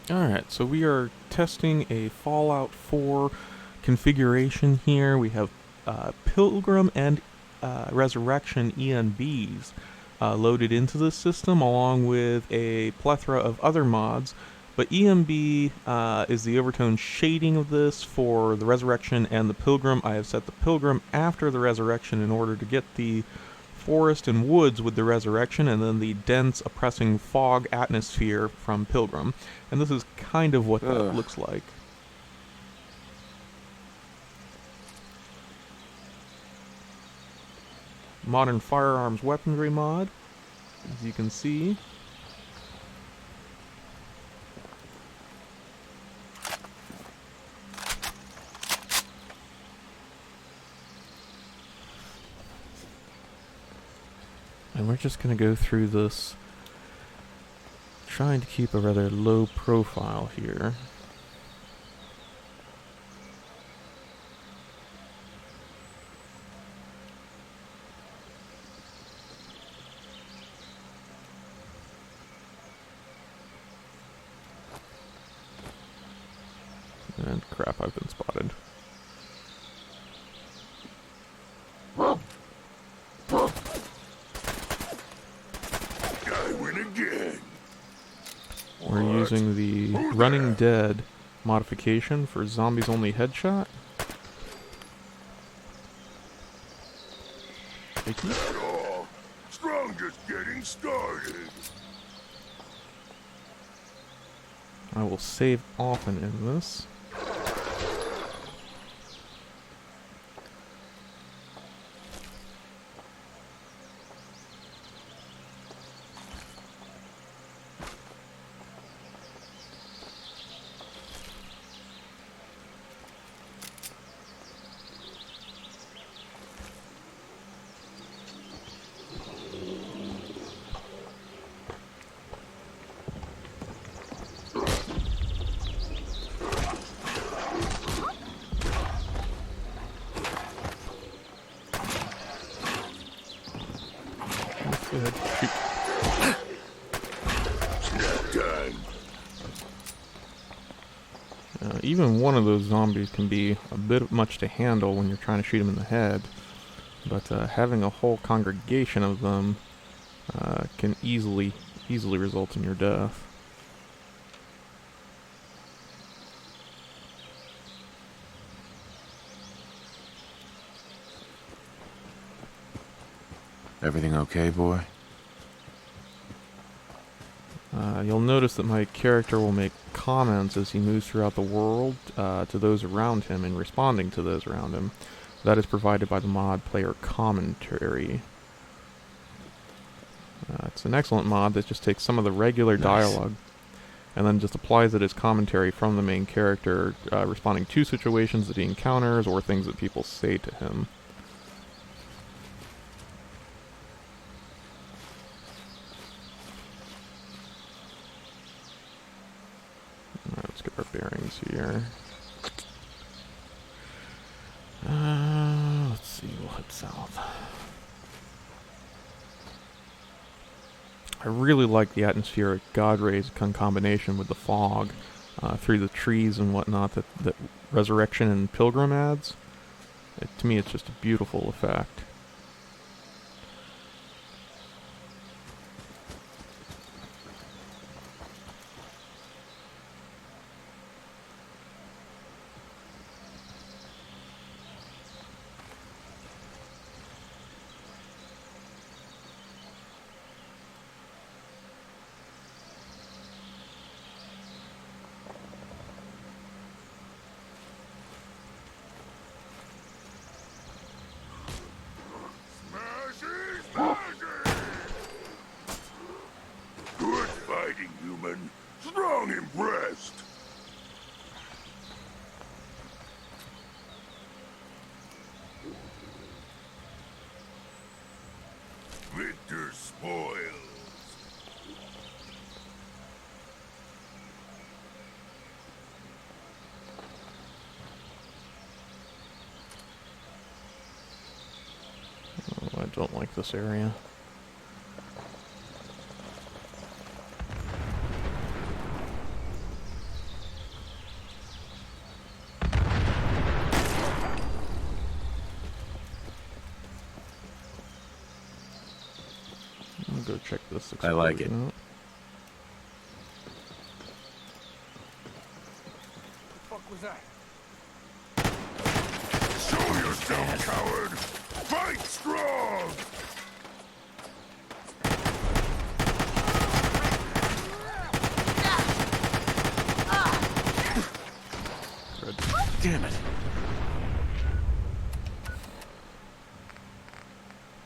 Alright, so we are testing a Fallout 4 configuration here. We have Pilgrim and Resurrection ENBs loaded into this system, along with a plethora of other mods. But ENB is the overtone shading of this for the Resurrection and the Pilgrim. I have set the Pilgrim after the Resurrection in order to get the forest and woods with the Resurrection, and then the dense, oppressing fog atmosphere from Pilgrim. And this is kind of what that Ugh. looks like. Modern firearms weaponry mod, as you can see. And we're just going to go through this, trying to keep a rather low profile here. And crap, I've been spotted. I win again. We're using the Running Dead modification for zombies only headshot. Thank you. Not all. Strong just getting started. I will save often in this. Go ahead, shoot. Snap time. Even one of those zombies can be a bit much to handle when you're trying to shoot them in the head, but having a whole congregation of them can easily result in your death. Everything okay, boy? You'll notice that my character will make comments as he moves throughout the world to those around him and responding to those around him. That is provided by the mod Player Commentary. It's an excellent mod that just takes some of the regular dialogue and then just applies it as commentary from the main character, responding to situations that he encounters or things that people say to him. Let's get our bearings here. Let's see, we'll head south. I really like the atmospheric God rays combination with the fog through the trees and whatnot that Resurrection and Pilgrim adds. To me, it's just a beautiful effect. Smashy, smashy. Good fighting, human. Strong impressed. Victor spoils. Oh, I don't like this area. check this I like it. explosion out. What the fuck was that? Show yourself, coward! Fight strong! Damn it.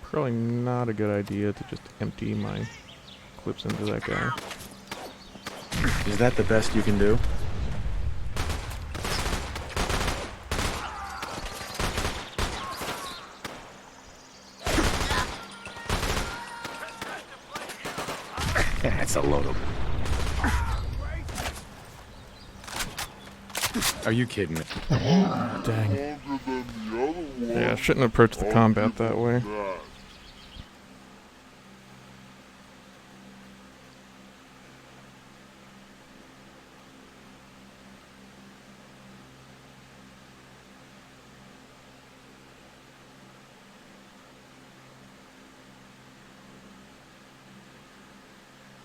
Probably not a good idea to just empty my clips into that guy. Is that the best you can do? That's a load of... Are you kidding me? Dang. Yeah, I shouldn't approach the combat that way.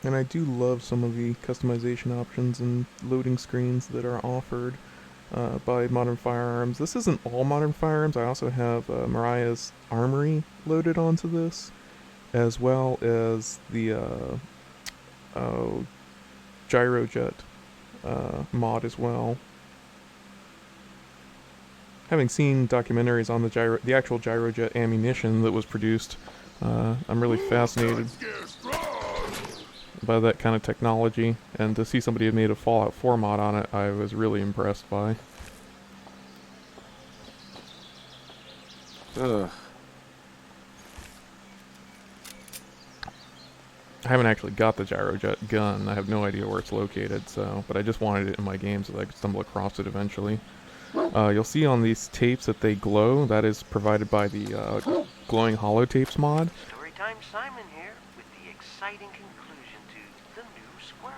And I do love some of the customization options and loading screens that are offered by Modern Firearms. This isn't all Modern Firearms. I also have Mariah's Armory loaded onto this, as well as the Gyrojet mod as well. Having seen documentaries on the actual Gyrojet ammunition that was produced, I'm really fascinated by that kind of technology, and to see somebody had made a Fallout 4 mod on it, I was really impressed by. Ugh. I haven't actually got the Gyrojet gun. I have no idea where it's located, but I just wanted it in my game so that I could stumble across it eventually. You'll see on these tapes that they glow. That is provided by the glowing holotapes mod. Storytime Simon here with the exciting conclusion to The New Squirrel.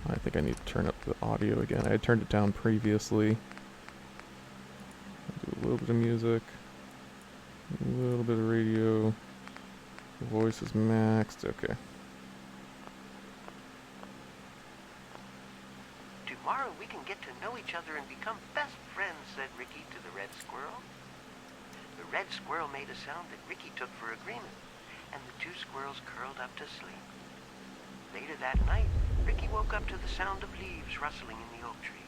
I think I need to turn up the audio again. I had turned it down previously. Do a little bit of music, a little bit of radio. The voice is maxed. Okay. Tomorrow we can get to know each other and become best friends, said Ricky to the red squirrel. The red squirrel made a sound that Ricky took for agreement, and the two squirrels curled up to sleep. Later that night, Ricky woke up to the sound of leaves rustling in the oak tree.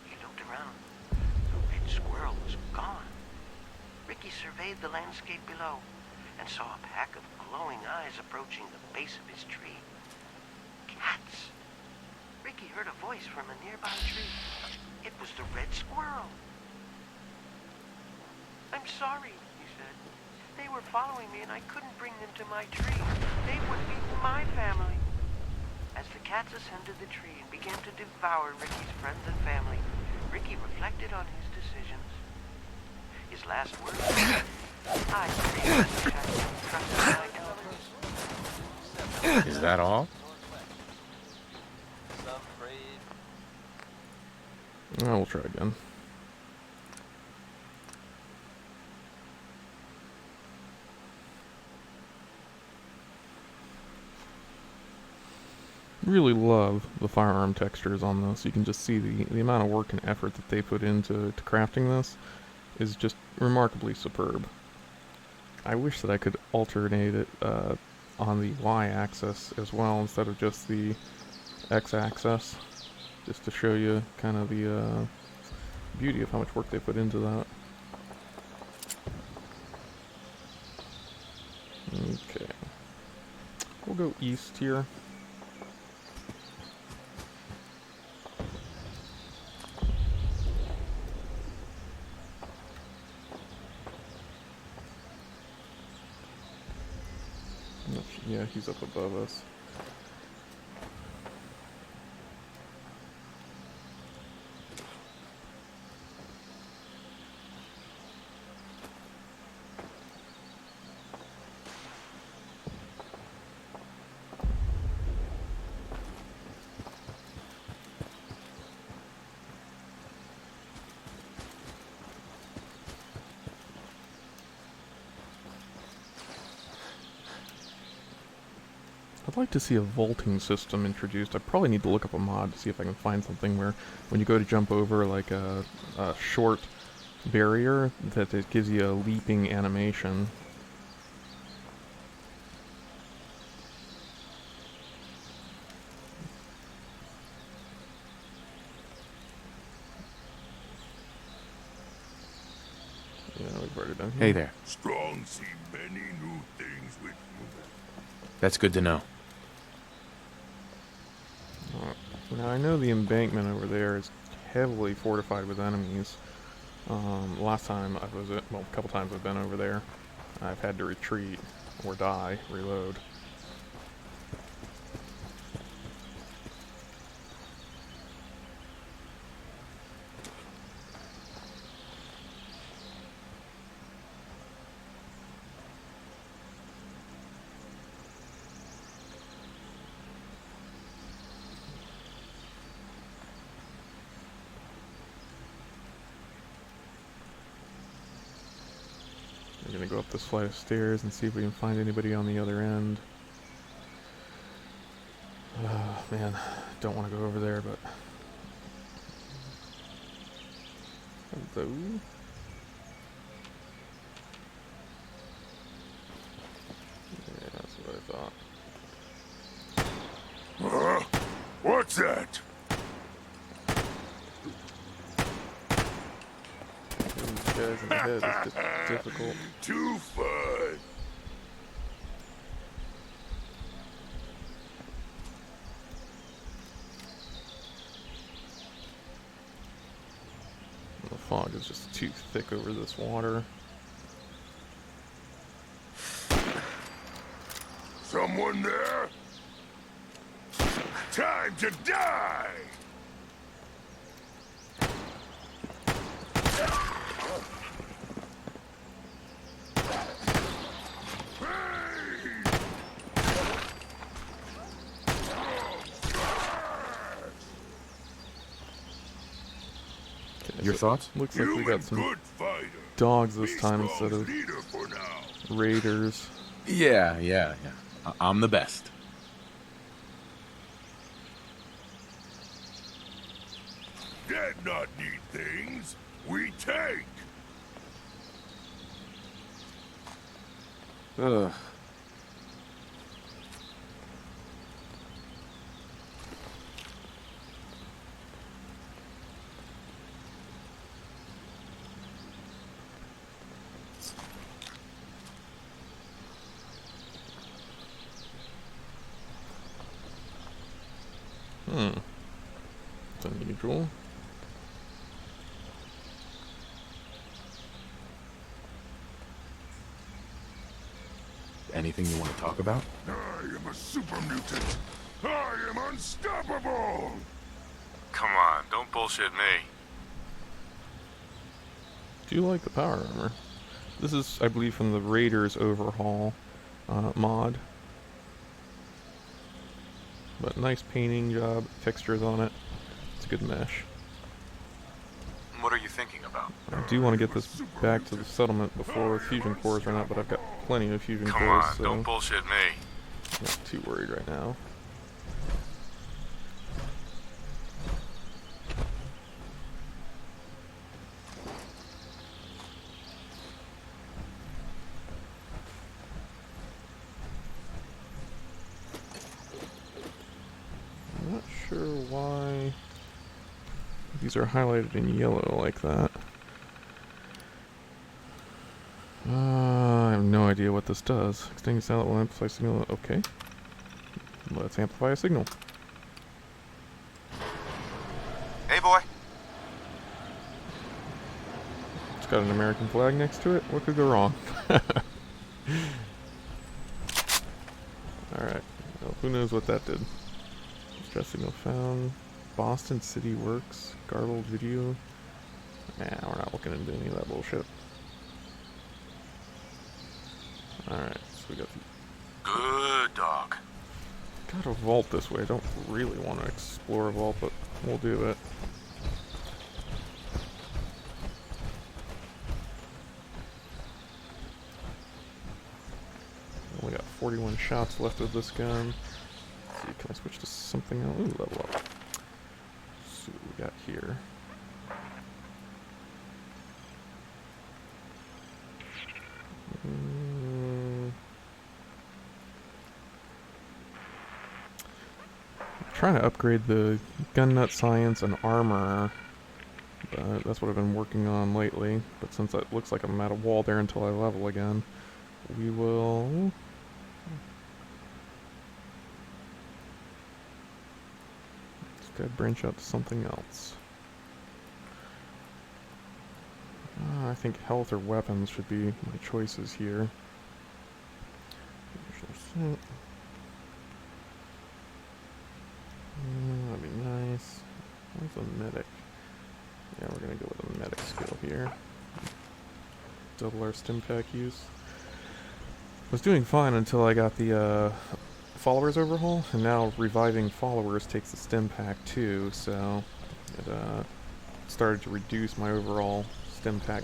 He looked around. The red squirrel was gone. Ricky surveyed the landscape below and saw a pack of glowing eyes approaching the base of his tree. Cats! Ricky heard a voice from a nearby tree. It was the red squirrel. I'm sorry, he said. They were following me and I couldn't bring them to my tree. They would be my family. As the cats ascended the tree and began to devour Ricky's friends and family, Ricky reflected on his decisions. His last words, I trusted my elders. Is that all? We'll try again. Really love the firearm textures on this. You can just see the amount of work and effort that they put into crafting this is just remarkably superb. I wish that I could alternate it on the Y-axis as well instead of just the X-axis, just to show you kind of the beauty of how much work they put into that. Okay. We'll go east here. Yeah, he's up above us. I'd like to see a vaulting system introduced. I probably need to look up a mod to see if I can find something where when you go to jump over like a short barrier, that it gives you a leaping animation. Yeah, we've already done. Hey there. Strong see many new things with humans. That's good to know. Now I know the embankment over there is heavily fortified with enemies. Last time I was well, a couple times I've been over there, I've had to retreat or die, reload. We're gonna go up this flight of stairs and see if we can find anybody on the other end. Man, don't want to go over there, but... Hello? Yeah, that's what I thought. What's that? These guys in the head is just difficult. Too fun. The fog is just too thick over this water. Someone there? Time to die! Okay, Your so thoughts? looks like we got some Good fighter. dogs this time instead Strong's of leader for now. raiders. Yeah. I'm the best. Dead not need things. We take. Ugh. It's unusual. Anything you want to talk about? I am a super mutant. I am unstoppable. Come on, don't bullshit me. Do you like the power armor? This is, I believe, from the Raiders Overhaul mod. But nice painting job, textures on it. It's a good mesh. What are you thinking about? I do want to get this back to the settlement before fusion cores run out, but I've got plenty of fusion Come cores, on, so don't bullshit me. I'm not too worried right now. I'm not sure why these are highlighted in yellow like that. I have no idea what this does. Extending sound will amplify signal. Okay. Let's amplify a signal. Hey, boy. It's got an American flag next to it. What could go wrong? Alright. Well, who knows what that did. Stress signal found. Boston City Works. Garbled video. Nah, we're not looking into any of that bullshit. Alright, so we got the... Good dog. Got a vault this way. I don't really want to explore a vault, but we'll do it. We got 41 shots left with this gun. Let's see, can I switch to something else? Ooh, level up. Let's see what we got here. Trying to upgrade the gun nut science and armor, but that's what I've been working on lately. But since it looks like I'm at a wall there until I level again, we will instead branch out to something else. I think health or weapons should be my choices here. That'd be nice. Where's a medic? Yeah, we're gonna go with a medic skill here. Double our stim pack use. Was doing fine until I got the followers overhaul, and now reviving followers takes the stim pack too, so it started to reduce my overall stim pack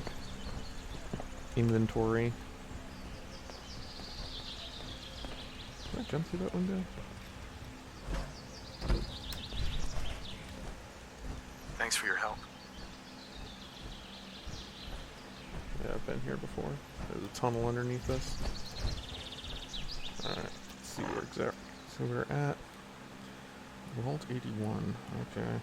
inventory. Did I jump through that window? Thanks for your help. Yeah, I've been here before. There's a tunnel underneath us. Alright, let's see where we're at. Vault 81, okay.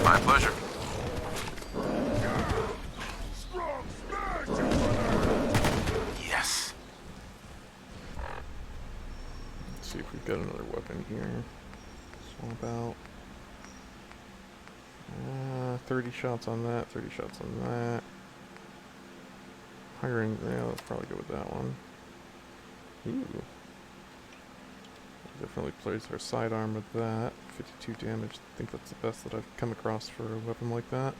My pleasure. Strong smash, you mother! Yes. Let's see if we've got another weapon here. Swap out. 30 shots on that, 30 shots on that. Hiring, yeah, let's probably go with that one. Ooh. Definitely plays our sidearm with that. 52 damage. I think that's the best that I've come across for a weapon like that.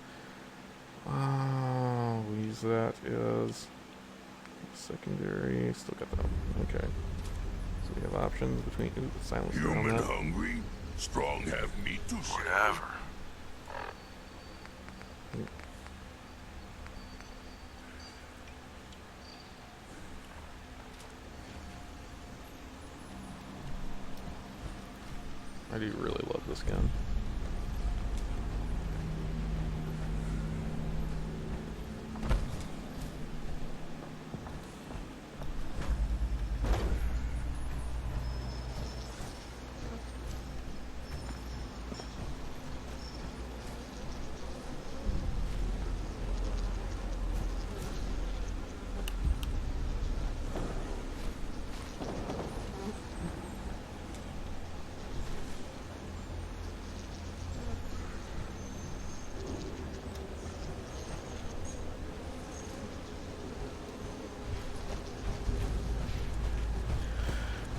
Weeze, that is secondary. Still got that. Okay. So we have options between. Ooh, silence on Human that. hungry, strong have meat to share. Whatever. I do really love this gun.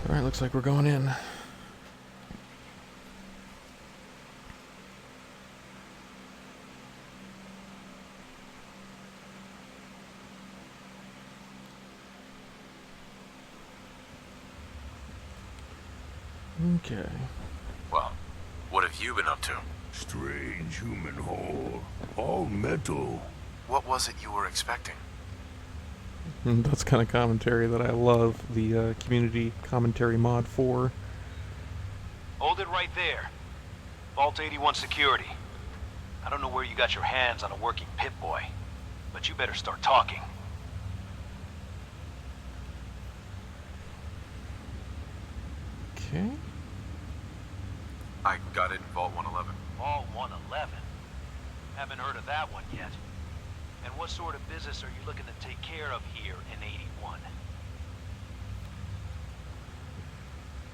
Alright, looks like we're going in. Okay. Well, what have you been up to? Strange human hole, all metal. What was it you were expecting? And that's kind of commentary that I love, the community commentary mod for. Hold it right there. Vault 81 security. I don't know where you got your hands on a working Pip-Boy, but you better start talking. Okay. I got it in Vault 111. Vault 111? Haven't heard of that one yet. And what sort of business are you looking to take care of here in 81?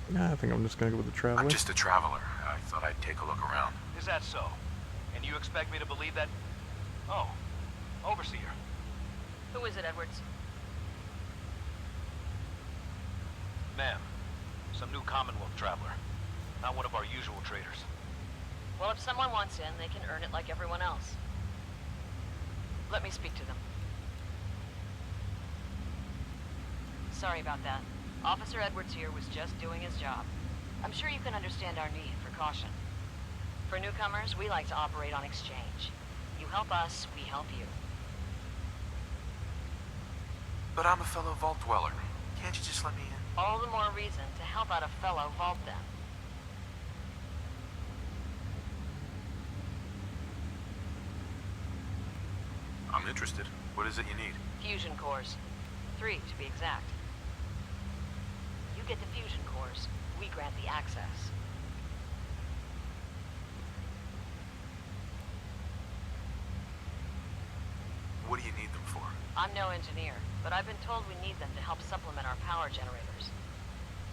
Nah, I think I'm just gonna go with the traveler. I'm just a traveler. I thought I'd take a look around. Is that so? And you expect me to believe that? Oh, Overseer. Who is it, Edwards? Ma'am, some new Commonwealth traveler. Not one of our usual traders. Well, if someone wants in, they can earn it like everyone else. Let me speak to them. Sorry about that. Officer Edwards here was just doing his job. I'm sure you can understand our need for caution. For newcomers, we like to operate on exchange. You help us, we help you. But I'm a fellow vault dweller. Can't you just let me in? All the more reason to help out a fellow vault then. I'm interested. What is it you need? Fusion cores. 3, to be exact. You get the fusion cores. We grant the access. What do you need them for? I'm no engineer, but I've been told we need them to help supplement our power generators.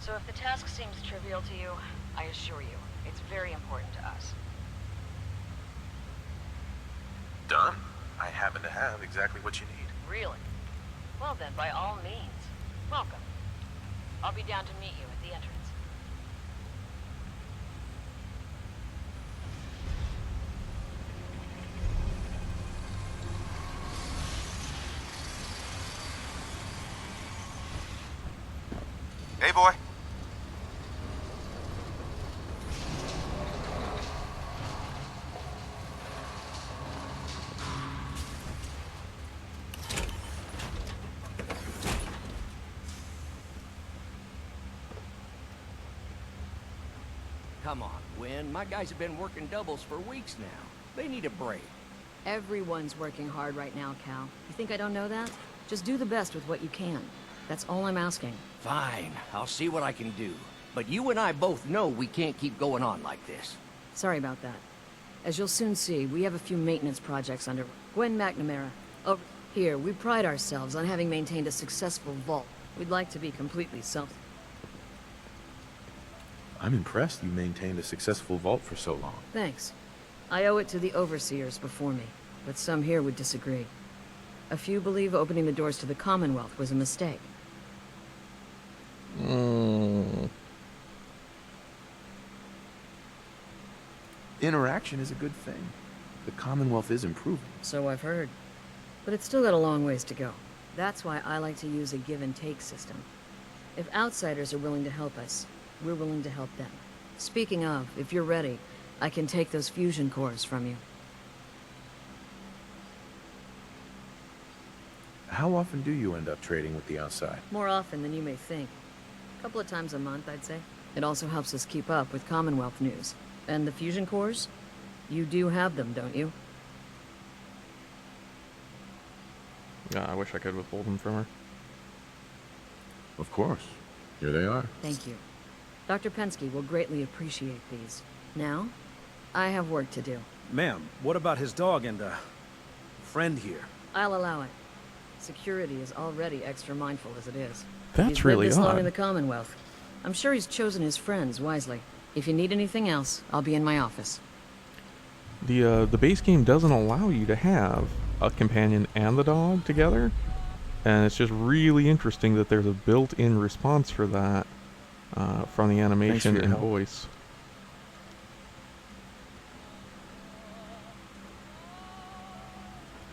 So if the task seems trivial to you, I assure you, it's very important to us. Done. I happen to have exactly what you need. Really? Well then, by all means, welcome. I'll be down to meet you at the entrance. Hey, boy. Come on, Gwen. My guys have been working doubles for weeks now. They need a break. Everyone's working hard right now, Cal. You think I don't know that? Just do the best with what you can. That's all I'm asking. Fine, I'll see what I can do. But you and I both know we can't keep going on like this. Sorry about that. As you'll soon see, we have a few maintenance projects under... Gwen McNamara. Over here, we pride ourselves on having maintained a successful vault. We'd like to be completely self... I'm impressed you maintained a successful vault for so long. Thanks. I owe it to the overseers before me, but some here would disagree. A few believe opening the doors to the Commonwealth was a mistake. Interaction is a good thing. The Commonwealth is improving. So I've heard. But it's still got a long ways to go. That's why I like to use a give-and-take system. If outsiders are willing to help us, we're willing to help them. Speaking of, if you're ready, I can take those fusion cores from you. How often do you end up trading with the outside? More often than you may think. A couple of times a month, I'd say. It also helps us keep up with Commonwealth news. And the fusion cores? You do have them, don't you? Yeah, I wish I could withhold them from her. Of course. Here they are. Thank you. Dr. Pensky will greatly appreciate these. Now, I have work to do. Ma'am, what about his dog and, friend here? I'll allow it. Security is already extra mindful as it is. That's He's really lived this long in odd. the Commonwealth. I'm sure he's chosen his friends wisely. If you need anything else, I'll be in my office. The base game doesn't allow you to have a companion and the dog together, and it's just really interesting that there's a built-in response for that from the animation your and help. voice.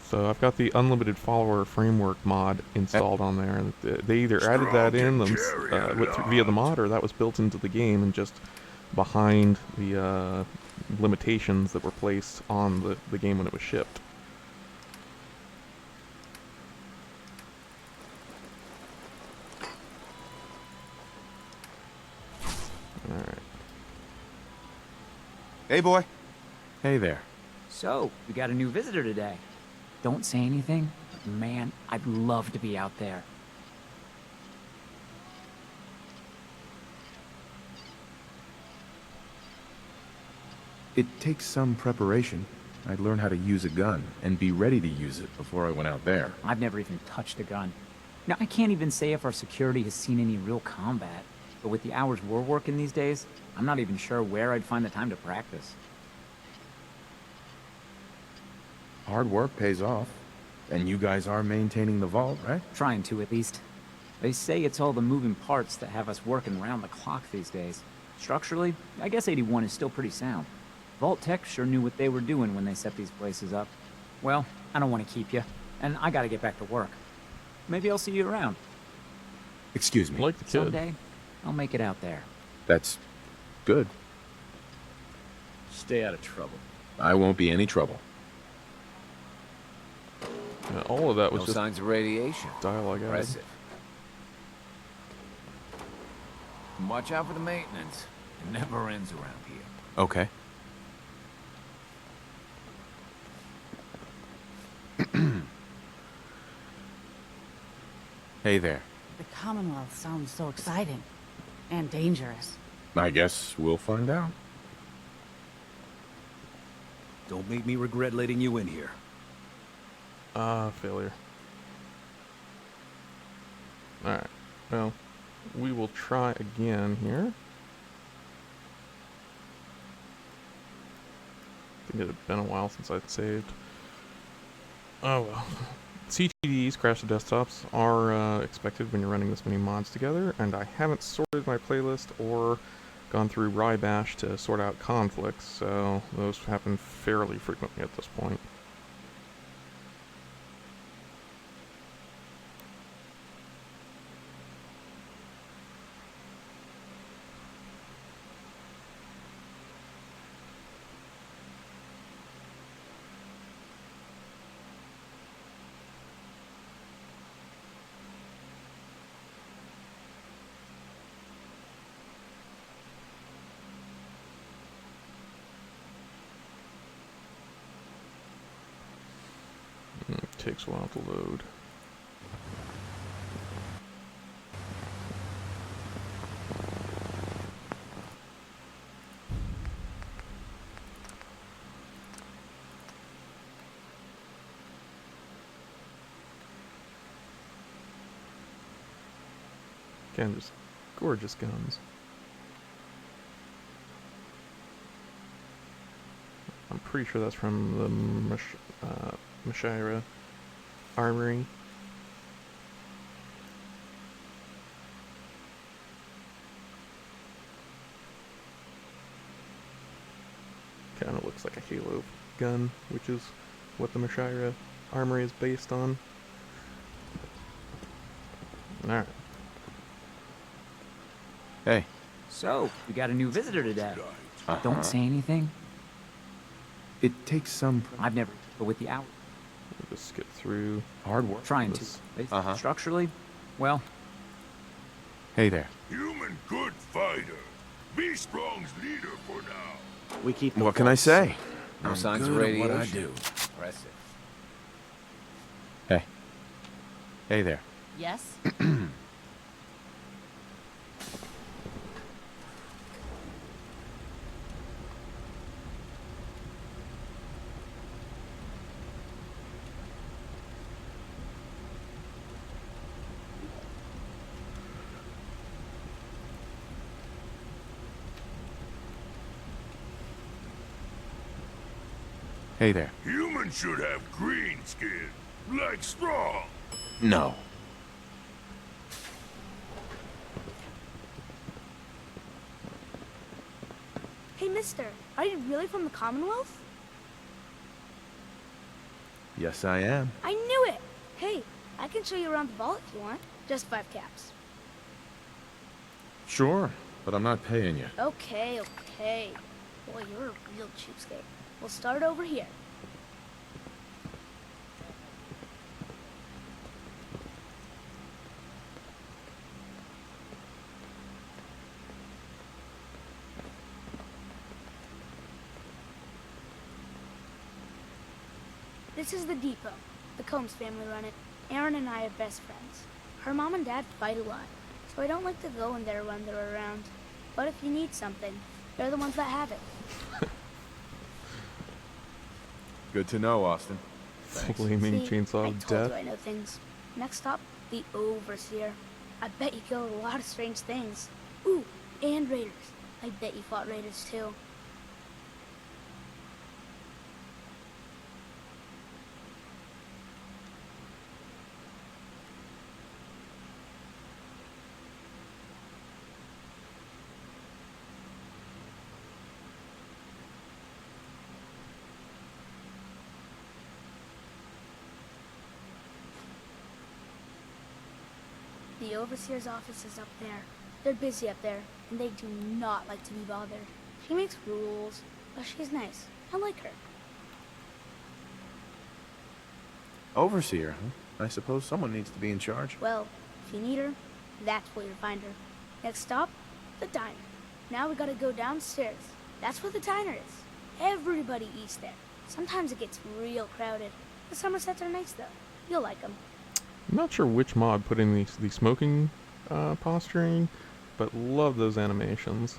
So I've got the unlimited follower framework mod installed on there, and they either added that in via the mod, or that was built into the game and just behind the limitations that were placed on the game when it was shipped. Alright. Hey, boy. Hey there. So, we got a new visitor today. Don't say anything. Man, I'd love to be out there. It takes some preparation. I'd learn how to use a gun and be ready to use it before I went out there. I've never even touched a gun. Now, I can't even say if our security has seen any real combat, but with the hours we're working these days, I'm not even sure where I'd find the time to practice. Hard work pays off. And you guys are maintaining the vault, right? Trying to, at least. They say it's all the moving parts that have us working round the clock these days. Structurally, I guess 81 is still pretty sound. Vault Tech sure knew what they were doing when they set these places up. Well, I don't want to keep you, and I gotta get back to work. Maybe I'll see you around. Excuse me. Like the kid. Someday, I'll make it out there. That's good. Stay out of trouble. I won't be any trouble. Yeah, all of that was No just signs of radiation. dialogue added. Impressive. Watch out for the maintenance. It never ends around here. Okay. Hey there. The Commonwealth sounds so exciting. And dangerous. I guess we'll find out. Don't make me regret letting you in here. Failure. Alright, well, we will try again here. I think it had been a while since I'd saved. Oh well. CTDs, crash to desktops, are expected when you're running this many mods together, and I haven't sorted my playlist or gone through Rybash to sort out conflicts, so those happen fairly frequently at this point. Takes a while to load. Again, just gorgeous guns. I'm pretty sure that's from the Mashira Armory. Kind of looks like a Halo gun, which is what the Mashira Armory is based on. Alright. Hey. So, we got a new visitor today. Uh-huh. Don't say anything. It takes some I've never, but with the hour. We'll just skip through. hard work. Trying This- to. Structurally, well, Hey there. Human good fighter. Be Strong's leader for now. We keep the What can I vaults. say? No I'm signs of good at radiation. what I do. Impressive. Hey. Hey there. Yes? Hey there. Humans should have green skin, like Strong. No. Hey, mister, are you really from the Commonwealth? Yes, I am. I knew it! Hey, I can show you around the vault if you want. Just 5 caps. Sure, but I'm not paying you. Okay, okay. Boy, you're a real cheapskate. We'll start over here. This is the depot. The Combs family run it. Aaron and I are best friends. Her mom and dad fight a lot, so I don't like to go in there when they're around. But if you need something, they're the ones that have it. Good to know, Austin. Flaming See, chainsaw I of told death. you I know things. Next up, the Overseer. I bet you killed a lot of strange things. Ooh, and raiders. I bet you fought raiders too. The overseer's office is up there. They're busy up there, and they do not like to be bothered. She makes rules, but she's nice. I like her. Overseer, huh? I suppose someone needs to be in charge. Well, if you need her, that's where you'll find her. Next stop, the diner. Now we gotta go downstairs. That's where the diner is. Everybody eats there. Sometimes it gets real crowded. The Somersets are nice, though. You'll like them. I'm not sure which mod put in the smoking posturing, but love those animations.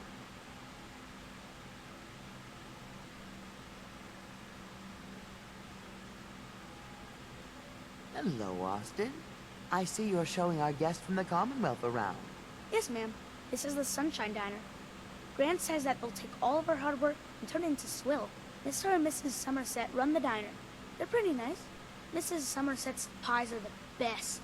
Hello, Austin. I see you're showing our guest from the Commonwealth around. Yes, ma'am. This is the Sunshine Diner. Grant says that they'll take all of our hard work and turn it into swill. Mr. and Mrs. Somerset run the diner. They're pretty nice. Mrs. Somerset's pies are the best.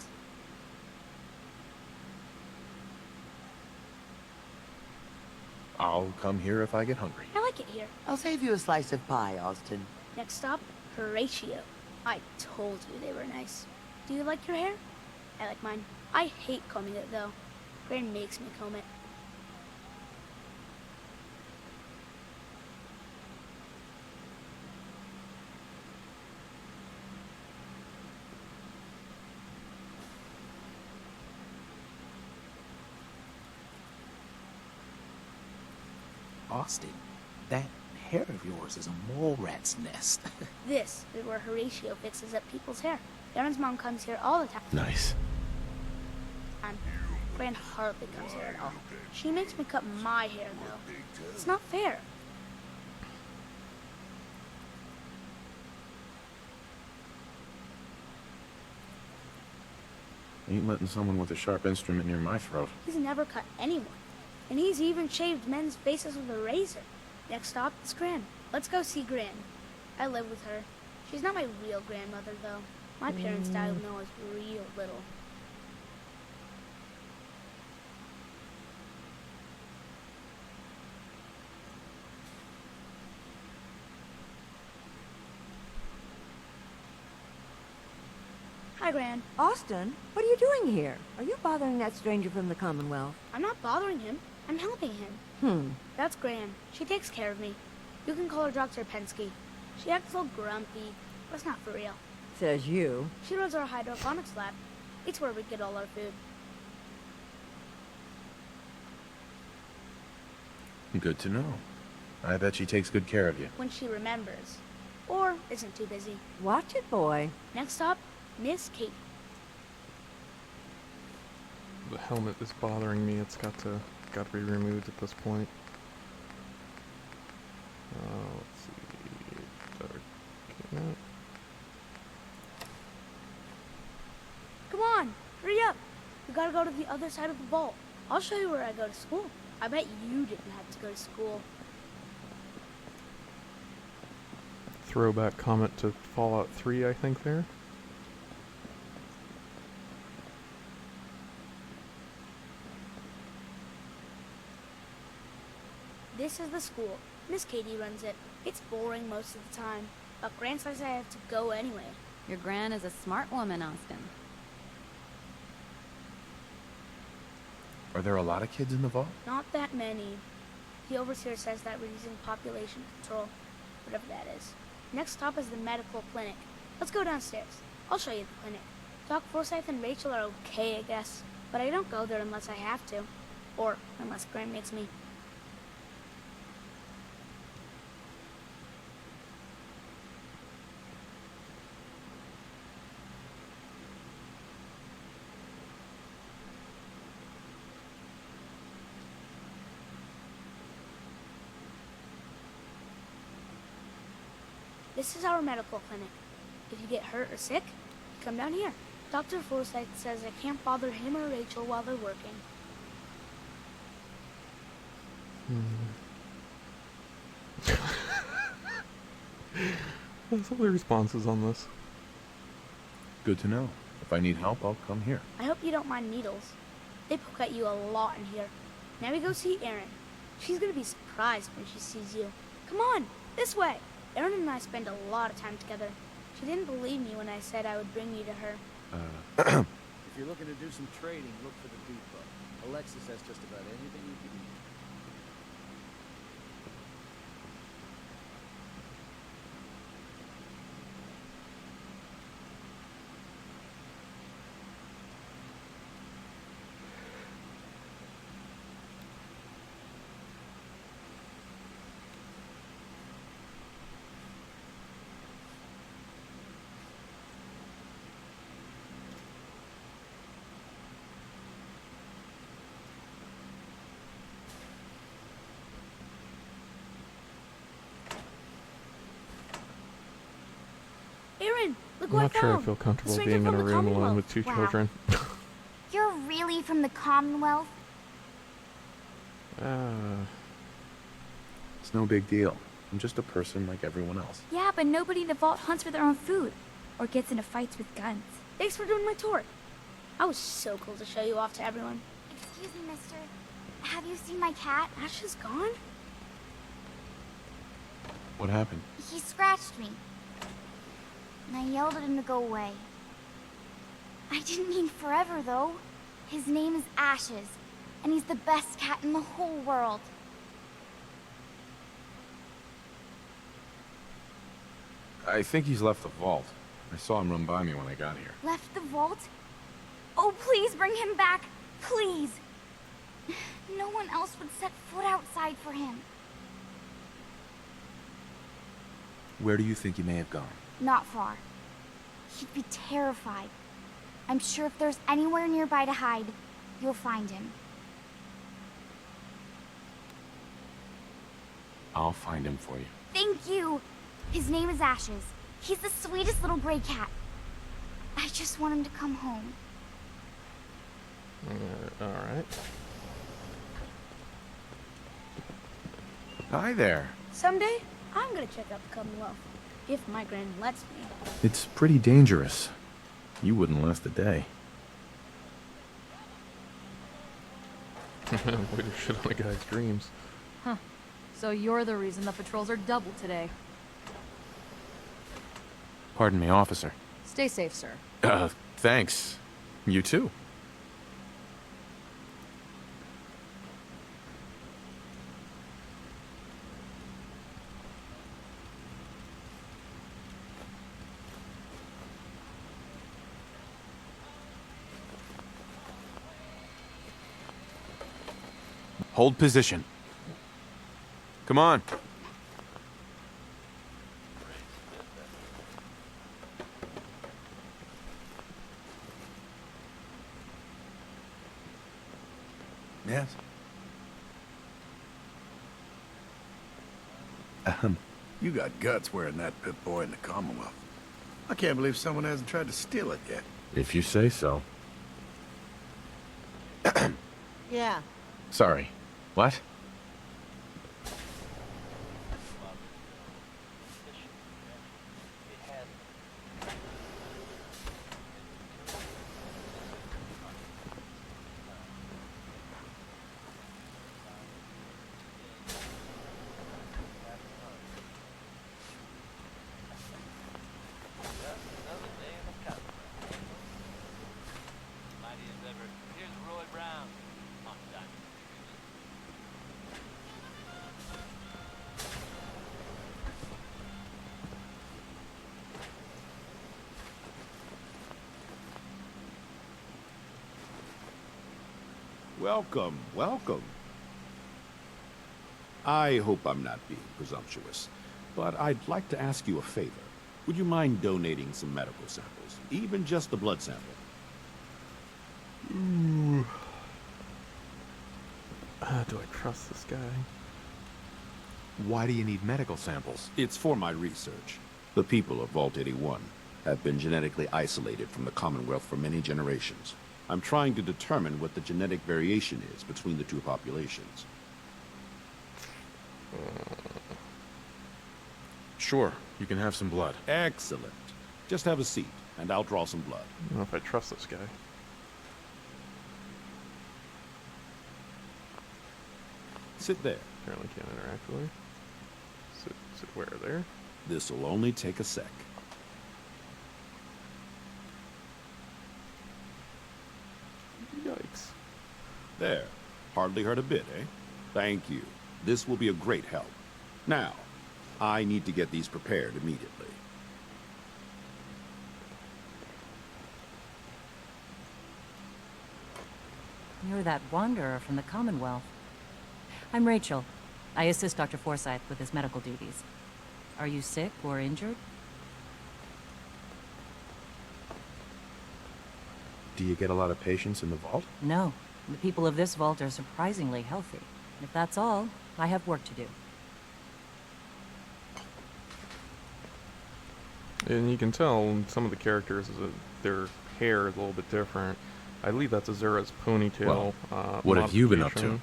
I'll come here if I get hungry. I like it here. I'll save you a slice of pie, Austin. Next stop, Horatio. I told you they were nice. Do you like your hair? I like mine. I hate combing it, though. Gran makes me comb it. Austin, that hair of yours is a mole rat's nest. This is where Horatio fixes up people's hair. Aaron's mom comes here all the time. Nice. Gran hardly comes here at all. She makes me cut my hair, though. It's not fair. Ain't letting someone with a sharp instrument near my throat. He's never cut anyone. And he's even shaved men's faces with a razor. Next stop is Gran. Let's go see Gran. I live with her. She's not my real grandmother, though. My parents died when I was real little. Hi, Gran. Austin, what are you doing here? Are you bothering that stranger from the Commonwealth? I'm not bothering him. I'm helping him. That's Gran. She takes care of me. You can call her Dr. Pensky. She acts a little grumpy, but it's not for real. Says you. She runs our hydroponics lab. It's where we get all our food. Good to know. I bet she takes good care of you. When she remembers. Or isn't too busy. Watch it, boy. Next stop, Miss Kate. The helmet is bothering me. It's got to be removed at this point. Let's see. Okay, Come on, hurry up. We gotta go to the other side of the vault. I'll show you where I go to school. I bet you didn't have to go to school. Throwback comment to Fallout 3, I think, there. This is the school. Miss Katie runs it. It's boring most of the time, but Gran says I have to go anyway. Your Gran is a smart woman, Austin. Are there a lot of kids in the vault? Not that many. The overseer says that we're using population control, whatever that is. Next stop is the medical clinic. Let's go downstairs. I'll show you the clinic. Doc Forsyth and Rachel are okay, I guess, but I don't go there unless I have to, or unless Gran makes me. This is our medical clinic. If you get hurt or sick, come down here. Dr. Forsyth says I can't bother him or Rachel while they're working. Some of the responses on this. Good to know. If I need help, I'll come here. I hope you don't mind needles. They poke at you a lot in here. Now we go see Erin. She's gonna be surprised when she sees you. Come on, this way. Erin and I spend a lot of time together. She didn't believe me when I said I would bring you to her. If you're looking to do some trading, look for the depot. Alexis has just about anything you could need. Aaron, look I'm what not I sure I found. feel comfortable Stranger being in from a the room alone Commonwealth. with two Wow. children. You're really from the Commonwealth? It's no big deal. I'm just a person like everyone else. Yeah, but nobody in the vault hunts for their own food or gets into fights with guns. Thanks for doing my tour. I was so cool to show you off to everyone. Excuse me, mister. Have you seen my cat? Ash is gone? What happened? He scratched me. And I yelled at him to go away. I didn't mean forever, though. His name is Ashes, and he's the best cat in the whole world. I think he's left the vault. I saw him run by me when I got here. Left the vault? Oh, please bring him back. Please. No one else would set foot outside for him. Where do you think he may have gone? Not far. He'd be terrified. I'm sure if there's anywhere nearby to hide, you'll find him. I'll find him for you. Thank you. His name is Ashes. He's the sweetest little gray cat. I just want him to come home. Alright. Hi there. Someday, I'm gonna check out the Commonwealth. If my grand lets me. It's pretty dangerous. You wouldn't last a day. Way to shit on a guy's dreams. Huh. So you're the reason the patrols are double today. Pardon me, officer. Stay safe, sir. Thanks. You too. Hold position. Come on. Yes? You got guts wearing that Pip-Boy in the Commonwealth. I can't believe someone hasn't tried to steal it yet. If you say so. Yeah. Sorry. What? Welcome, welcome. I hope I'm not being presumptuous, but I'd like to ask you a favor. Would you mind donating some medical samples, even just the blood sample? Ooh. Do I trust this guy? Why do you need medical samples? It's for my research. The people of Vault 81 have been genetically isolated from the Commonwealth for many generations. I'm trying to determine what the genetic variation is between the two populations. Sure, you can have some blood. Excellent. Just have a seat, and I'll draw some blood. I don't know if I trust this guy. Sit there. Apparently can't interact with her. Sit where there? This'll only take a sec. Yikes. There. Hardly hurt a bit, eh? Thank you. This will be a great help. Now, I need to get these prepared immediately. You're that wanderer from the Commonwealth. I'm Rachel. I assist Dr. Forsyth with his medical duties. Are you sick or injured? Do you get a lot of patients in the vault? No. The people of this vault are surprisingly healthy. If that's all, I have work to do. And you can tell some of the characters, their hair is a little bit different. I believe that's Azura's ponytail. What have you been up to? modification.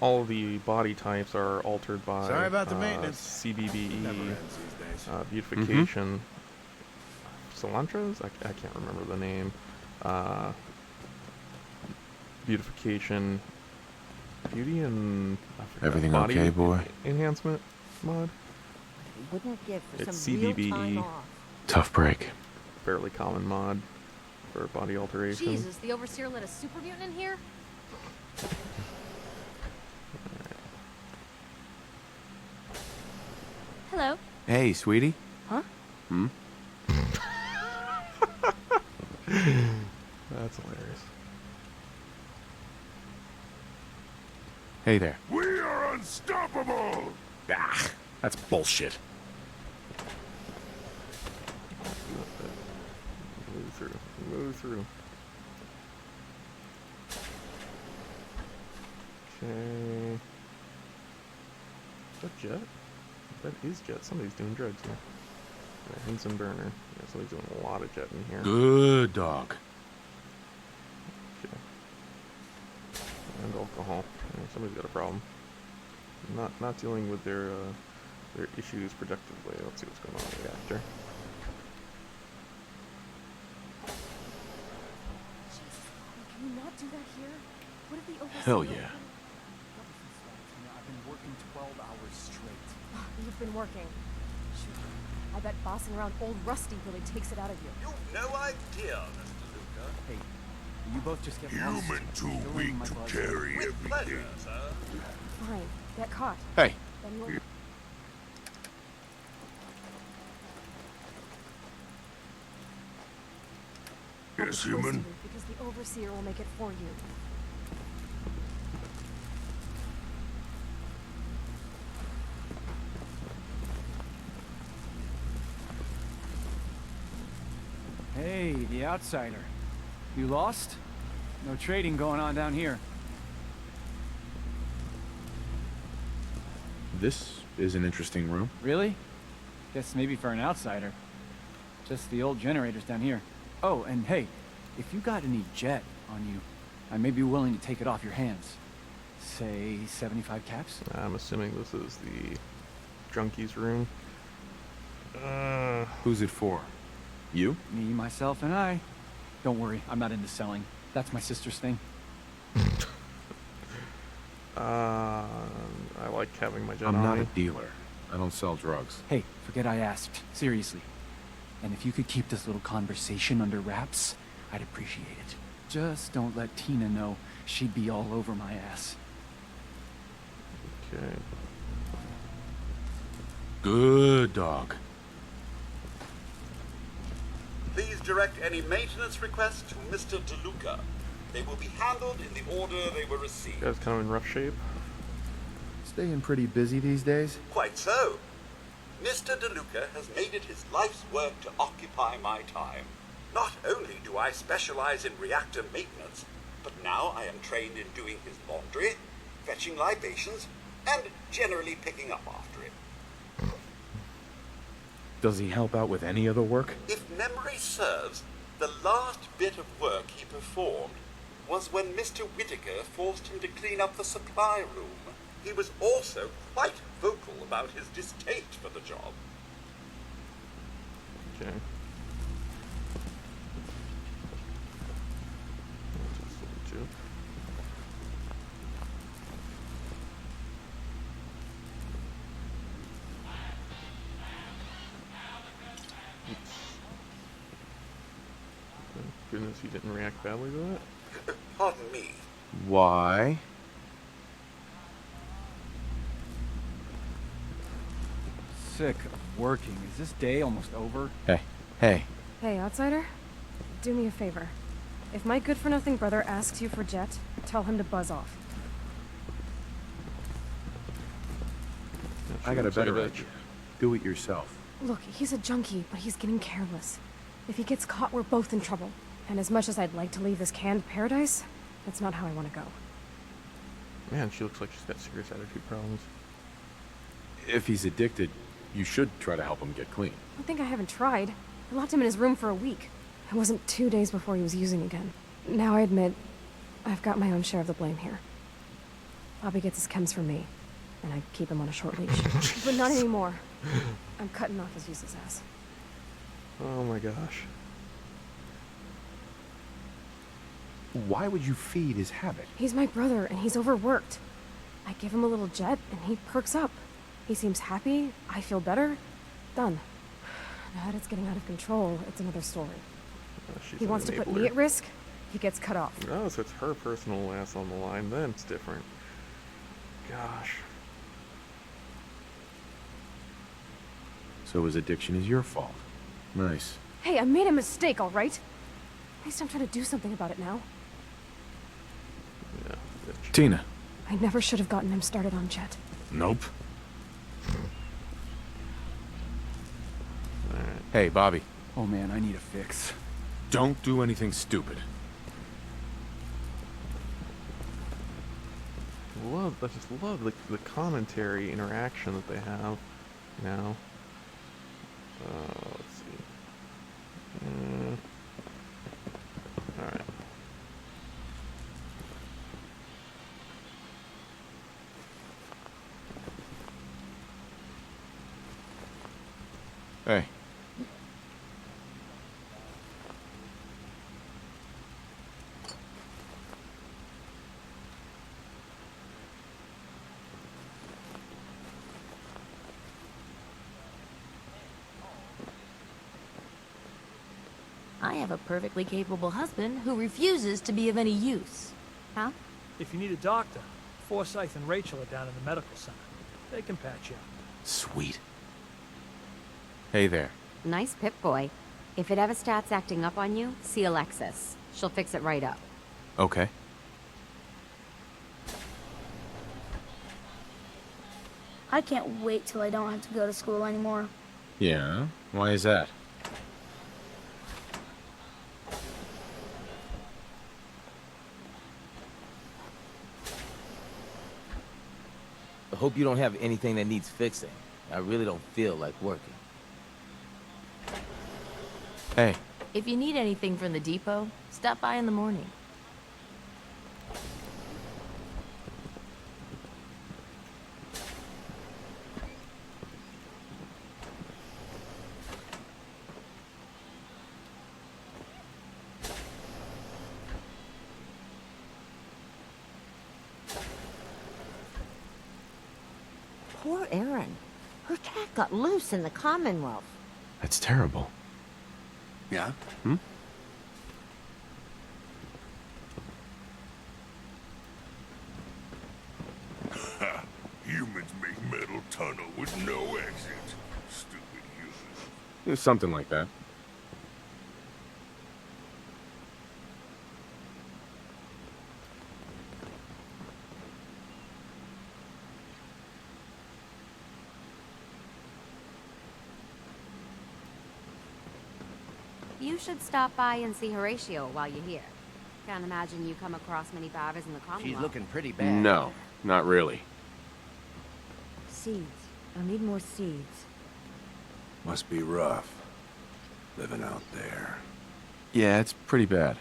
All of the body types are altered by Sorry about the maintenance. CBBE, Never ends these days. beautification. Cilantras? I can't remember the name. Beautification, beauty, and I forgot, Everything body okay, boy? enhancement mod. Wouldn't give for It's some real time CBBE. off. Tough break. Fairly common mod for body alteration. Jesus, the Overseer let a super mutant in here? Hello. Hey, sweetie. Huh? Hmm? That's hilarious. Hey there. We are unstoppable! Ah, that's bullshit. Move through. Move through. Okay. Is that Jet? That is Jet. Somebody's doing drugs here. Yeah, Henson Burner. Yeah, somebody's doing a lot of Jet in here. Good dog. Okay. And alcohol. Yeah, somebody's got a problem. Not dealing with their issues productively. Let's see what's going on in the reactor. Can you not do that here? What if the Overseer... Hell yeah. I've been working 12 hours straight. You've been working. Shoot. I bet bossing around old Rusty really takes it out of you. You've no idea, Mr. Luca. Hey, you both just get Human too weak to carry everything. Fine. Get caught. Hey. Then you'll... Yes, human. Because the Overseer will make it for you. Hey, the outsider. You lost? No trading going on down here. This is an interesting room. Really? Guess maybe for an outsider. Just the old generators down here. Oh, and hey, if you got any jet on you, I may be willing to take it off your hands. Say 75 caps? I'm assuming this is the junkies room. Who's it for? You? Me, myself, and I. Don't worry, I'm not into selling. That's my sister's thing. I like having my jet I'm on not me. a dealer. I don't sell drugs. Hey, forget I asked. Seriously. And if you could keep this little conversation under wraps, I'd appreciate it. Just don't let Tina know. She'd be all over my ass. Okay. Good dog. Please direct any maintenance requests to Mr. DeLuca. They will be handled in the order they were received. You guys kind of in rough shape. Staying pretty busy these days? Quite so. Mr. DeLuca has made it his life's work to occupy my time. Not only do I specialize in reactor maintenance, but now I am trained in doing his laundry, fetching libations, and generally picking up after him. Does he help out with any other work? If memory serves, the last bit of work he performed was when Mr. Whittaker forced him to clean up the supply room. He was also quite vocal about his distaste for the job. Okay. Goodness, he didn't react badly to that. Pardon me. Why? Sick of working. Is this day almost over? Hey. Hey. Hey, outsider. Do me a favor. If my good-for-nothing brother asks you for Jet, tell him to buzz off. I got a better idea. Do it yourself. Look, he's a junkie, but he's getting careless. If he gets caught, we're both in trouble. And as much as I'd like to leave this canned paradise, that's not how I want to go. Man, she looks like she's got serious attitude problems. If he's addicted, you should try to help him get clean. I think I haven't tried. I locked him in his room for a week. It wasn't 2 days before he was using again. Now I admit, I've got my own share of the blame here. Bobby gets his chems from me, and I keep him on a short leash. But not anymore. I'm cutting off his useless ass. Oh my gosh. Why would you feed his habit? He's my brother, and he's overworked. I give him a little Jet, and he perks up. He seems happy, I feel better. Done. Now that it's getting out of control, it's another story. He wants to put me at risk, he gets cut off. Oh, so it's her personal ass on the line, then it's different. Gosh. So his addiction is your fault. Nice. Hey, I made a mistake, all right? At least I'm trying to do something about it now. Yeah. Tina. I never should have gotten him started on Jet. Nope. Hey, Bobby. Oh man, I need a fix. Don't do anything stupid. I just love the commentary interaction that they have now. Let's see. Alright. Hey. I have a perfectly capable husband who refuses to be of any use. Huh? If you need a doctor, Forsyth and Rachel are down in the medical center. They can patch you up. Sweet. Hey there. Nice Pip-Boy. If it ever starts acting up on you, see Alexis. She'll fix it right up. Okay. I can't wait till I don't have to go to school anymore. Yeah? Why is that? I hope you don't have anything that needs fixing. I really don't feel like working. Hey. If you need anything from the depot, stop by in the morning. Poor Erin. Her cat got loose in the Commonwealth. That's terrible. Yeah? Hmm? Humans make metal tunnel with no exit. Stupid humans. Something like that. You should stop by and see Horatio while you're here. Can't imagine you come across many barbers in the Commonwealth. She's looking pretty bad. No, not really. Seeds. I'll need more seeds. Must be rough, living out there. Yeah, it's pretty bad.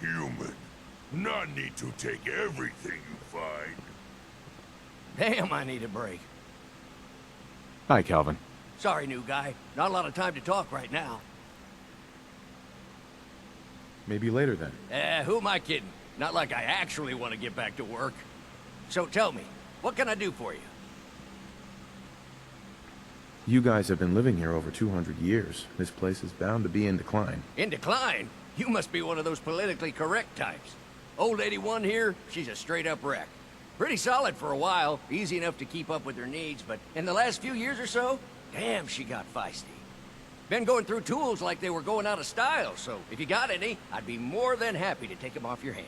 Human. Not need to take everything you find. Damn, I need a break. Hi, Calvin. Sorry, new guy. Not a lot of time to talk right now. Maybe later then. Who am I kidding? Not like I actually want to get back to work. So tell me, what can I do for you? You guys have been living here over 200 years. This place is bound to be in decline. In decline? You must be one of those politically correct types. Old 81 here, she's a straight-up wreck. Pretty solid for a while, easy enough to keep up with her needs, but in the last few years or so, damn, she got feisty. Been going through tools like they were going out of style, so if you got any, I'd be more than happy to take them off your hands.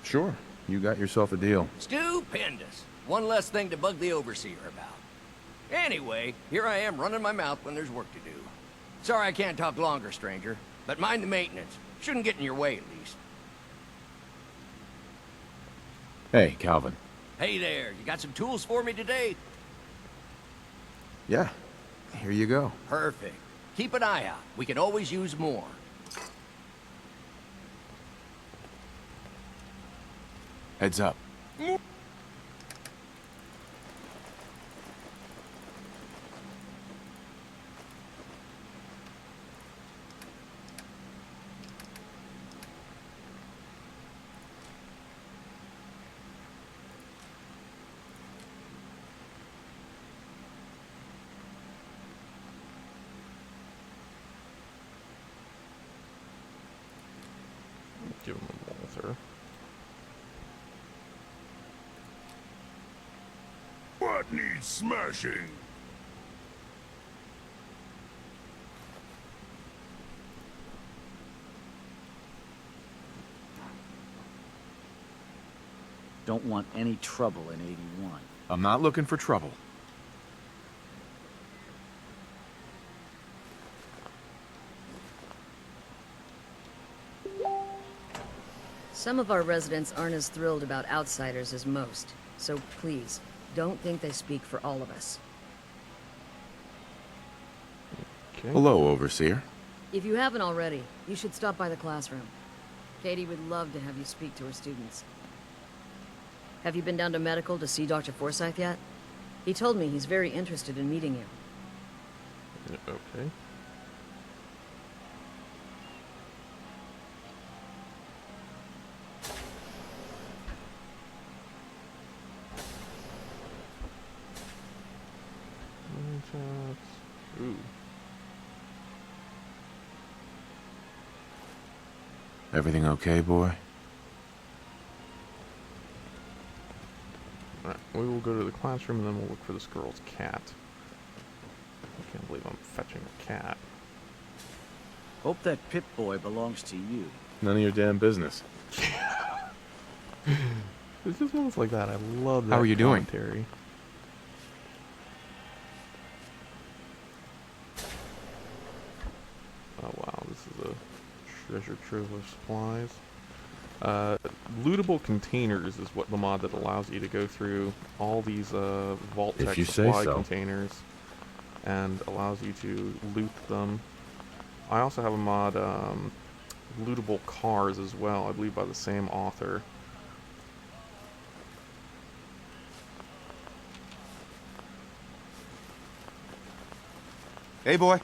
Sure, you got yourself a deal. Stupendous. One less thing to bug the overseer about. Anyway, here I am running my mouth when there's work to do. Sorry I can't talk longer, stranger, but mind the maintenance. Shouldn't get in your way, at least. Hey, Calvin. Hey there, you got some tools for me today? Yeah, here you go. Perfect. Keep an eye out. We can always use more. Heads up. Give him a Walther. What needs smashing? Don't want any trouble in 81. I'm not looking for trouble. Some of our residents aren't as thrilled about outsiders as most, so please, don't think they speak for all of us. Okay. Hello, Overseer. If you haven't already, you should stop by the classroom. Katie would love to have you speak to her students. Have you been down to medical to see Dr. Forsyth yet? He told me he's very interested in meeting you. Okay. Ooh. Everything okay, boy? Alright, we will go to the classroom and then we'll look for this girl's cat. I can't believe I'm fetching a cat. Hope that Pip-Boy belongs to you. None of your damn business. It's just moments like that. I love that How are you doing? commentary. Oh wow, this is a treasure trove of supplies. Lootable containers is what the mod that allows you to go through all these Vault Tech supply containers and allows you to loot them. I also have a mod, lootable cars as well, I believe by the same author. Hey, boy.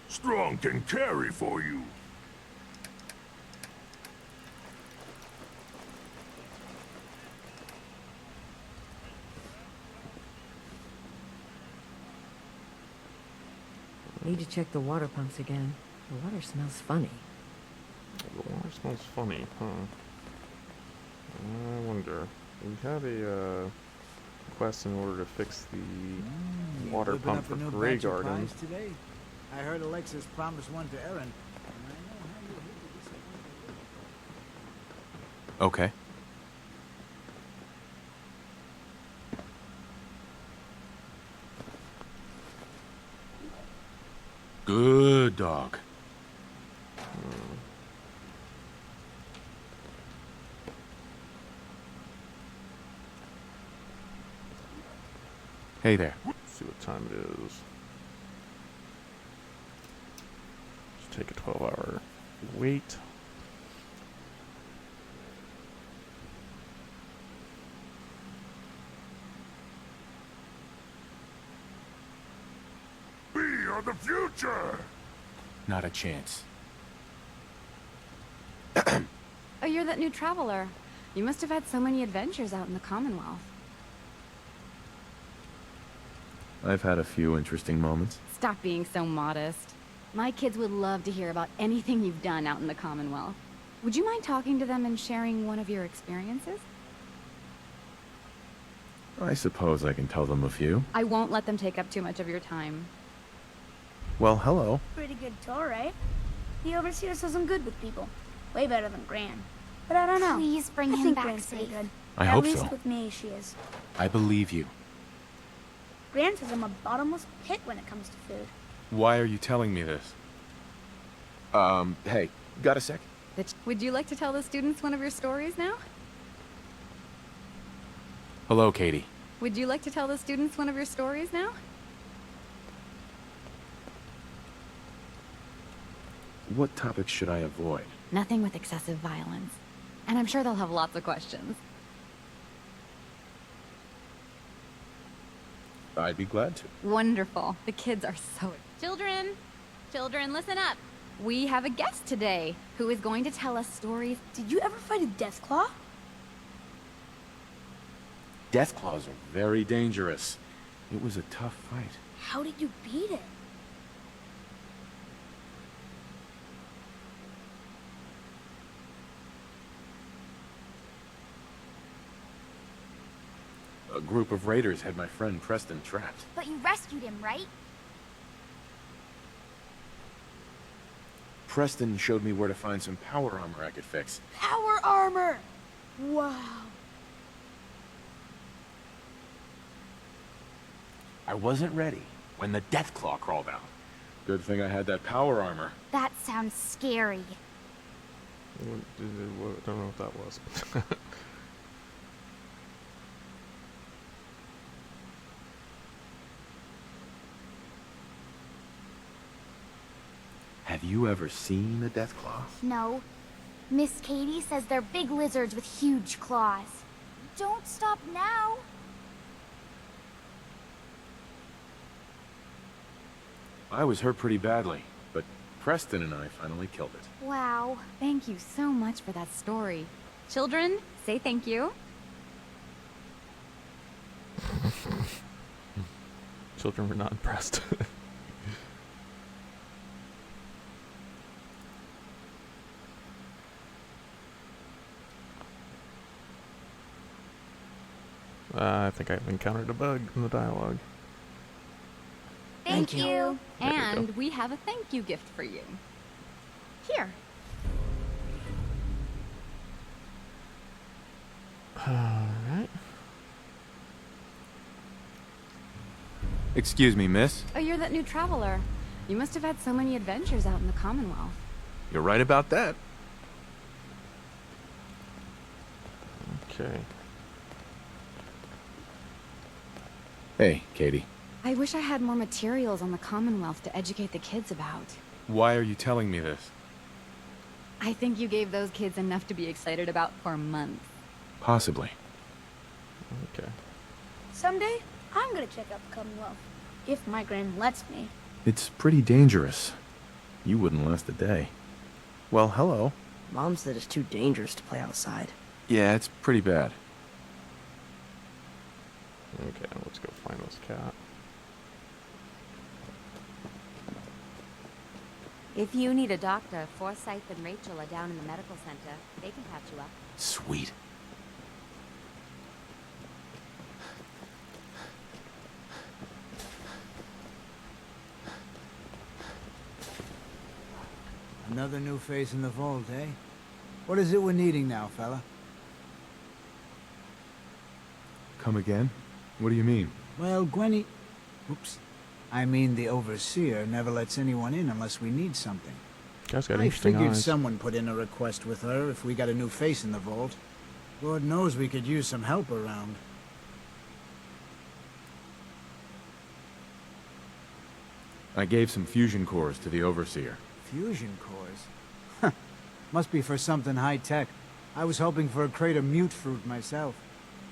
Strong can carry for you. Need to check the water pumps again. The water smells funny. The water smells funny, huh? I wonder. We had a quest in order to fix the water pump for Grey Garden. Today. I heard Alexis promised one to Aaron. Okay. Good dog. Hey there. Let's see what time it is. Just take a 12-hour wait. . about the future. Not a chance. Oh, you're that new traveler. You must have had so many adventures out in the Commonwealth. I've had a few interesting moments. Stop being so modest. My kids would love to hear about anything you've done out in the Commonwealth. Would you mind talking to them and sharing one of your experiences? I suppose I can tell them a few. I won't let them take up too much of your time. Well, hello. Pretty good tour, right? The Overseer says I'm good with people. Way better than Gran. But I don't know. Please bring I him think back Gran's pretty safe. good. I At hope least so. with me, she is. I believe you. Gran says I'm a bottomless pit when it comes to food. Why are you telling me this? Hey, got a sec? Would you like to tell the students one of your stories now? Hello, Katie. Would you like to tell the students one of your stories now? What topics should I avoid? Nothing with excessive violence. And I'm sure they'll have lots of questions. I'd be glad to. Wonderful. The kids are so... Children, listen up. We have a guest today who is going to tell us stories. Did you ever fight a Deathclaw? Deathclaws are very dangerous. It was a tough fight. How did you beat it? A group of raiders had my friend Preston trapped. But you rescued him, right? Preston showed me where to find some power armor I could fix. Power armor! Wow. I wasn't ready when the Deathclaw crawled out. Good thing I had that power armor. That sounds scary. I don't know what that was. Have you ever seen a Deathclaw? No. Miss Katie says they're big lizards with huge claws. Don't stop now. I was hurt pretty badly, but Preston and I finally killed it. Wow. Thank you so much for that story. Children, say thank you. Children were not impressed. I think I've encountered a bug in the dialogue. Thank you. There we And go. we have a thank you gift for you. Here. Alright. Excuse me, miss. Oh, you're that new traveler. You must have had so many adventures out in the Commonwealth. You're right about that. Okay. Hey, Katie. I wish I had more materials on the Commonwealth to educate the kids about. Why are you telling me this? I think you gave those kids enough to be excited about for months. Possibly. Okay. Someday, I'm gonna check out the Commonwealth. If my Gran lets me. It's pretty dangerous. You wouldn't last a day. Well, hello. Mom said it's too dangerous to play outside. Yeah, it's pretty bad. Okay, let's go find this cat. If you need a doctor, Forsyth and Rachel are down in the medical center. They can patch you up. Sweet. Another new face in the vault, eh? What is it we're needing now, fella? Come again? What do you mean? Well, Gwenny... Oops. I mean, the Overseer never lets anyone in unless we need something. Guy's got I interesting figured eyes. someone put in a request with her if we got a new face in the vault. Lord knows we could use some help around. I gave some fusion cores to the Overseer. Fusion cores? Huh. Must be for something high-tech. I was hoping for a crate of mute fruit myself.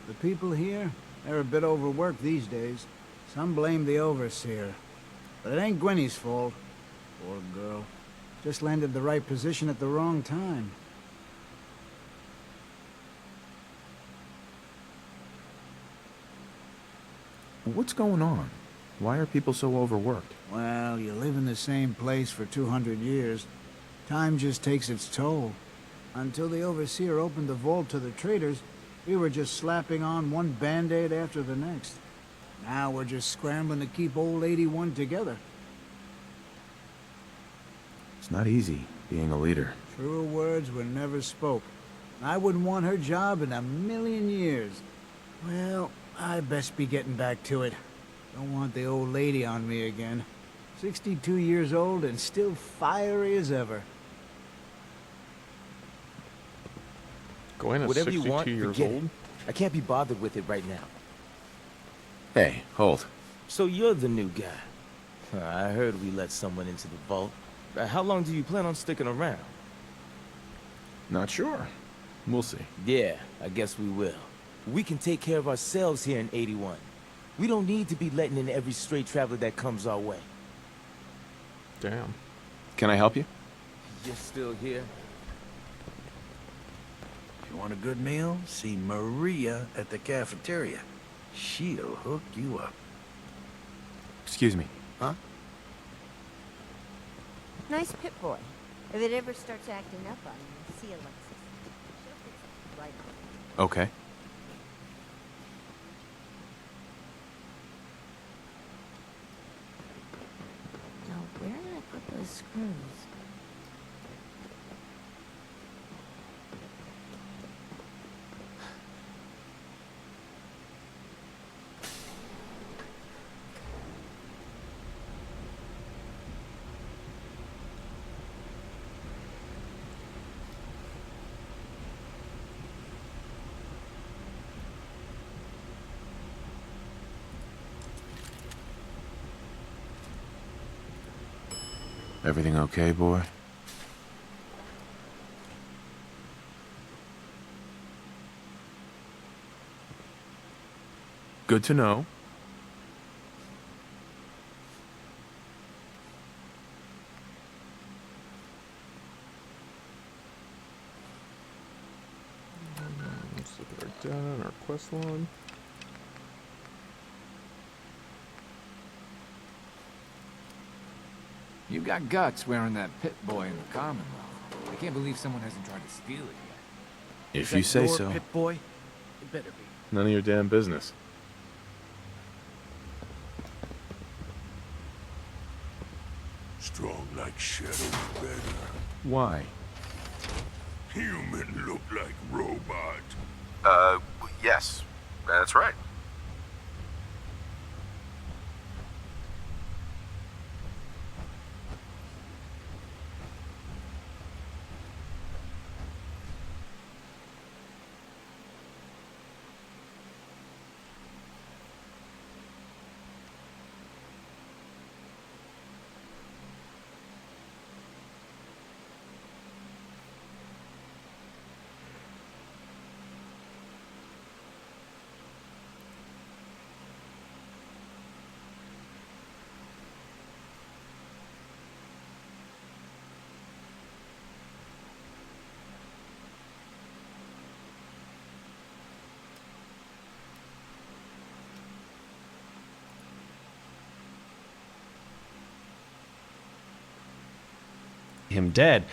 The people here, they're a bit overworked these days. Some blame the Overseer. But it ain't Gwenny's fault. Poor girl. Just landed the right position at the wrong time. What's going on? Why are people so overworked? Well, you live in the same place for 200 years. Time just takes its toll. Until the Overseer opened the vault to the traders, we were just slapping on one band-aid after the next. Now we're just scrambling to keep old 81 together. It's not easy being a leader. Truer words were never spoke. I wouldn't want her job in a million years. Well, I best be getting back to it. Don't want the old lady on me again. 62 years old and still fiery as ever. Gwen is Whatever 62 you want, years forget old. it. I can't be bothered with it right now. Hey, hold. So you're the new guy. I heard we let someone into the vault. How long do you plan on sticking around? Not sure. We'll see. Yeah, I guess we will. We can take care of ourselves here in 81. We don't need to be letting in every stray traveler that comes our way. Damn. Can I help you? You're still here? If you want a good meal, see Maria at the cafeteria. She'll hook you up. Excuse me. Huh? Nice Pip-Boy. If it ever starts acting up on you, see Alexis. She'll fix it right off. Okay. Now, where did I put those screws? Everything okay, boy? Good to know. Let's look at our data and our quest log. You got guts wearing that Pip-Boy in the Commonwealth. I can't believe someone hasn't tried to steal it yet. If you say so. Pip-Boy? It better be. None of your damn business. Strong like shadows better. Why? Human look like robot. Yes. That's right. Him dead,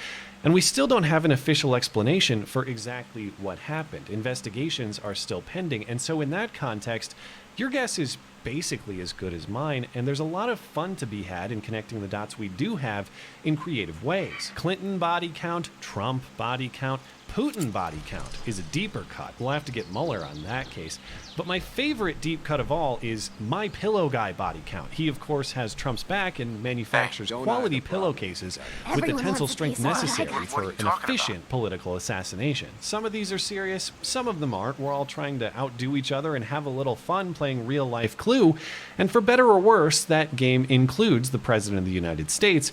and we still don't have an official explanation for exactly what happened. Investigations are still pending, and so in that context, your guess is basically as good as mine, and there's a lot of fun to be had in connecting the dots we do have in creative ways. Clinton body count, Trump body count, Putin body count is a deeper cut. We'll have to get Mueller on that case. But my favorite deep cut of all is My Pillow Guy body count. He, of course, has Trump's back and manufactures quality pillowcases with the tensile strength necessary for an efficient political assassination. Some of these are serious, some of them aren't. We're all trying to outdo each other and have a little fun playing real-life Clue. And for better or worse, that game includes the President of the United States.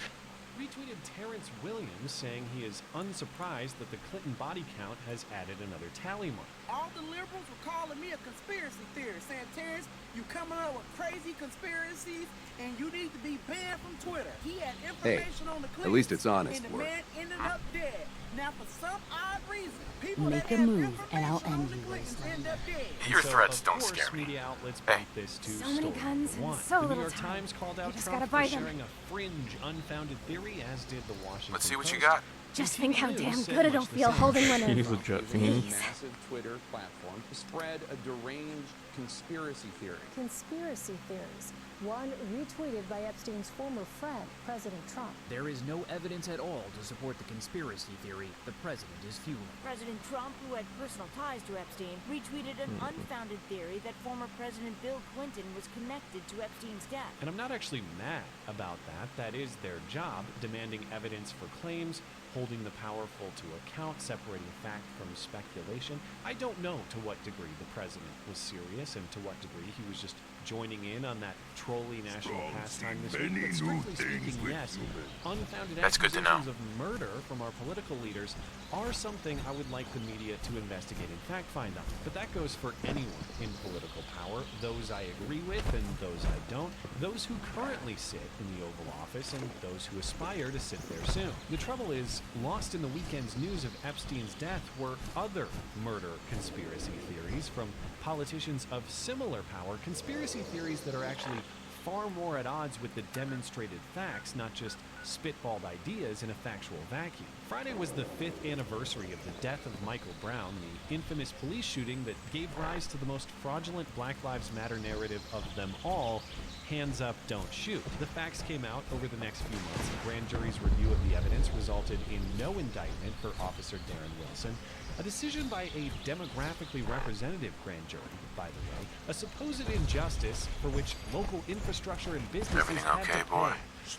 Retweeted Terrence Williams saying he is is unsurprised that the Clinton body count has added another tally mark. All the liberals were calling me a conspiracy theorist, saying, Terrence, you coming up with crazy conspiracies, and you need to be banned from Twitter. He had information on the Clintons, at least it's honest and the work. man ended up dead. Now, for some odd reason, people Make that a have move, and I'll information on end the you, Clintons Wasteland. end up dead. Your threats don't scare me. Media outlets beat this to So many story guns number and one. so The New little York time. Times called You out just Trump gotta for buy them. sharing a fringe, unfounded theory, as did the Washington Let's see what you Post. got. Just think how News damn said good it'll much the feel same. holding one He's in. a jet fiend. Massive Twitter platform to spread a deranged conspiracy theory. Conspiracy theories. One retweeted by Epstein's former friend, President Trump. There is no evidence at all to support the conspiracy theory the president is fueling. President Trump, who had personal ties to Epstein, retweeted an unfounded theory that former President Bill Clinton was connected to Epstein's death. And I'm not actually mad about that. That is their job, demanding evidence for claims, holding the powerful to account, separating fact from speculation. I don't know to what degree the president was serious and to what degree he was just joining in on that trolly national pastime this week. But strictly speaking, yes, unfounded accusations of murder from our political leaders are something I would like the media to investigate and fact find on. But that goes for anyone in political power, those I agree with and those I don't, those who currently sit in the Oval Office and those who aspire to sit there soon. The trouble is, lost in the weekend's news of Epstein's death were other murder conspiracy theories from politicians of similar power, conspiracy theories that are actually far more at odds with the demonstrated facts, not just spitballed ideas in a factual vacuum. Friday was the 5th anniversary of the death of Michael Brown, the infamous police shooting that gave rise to the most fraudulent Black Lives Matter narrative of them all, hands up, don't shoot. The facts came out over the next few months. The grand jury's review of the evidence resulted in no indictment for Officer Darren Wilson, a decision by a demographically representative grand jury, by the way, a supposed injustice for which local infrastructure and businesses had to pay.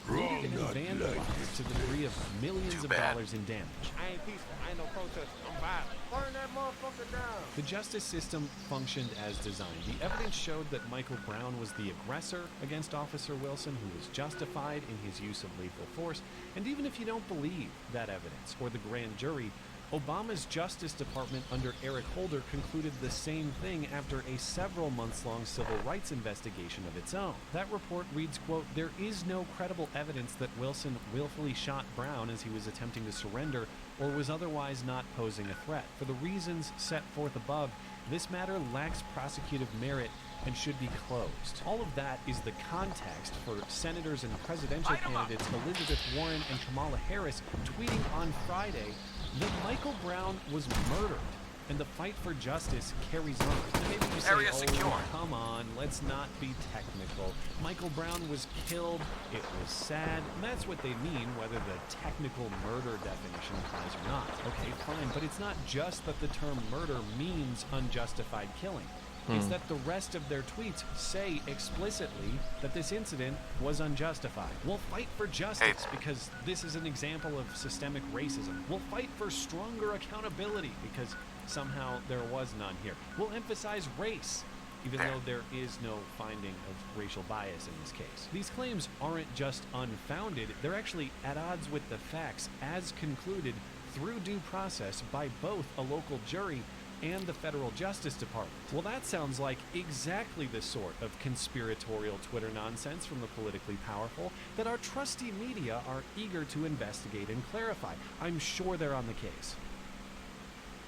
Looted and vandalized to the degree of millions of dollars in damage. I ain't peaceful. I ain't no protester. I'm violent. Burn that motherfucker down. The justice system functioned as designed. The evidence showed that Michael Brown was the aggressor against Officer Wilson, who was justified in his use of lethal force. And even if you don't believe that evidence or the grand jury, Obama's Justice Department under Eric Holder concluded the same thing after a several months-long civil rights investigation of its own. That report reads, quote, "There is no credible evidence that Wilson willfully shot Brown as he was attempting to surrender or was otherwise not posing a threat. For the reasons set forth above, this matter lacks prosecutive merit and should be closed." All of that is the context for senators and presidential candidates Elizabeth Warren and Kamala Harris tweeting on Friday that Michael Brown was murdered and the fight for justice carries on. And maybe you say, oh, come on, let's not be technical. Michael Brown was killed, it was sad, and that's what they mean, whether the technical murder definition applies or not. Okay, fine, but it's not just that the term murder means unjustified killing. It's that the rest of their tweets say explicitly that this incident was unjustified. We'll fight for justice because this is an example of systemic racism. We'll fight for stronger accountability because somehow there was none here. We'll emphasize race, even though there is no finding of racial bias in this case. These claims aren't just unfounded, they're actually at odds with the facts as concluded through due process by both a local jury and the federal Justice Department. Well, that sounds like exactly the sort of conspiratorial Twitter nonsense from the politically powerful that our trusty media are eager to investigate and clarify. I'm sure they're on the case.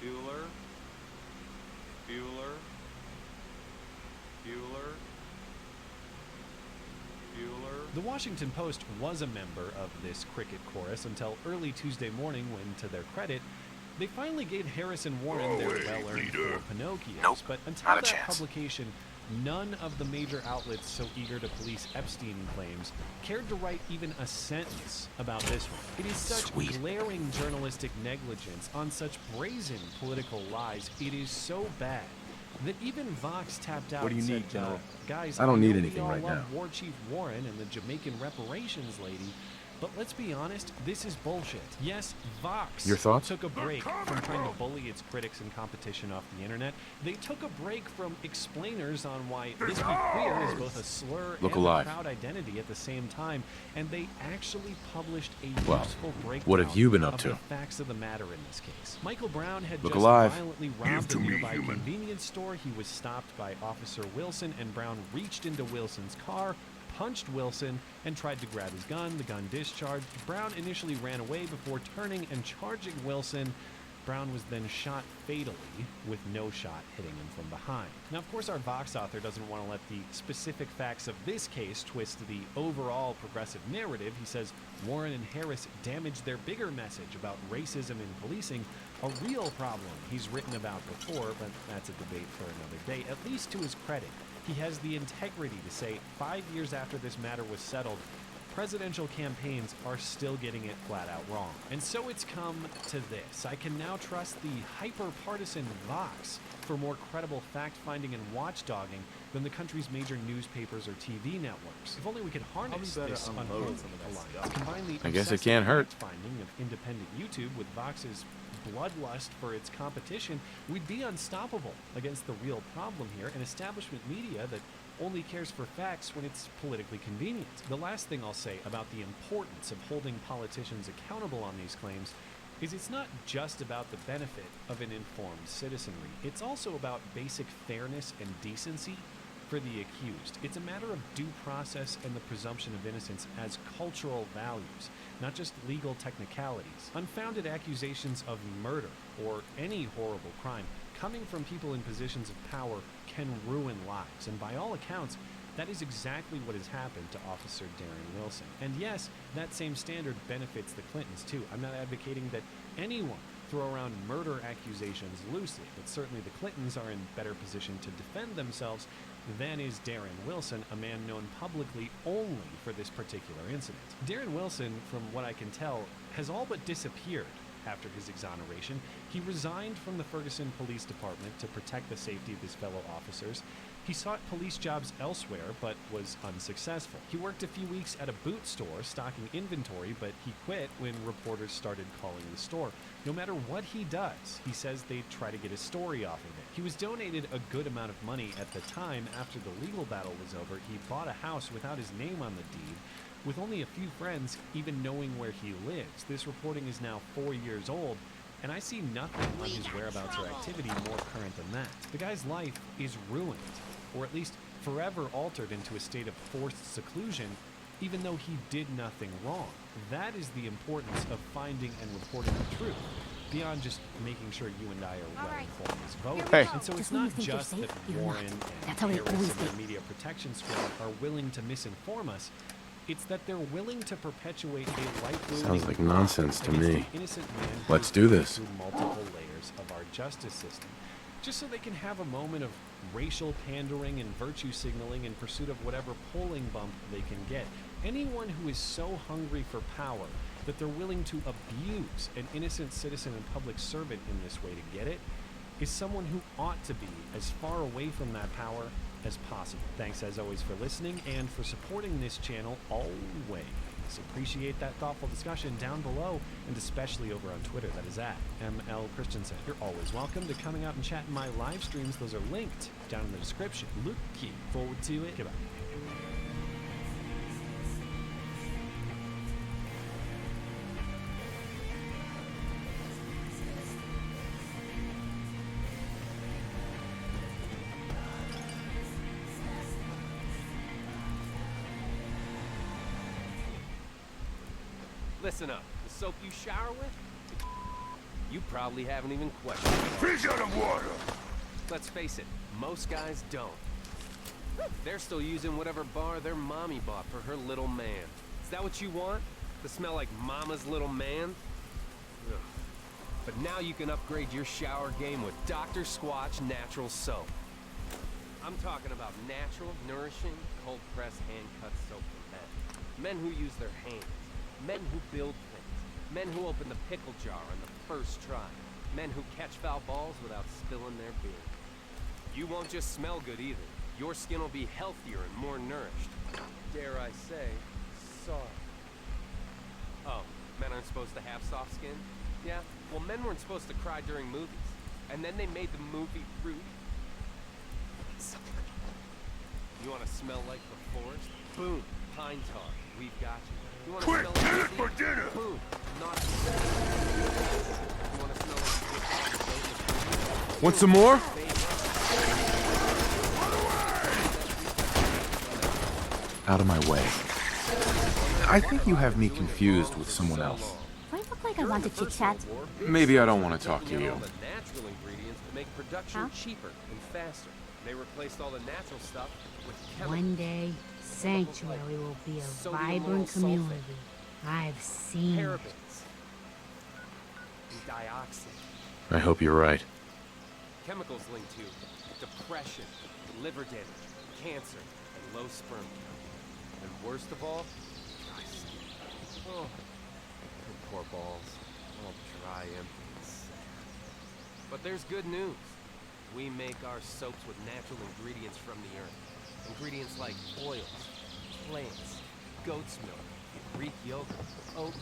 Bueller. The Washington Post was a member of this cricket chorus until early Tuesday morning when, to their credit, they finally gave Harris and Warren their well-earned four Pinocchios, but until that publication, none of the major outlets so eager to police Epstein claims cared to write even a sentence about this one. It is such glaring journalistic negligence on such brazen political lies. It is so bad that even Vox tapped out. What do you and need, said, General? Guys, I don't need know anything we all right love now. War Chief Warren and the Jamaican reparations lady, But let's be honest, this is bullshit. Yes, Vox Your thoughts? took a break from trying to bully its critics and competition off the internet. They took a break from explainers on why this be queer is both a slur Look and alive. a proud identity at the same time, and they actually published a Well, useful breakdown what have you been up of to? the facts of the matter in this case. Michael Brown had Look just alive. violently Give robbed to a me, nearby human. convenience store. He was stopped by Officer Wilson, and Brown reached into Wilson's car, punched Wilson, and tried to grab his gun. The gun discharged. Brown initially ran away before turning and charging Wilson. Brown was then shot fatally, with no shot hitting him from behind. Now, of course, our Vox author doesn't want to let the specific facts of this case twist the overall progressive narrative. He says Warren and Harris damaged their bigger message about racism in policing, a real problem he's written about before, but that's a debate for another day. At least to his credit, he has the integrity to say 5 years after this matter was settled, presidential campaigns are still getting it flat out wrong. And so it's come to this. I can now trust the hyper-partisan Vox for more credible fact-finding and watchdogging than the country's major newspapers or TV networks. If only we could harness this unholy alliance. Combine the I guess it obsessive can't hurt. fact-finding of independent YouTube with Vox's bloodlust for its competition, we'd be unstoppable against the real problem here, an establishment media that only cares for facts when it's politically convenient. The last thing I'll say about the importance of holding politicians accountable on these claims is it's not just about the benefit of an informed citizenry. It's also about basic fairness and decency for the accused. It's a matter of due process and the presumption of innocence as cultural values, not just legal technicalities. Unfounded accusations of murder or any horrible crime coming from people in positions of power can ruin lives, and by all accounts, that is exactly what has happened to Officer Darren Wilson. And yes, that same standard benefits the Clintons too. I'm not advocating that anyone throw around murder accusations loosely, but certainly the Clintons are in better position to defend themselves than is Darren Wilson, a man known publicly only for this particular incident. Darren Wilson, from what I can tell, has all but disappeared after his exoneration. He resigned from the Ferguson Police Department to protect the safety of his fellow officers. He sought police jobs elsewhere, but was unsuccessful. He worked a few weeks at a boot store stocking inventory, but he quit when reporters started calling the store. No matter what he does, he says they try to get a story off of it. He was donated a good amount of money at the time. After the legal battle was over, he bought a house without his name on the deed, with only a few friends even knowing where he lives. This reporting is now 4 years old, and I see nothing on his whereabouts or activity more current than that. The guy's life is ruined, or at least forever altered into a state of forced seclusion, even though he did nothing wrong. That is the importance of finding and reporting the truth, beyond just making sure you and I are well informed as voters. Hey. And so it's Just when you not think you're just safe, that you're Warren not. and That's how we Harris always and their think. media protection squad are willing to misinform us. It's that they're willing to perpetuate a life-ruining Sounds like lie nonsense to against me. the innocent man who Let's has do gone this. through multiple layers of our justice system, just so they can have a moment of racial pandering and virtue signaling in pursuit of whatever polling bump they can get. Anyone who is so hungry for power that they're willing to abuse an innocent citizen and public servant in this way to get it is someone who ought to be as far away from that power as possible. Thanks as always for listening and for supporting this channel always. Appreciate that thoughtful discussion down below, and especially over on Twitter. That is at ML Christensen. You're always welcome to coming out and chat in my live streams. Those are linked down in the description. Looking forward to it. Goodbye. Listen up. The soap you shower with? You probably haven't even questioned it. Fish out of water! Let's face it, most guys don't. They're still using whatever bar their mommy bought for her little man. Is that what you want? To smell like mama's little man? Ugh. But now you can upgrade your shower game with Dr. Squatch Natural Soap. I'm talking about natural, nourishing, cold-pressed, hand-cut soap for men. Men who use their hands. Men who build things. Men who open the pickle jar on the first try. Men who catch foul balls without spilling their beer. You won't just smell good either. Your skin will be healthier and more nourished. Dare I say, soft. Men aren't supposed to have soft skin? Yeah, well, men weren't supposed to cry during movies. And then they made the movie Rudy. You want to smell like the forest? Boom, pine tar. We've got you. You want to Quick, smell get like it for dinner! Boom, not. You want to smell like Want some more? Out of my way. I think you have me confused with someone else. Do I look like I want to chit-chat? Maybe I don't want to talk to you. All the natural ingredients to make production cheaper and faster. They replaced all the natural stuff with chemicals. One day, Sanctuary will be a Sodium vibrant lauryl community. sulfate, I've seen it. parabens, and dioxin. I hope you're right. Chemicals linked to depression, liver damage, cancer, and low sperm count. And worst of all, dry skin. Oh, poor balls. All dry, empty, and sad. But there's good news. We make our soaps with natural ingredients from the earth. Ingredients like oils, plants, goat's milk, Greek yogurt, oatmeal,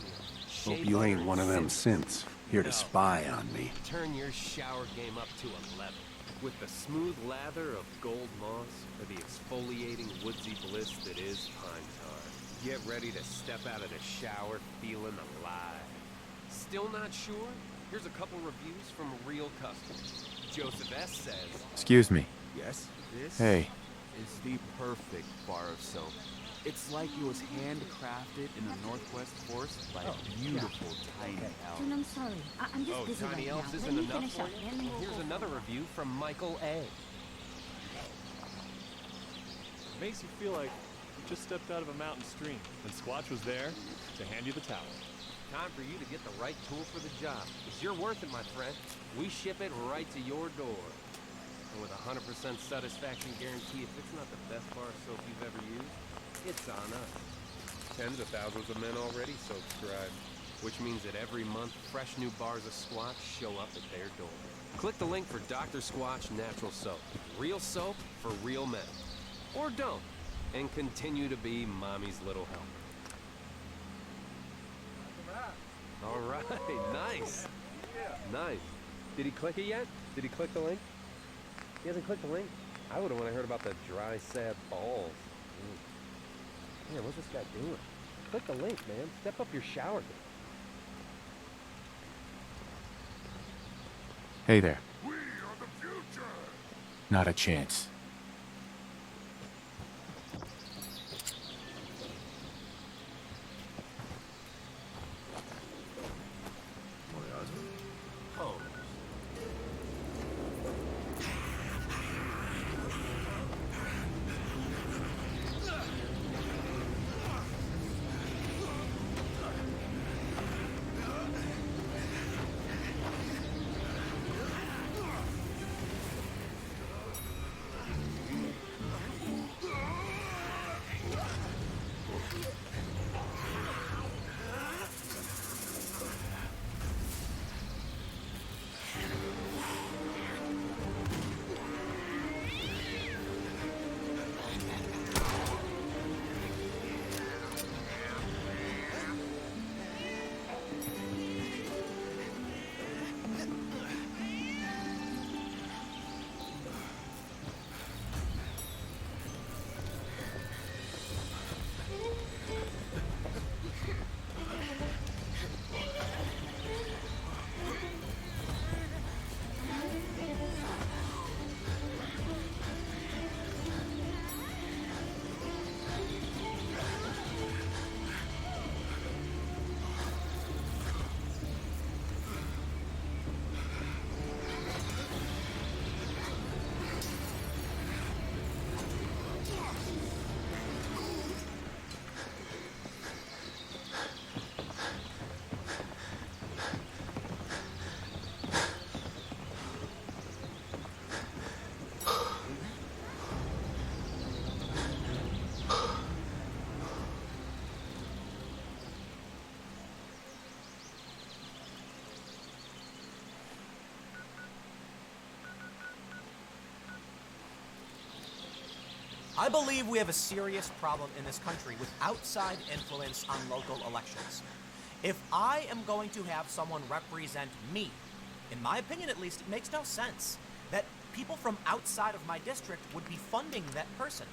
shea Hope you ain't butter, one of them cinnamon. synths, here to spy on me. Turn your shower game up to 11 with the smooth lather of gold moss or the exfoliating woodsy bliss that is pine tar. Get ready to step out of the shower feeling alive. Still not sure? Here's a couple reviews from real customers. Joseph S. says, Excuse me. Yes? This Hey. is the perfect bar of soap. It's like it was handcrafted in the Northwest Forest by a beautiful tiny elf. Dude, I'm sorry. I'm just busy Tiny right Elves now. isn't Let me enough finish for up, you? and then we'll Here's go another forward. review from Michael A. Makes you feel like you just stepped out of a mountain stream and Squatch was there to hand you the towel. Time for you to get the right tool for the job. Because you're worth it, my friend. We ship it right to your door. And with a 100% satisfaction guarantee, if it's not the best bar of soap you've ever used, it's on us. Tens of thousands of men already subscribe. Which means that every month, fresh new bars of Squatch show up at their door. Click the link for Dr. Squatch Natural Soap. Real soap for real men. Or don't. And continue to be mommy's little helper. All right, nice. Nice. Did he click it yet? Did he click the link? He hasn't clicked the link? I would have when I heard about the dry, sad balls. Yeah, what's this guy doing? Click the link, man. Step up your shower game. Hey there. We are the future! Not a chance. I believe we have a serious problem in this country with outside influence on local elections. If I am going to have someone represent me, in my opinion at least, it makes no sense that people from outside of my district would be funding that person.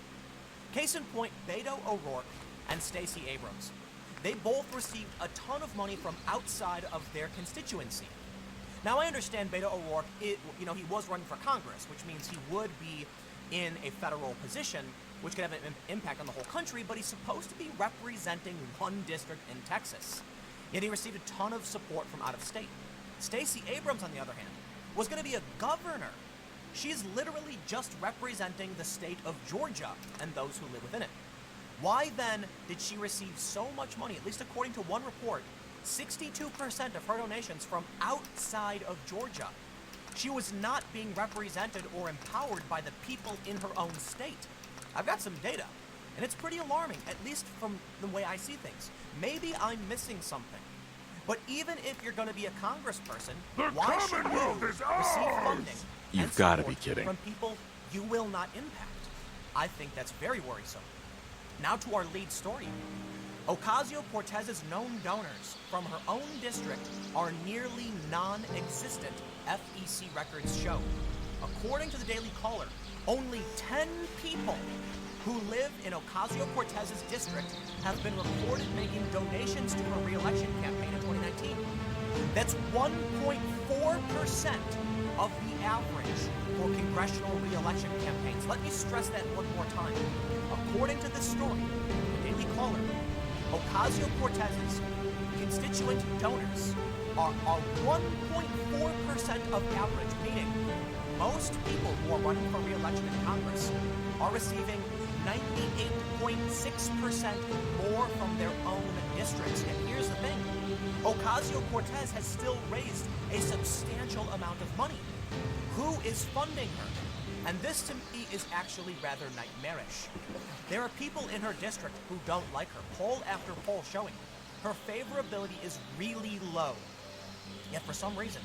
Case in point, Beto O'Rourke and Stacey Abrams. They both received a ton of money from outside of their constituency. Now, I understand Beto O'Rourke, he was running for Congress, which means he would be in a federal position, which could have an impact on the whole country, but he's supposed to be representing one district in Texas. Yet he received a ton of support from out of state. Stacey Abrams, on the other hand, was going to be a governor. She's literally just representing the state of Georgia and those who live within it. Why then did she receive so much money, at least according to one report, 62% of her donations from outside of Georgia? She was not being represented or empowered by the people in her own state. I've got some data, and it's pretty alarming, at least from the way I see things. Maybe I'm missing something. But even if you're going to be a congressperson, why should you receive funding You've got to be kidding. from people you will not impact? I think that's very worrisome. Now to our lead story. Ocasio-Cortez's known donors from her own district are nearly non-existent, FEC records show. According to the Daily Caller, only 10 people who live in Ocasio-Cortez's district have been reported making donations to her re-election campaign in 2019. That's 1.4% of the average for congressional re-election campaigns. Let me stress that one more time. According to this story, the Daily Caller, Ocasio-Cortez's constituent donors are 1.4% of average, meaning most people who are running for re-election in Congress are receiving 98.6% more from their own districts. And here's the thing, Ocasio-Cortez has still raised a substantial amount of money. Who is funding her? And this to me is actually rather nightmarish. There are people in her district who don't like her, poll after poll showing her favorability is really low. Yet for some reason,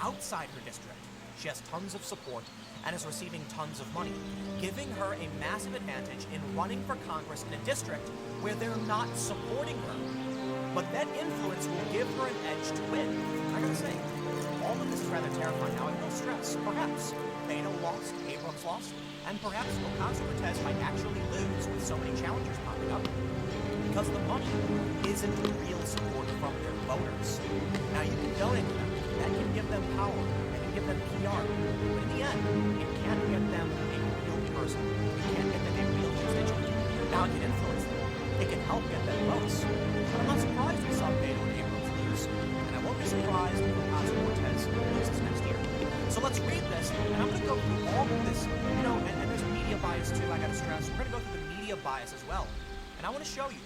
outside her district, she has tons of support and is receiving tons of money, giving her a massive advantage in running for Congress in a district where they're not supporting her. But that influence will give her an edge to win. I gotta say, all of this is rather terrifying. Now I will stress, perhaps Beto lost, Abrams lost, and perhaps Ocasio-Cortez might actually lose with so many challengers popping up, because the money isn't real support from their voters. Now you can donate to them, that can give them power, that can give them PR, but in the end, it can't get them a real person. It can't get them a real constituent. Now it can influence them, it can help get them votes, but I'm not surprised we saw Beto and Abrams lose, and I won't be surprised if Ocasio-Cortez loses next year. So let's read this, and I'm going to go through all of this, and there's media bias too, I gotta stress. We're going to go through the media bias as well. And I want to show you,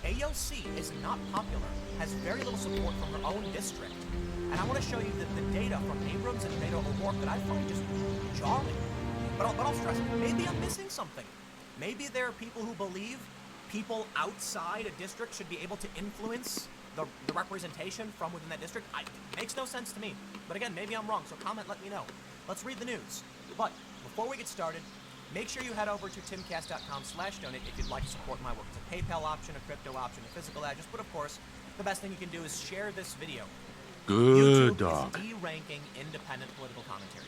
AOC is not popular, has very little support from her own district. And I want to show you that the data from Abrams and Beto O'Rourke that I find just jarring. But I'll stress, maybe I'm missing something. Maybe there are people who believe people outside a district should be able to influence the representation from within that district. It makes no sense to me. But again, maybe I'm wrong, so comment, let me know. Let's read the news. But before we get started, make sure you head over to timcast.com/donate if you'd like to support my work. It's a PayPal option, a crypto option, a physical address, but of course, the best thing you can do is share this video. Good YouTube dog. is de-ranking independent political commentary.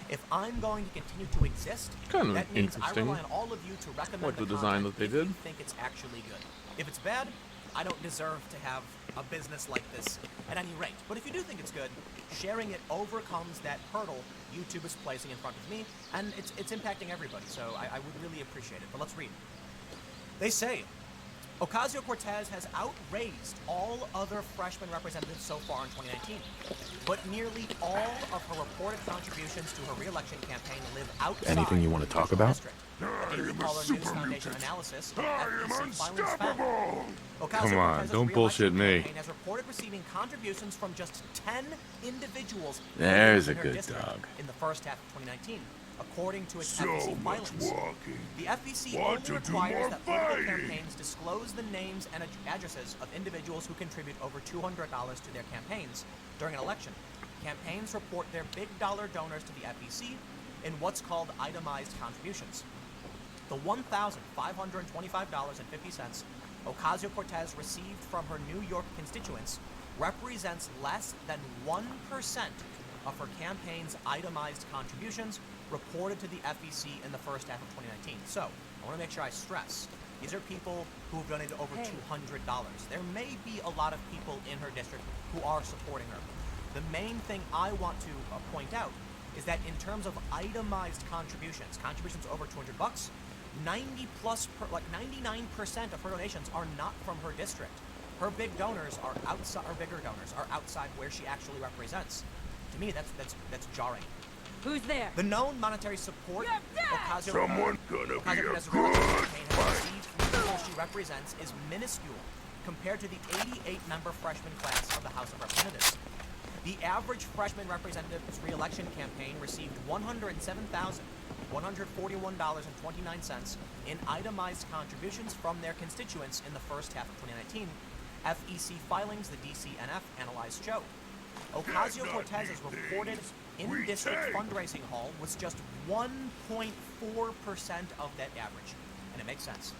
If I'm going to continue to exist, Kind of that means I interesting. rely on all of you to recommend Like the the design content that they if did. you think it's actually good. If it's bad, I don't deserve to have a business like this at any rate. But if you do think it's good, sharing it overcomes that hurdle YouTube is placing in front of me, and it's impacting everybody, so I would really appreciate it. But let's read. They say, Ocasio-Cortez has outraised all other freshman representatives so far in 2019, but nearly all of her reported contributions to her re-election campaign live outside Anything you want to talk about? Daily Caller News Foundation analysis of FEC filings found. Come on, don't bullshit me. Campaign has reported receiving contributions from just 10 individuals There's a in her good district dog. in the first half of 2019, according to its So FEC much filings. walking. The FEC Want only to do requires more that political fighting. campaigns disclose the names and addresses of individuals who contribute over $200 to their campaigns during an election. Campaigns report their big dollar donors to the FEC in what's called itemized contributions. The $1,525.50 Ocasio-Cortez received from her New York constituents represents less than 1% of her campaign's itemized contributions reported to the FEC in the first half of 2019. So, I want to make sure I stress, these are people who have donated over $200. There may be a lot of people in her district who are supporting her. The main thing I want to point out is that in terms of itemized contributions over $200, 99% of her donations are not from her district. Her big donors are outside, her bigger donors are outside where she actually represents. To me, that's jarring. Who's there? The known monetary support Someone gonna be a good fight. From the people she represents is minuscule compared to the 88-member freshman class of the House of Representatives. The average freshman representative's re-election campaign received $107,141.29 in itemized contributions from their constituents in the first half of 2019. FEC filings the DCNF analyzed show. Ocasio-Cortez's reported in-district fundraising haul was just 1.4% of that average, and it makes sense.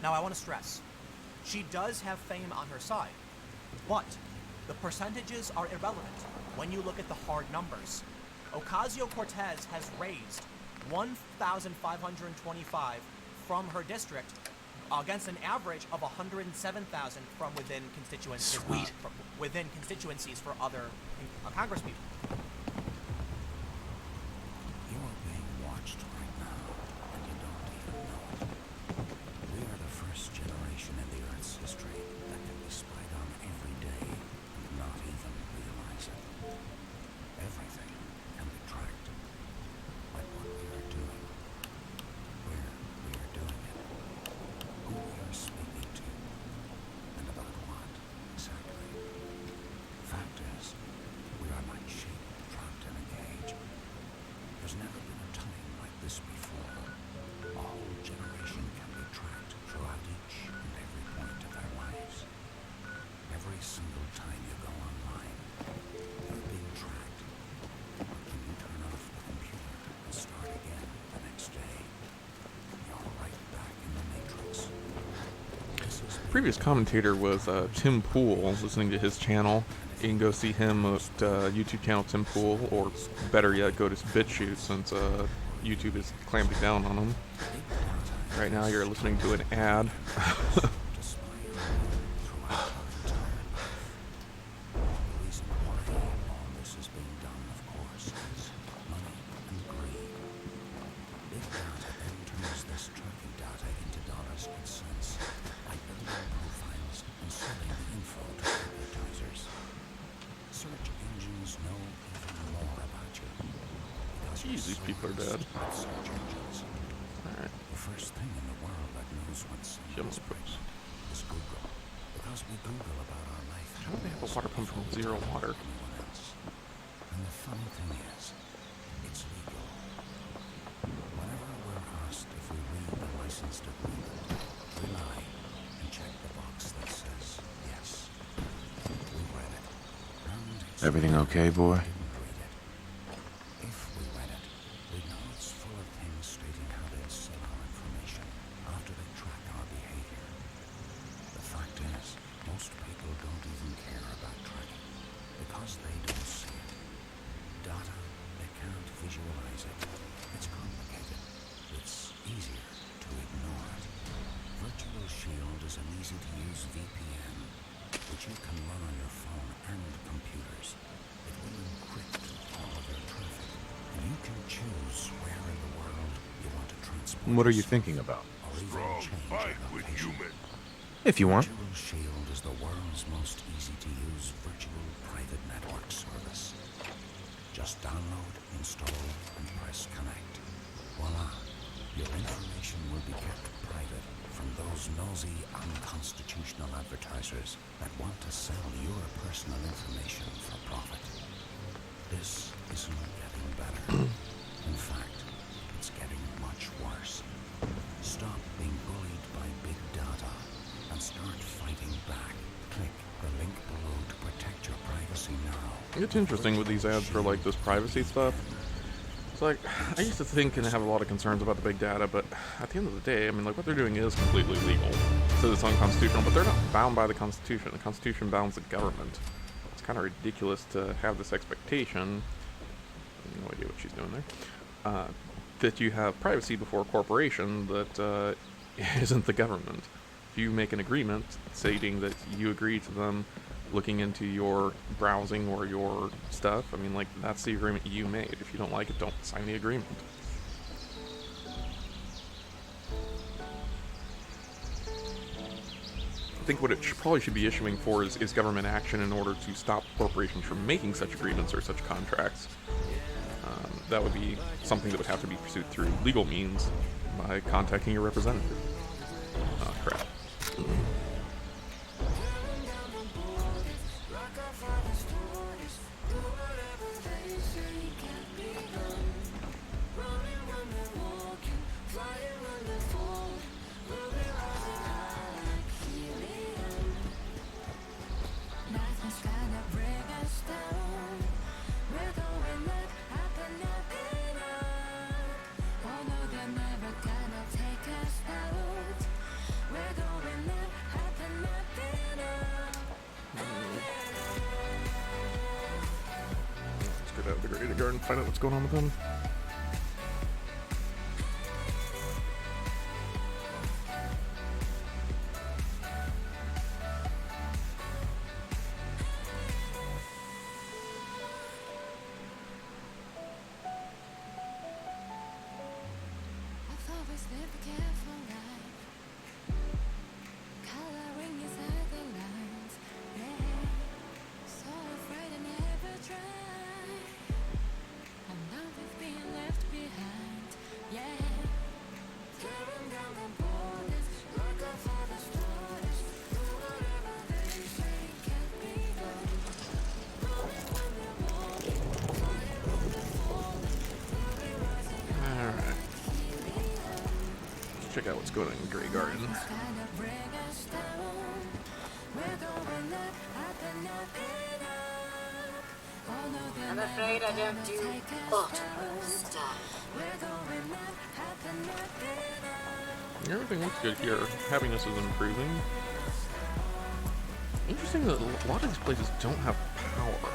Now, I want to stress, she does have fame on her side, but the percentages are irrelevant when you look at the hard numbers. Ocasio-Cortez has raised $1,525 from her district against an average of $107,000 from within constituencies. Within constituencies for other congresspeople. You are being watched right now, and you don't even know it. We are the first generation in the Earth's history that can be spied on every day and not even realize it. Everything can be tracked. Like what we are doing, where we are doing it, who we are speaking to, and about what exactly. Fact is, we are like sheep trapped in a cage. There's never been a time like this before. A whole generation can be tracked throughout each and every point of their lives. Every single time you go online, you're being tracked. But when you turn off the computer and start again the next day, you're right back in the Matrix. Previous commentator was Tim Pool. Listening to his channel, you can go see him at YouTube channel Tim Pool, or better yet, go to BitChute since YouTube is clamping down on him. Right now, you're listening to an ad. Jeez, these people are dead. Alright. The first thing in the world that knows what someone's right is Google. Because we Google about our life. How do they have a water pump from zero water? And the funny thing is, it's legal. Whenever we're asked if we read the licensed agreement, we lie and check the box that says yes. We read it. Everything okay, boy? If we read it, we know it's full of things stating how they sell our information after they track our behavior. The fact is, most people don't even care about tracking because they don't see it. Data, they can't visualize it. It's complicated. It's easier to ignore it. Virtual Shield is an easy-to-use VPN, which you can run on your phone and computers. It will encrypt all of your traffic, and you can choose where in the world you want to transport. What are you thinking about? Strong fight with human. If you want. Virtual Shield is the world's most easy-to-use virtual private network service. Just download, install, and press connect. Voila! Your information will be kept private from those nosy, unconstitutional advertisers that want to sell your personal information for profit. This isn't getting better. In fact, it's getting much worse. Stop being bullied by big data and start fighting back. Click the link below to protect your privacy now. It's interesting with these ads for like this privacy stuff. So, like, I used to think and have a lot of concerns about the big data, but at the end of the day, I mean, like, what they're doing is completely legal. So it's unconstitutional, but they're not bound by the Constitution. The Constitution bounds the government. It's kind of ridiculous to have this expectation. I have no idea what she's doing there. That you have privacy before a corporation that isn't the government. If you make an agreement stating that you agree to them looking into your browsing or your stuff, I mean, like, that's the agreement you made. If you don't like it, don't sign the agreement. I think what it probably should be issuing for is government action in order to stop corporations from making such agreements or such contracts. That would be something that would have to be pursued through legal means by contacting your representative. Oh, crap. Let's get out of the Great Garden and find out what's going on with them. Check out what's going on in Grey Garden. I'm afraid I don't do auto stuff. Everything looks good here. Happiness is improving. Interesting that a lot of these places don't have power.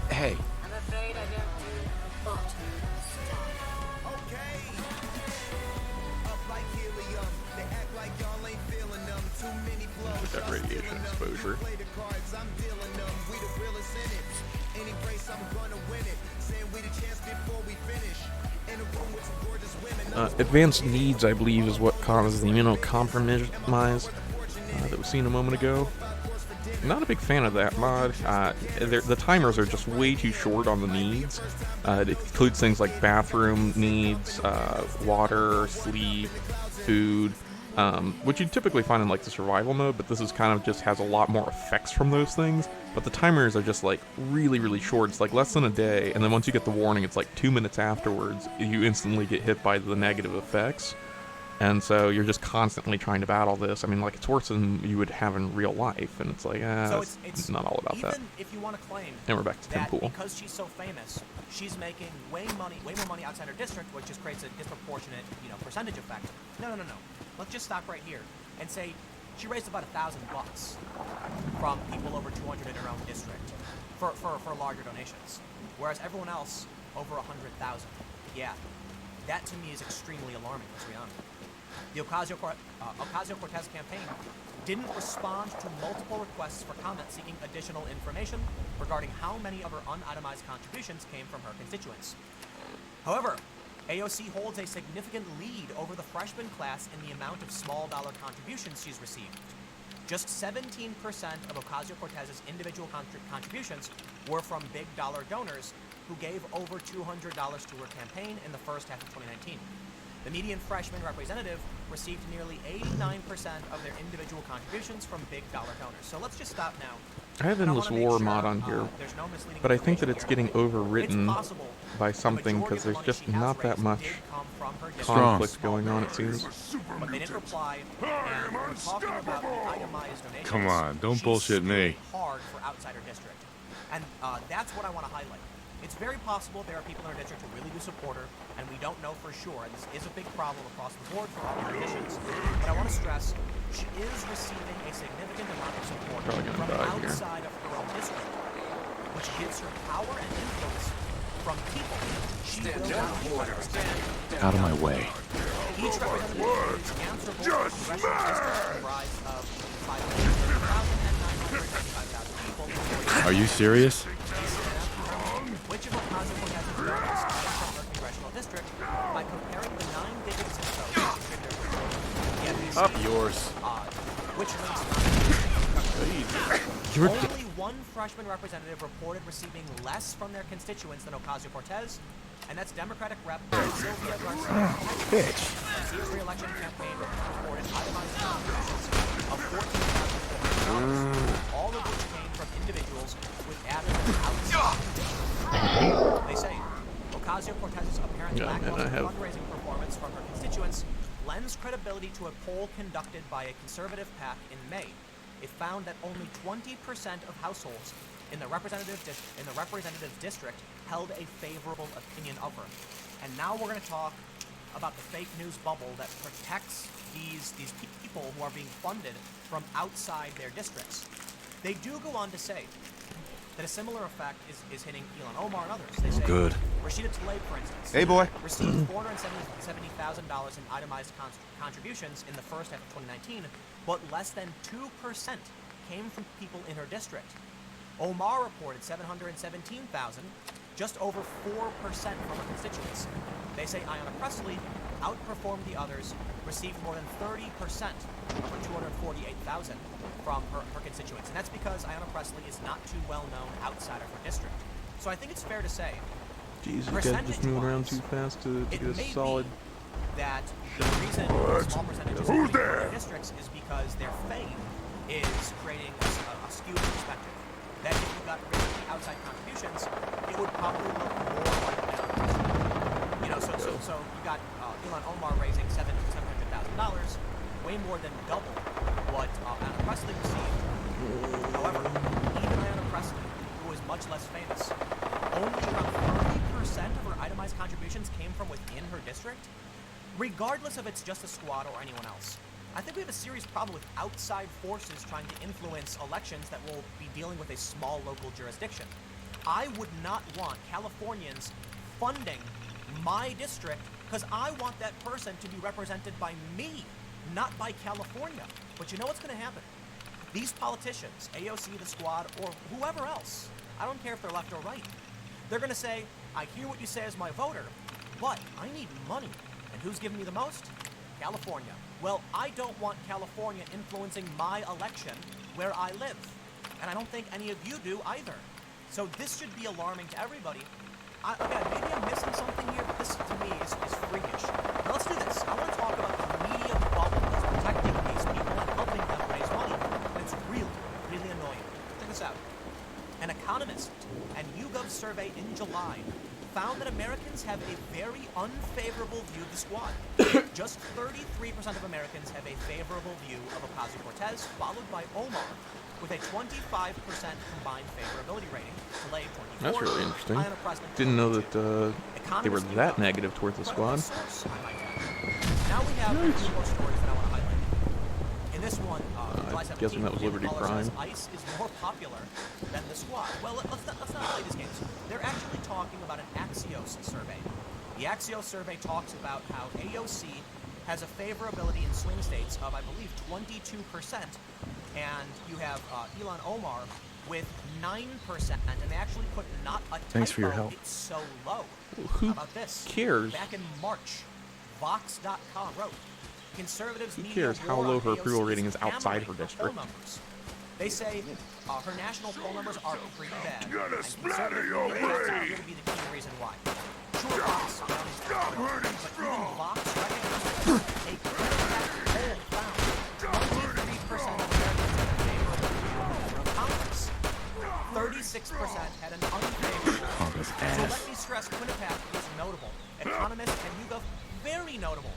Hey. I'm afraid I don't do auto stuff. Okay. Up like helium. They act like y'all ain't feeling them. Too many flows. With that radiation exposure. Play the cards, I'm dealing them. We the realest in it. Any race, I'm gonna win it. Saying we the chance before we finish. In a room with some gorgeous women. Advanced needs, I believe, is what causes the immunocompromise that was seen a moment ago. Not a big fan of that mod. The timers are just way too short on the needs. It includes things like bathroom needs, water, sleep, food, which you typically find in like the survival mode, but this is kind of just has a lot more effects from those things. But the timers are just like really, really short. It's like less than a day, and then once you get the warning, it's like 2 minutes afterwards, you instantly get hit by the negative effects. And so you're just constantly trying to battle this. I mean, like, it's worse than you would have in real life, and it's like, So it's not all about that. Even if you want to claim And we're back to Tim that Pool. because she's so famous, she's making way more money outside her district, which just creates a disproportionate, percentage effect. No. Let's just stop right here and say she raised about $1,000 from people over 200 in her own district for larger donations, whereas everyone else over 100,000. Yeah, that to me is extremely alarming. Let's be honest. The Ocasio-Cortez campaign didn't respond to multiple requests for comment seeking additional information regarding how many of her unitemized contributions came from her constituents. However, AOC holds a significant lead over the freshman class in the amount of small dollar contributions she's received. Just 17% of Ocasio-Cortez's individual contributions were from big dollar donors who gave over $200 to her campaign in the first half of 2019. The median freshman representative received nearly 89% of their individual contributions from big dollar donors. So let's just stop now. I have Endless War mod on here, but I think that it's getting overwritten by something because there's just not that much conflict going on, it seems. But they didn't reply, and we're talking about the itemized donations. Come on, don't bullshit me. Hard for outsider district. And that's what I want to highlight. It's very possible there are people in our district who really do support her, and we don't know for sure, and this is a big problem across the board for all politicians. But I want to stress, she is receiving a significant amount of support from outside of her own district, which gives her power and influence from people she will not understand. Out of my way. Each representative is answerable to the congressional district comprised of 530,000 and 995,000 people. Are you serious? Which of Ocasio-Cortez's voters came from her congressional district by comparing the 9-digit zip codes that contributed her vote. Up yours. Which links only one freshman representative reported receiving less from their constituents than Ocasio-Cortez, and that's Democratic Rep. Sylvia Garcia. Bitch. His re-election campaign reported itemized contributions of $14,400, all of which came from individuals with added outside. They say Ocasio-Cortez's apparent lackluster fundraising performance from her constituents lends credibility to a poll conducted by a conservative PAC in May. It found that only 20% of households in the representative district held a favorable opinion of her. And now we're going to talk about the fake news bubble that protects these people who are being funded from outside their districts. They do go on to say that a similar effect is hitting Ilhan Omar and others. They say Rashida Tlaib, for instance, received $470,000 in itemized contributions in the first half of 2019, but less than 2% came from people in her district. Omar reported $717,000, just over 4% from her constituents. They say Ayanna Pressley outperformed the others, received more than 30% of her $248,000 from her constituents. And that's because Ayanna Pressley is not too well known outside of her district. So I think it's fair to say, Jesus, you guys just moving around too fast to get a solid. That the reason small percentages of their districts is because their fame is creating a skewed perspective. That if you got rid of the outside contributions, it would probably look more like that. You know, so you got Ilhan Omar raising $700,000, way more than double what Ayanna Pressley received. However, even Ayanna Pressley, who is much less famous, only around 30% of her itemized contributions came from within her district. Regardless if it's just a squad or anyone else, I think we have a serious problem with outside forces trying to influence elections that will be dealing with a small local jurisdiction. I would not want Californians funding my district because I want that person to be represented by me, not by California. But you know what's going to happen? These politicians, AOC, the squad, or whoever else, I don't care if they're left or right, they're going to say, I hear what you say as my voter, but I need money. And who's giving me the most? California. Well, I don't want California influencing my election where I live. And I don't think any of you do either. So this should be alarming to everybody. Again, maybe I'm missing something here, but this to me is freakish. Now let's do this. I want to talk about the media bubble that's protecting these people and helping them raise money. And it's really, really annoying. Check this out. An Economist and YouGov survey in July found that Americans have a very unfavorable view of the squad. Just 33% of Americans have a favorable view of Ocasio-Cortez, followed by Omar, with a 25% combined favorability rating. Tlaib 24. That's really interesting. Didn't know that they were that negative towards the squad. Now we have a few more stories that I want to highlight. In this one, July 17th, guessing that was Liberty Prime. ICE is more popular than the squad. Well, let's not play these games. They're actually talking about an Axios survey. The Axios survey talks about how AOC has a favorability in swing states of, I believe, 22%, and you have Ilhan Omar with 9%, and they actually put not a typo. Thanks for your help. It's so low. Who How about this? cares? Back in March, Vox.com wrote, conservatives Who cares how low her approval rating is outside her district? They say her national poll numbers are pretty bad. Gotta splatter your That's way. going to be the key reason why. Sure, Vox, Stop hurting but strong. even Vox recognizes a critical poll found 23% of Americans had a favorable view of Congress. 36% had an unfavorable. So let me stress, Quinnipiac is notable. Economist and YouGov, very notable.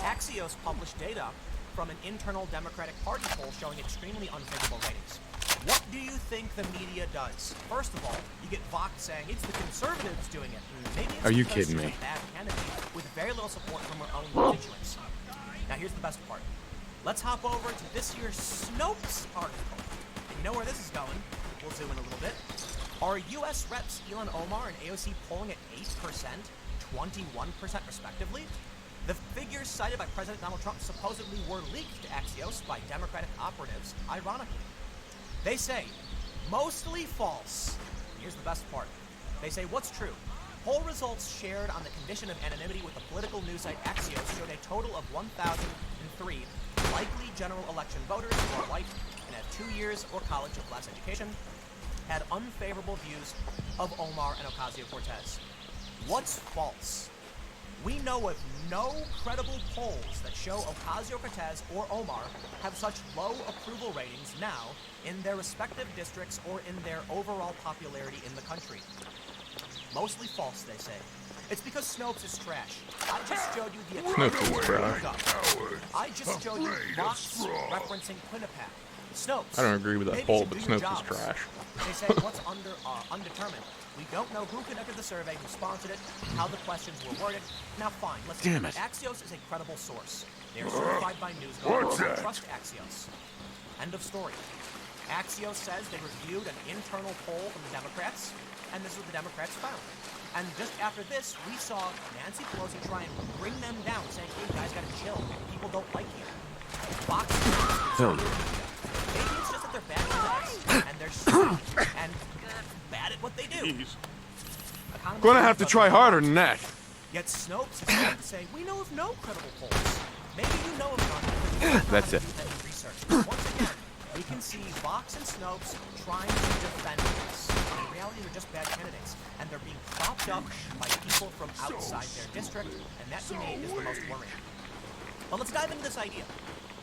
Axios published data from an internal Democratic Party poll showing extremely unfavorable ratings. What do you think the media does? First of all, you get Vox saying it's the conservatives doing it. Maybe it's Are you because kidding she's me? a bad candidate with very little support from her own constituents. Now here's the best part. Let's hop over to this year's Snopes article. And you know where this is going. We'll zoom in a little bit. Are U.S. Reps Elon Omar and AOC polling at 8%, 21% respectively? The figures cited by President Donald Trump supposedly were leaked to Axios by Democratic operatives, ironically. They say, mostly false. Here's the best part. They say, what's true? Poll results shared on the condition of anonymity with the political news site Axios showed a total of 1,003 likely general election voters who are white and have 2 years or college or class education had unfavorable views of Omar and Ocasio-Cortez. What's false? We know of no credible polls that show Ocasio-Cortez or Omar have such low approval ratings now in their respective districts or in their overall popularity in the country. Mostly false, they say. It's because Snopes is trash. I just showed you the Snopes is trash. I just showed you Vox referencing Quinnipiac. Snopes. I don't agree with that maybe poll, you but should do your Snopes is jobs. trash. They say what's undetermined. We don't know who conducted the survey, who sponsored it, how the questions were worded. Now fine, listen. Damn it. Axios is a credible source. They are certified by What's NewsGuard. that? Trust Axios. End of story. Axios says they reviewed an internal poll from the Democrats, and this is what the Democrats found. And just after this, we saw Nancy Pelosi try and bring them down, saying, hey, you guys gotta chill. People don't like you. Fox Hell News, yeah. maybe it's just that they're bad candidates, and they're stupid, and bad at what they do. Gonna have to try harder than that. Yet Snopes is trying to say, we know of no credible polls. Maybe you know of none, but you don't know That's how it. to do any research. Once again, we can see Vox and Snopes trying to defend this. In reality, they're just bad candidates, and they're being propped up by people from outside their district, and that to me is the most worrying. But let's dive into this idea.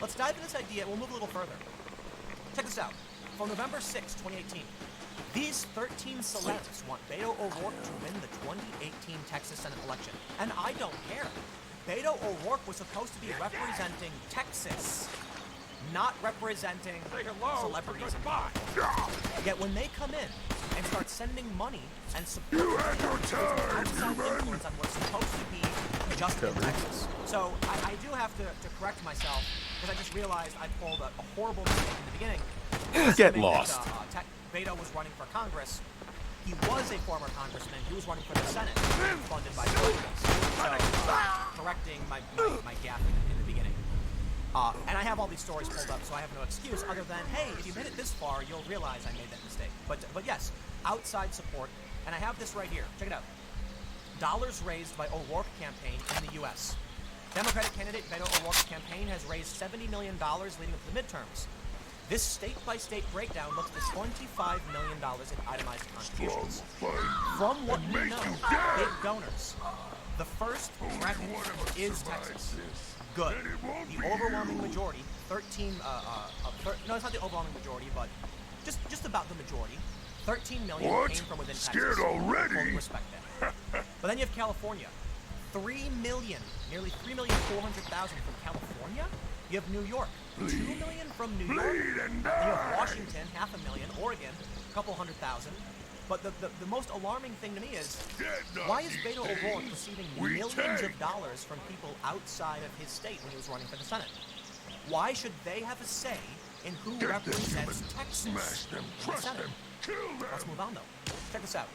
We'll move a little further. Check this out. For November 6, 2018, these 13 celebs want Beto O'Rourke to win the 2018 Texas Senate election. And I don't care. Beto O'Rourke was supposed to be representing Texas, not representing celebrities. Yet when they come in and start sending money and support outside influence on what's supposed to be just in Texas. So I do have to correct myself, because I just realized I pulled a horrible mistake in the beginning. Get Assuming lost. That, Beto was running for Congress. He was a former congressman. He was running for the Senate, funded by Democrats. So, correcting my gaffe in the beginning. And I have all these stories pulled up, so I have no excuse other than, hey, if you made it this far, you'll realize I made that mistake. But yes, outside support, and I have this right here. Check it out. Dollars raised by O'Rourke campaign in the U.S. Democratic candidate Beto O'Rourke's campaign has raised $70 million leading up to the midterms. This state-by-state breakdown looks at $25 million in itemized contributions. From what we know, big donors. The first bracket is Texas. Good. The overwhelming majority, 13, no, it's not the overwhelming majority, but just about the majority, 13 million What? came from within Texas. Scared already? Fully respect that. But then you have California. 3 million, nearly 3,400,000 from California. You have New York, 2 million from New York. You have Washington, 500,000. Oregon, a couple 100,000. But the most alarming thing to me is, why is Beto O'Rourke receiving millions of dollars from people outside of his state when he was running for the Senate? Why should they have a say in who represents Texas in the Senate? Let's move on, though. Check this out.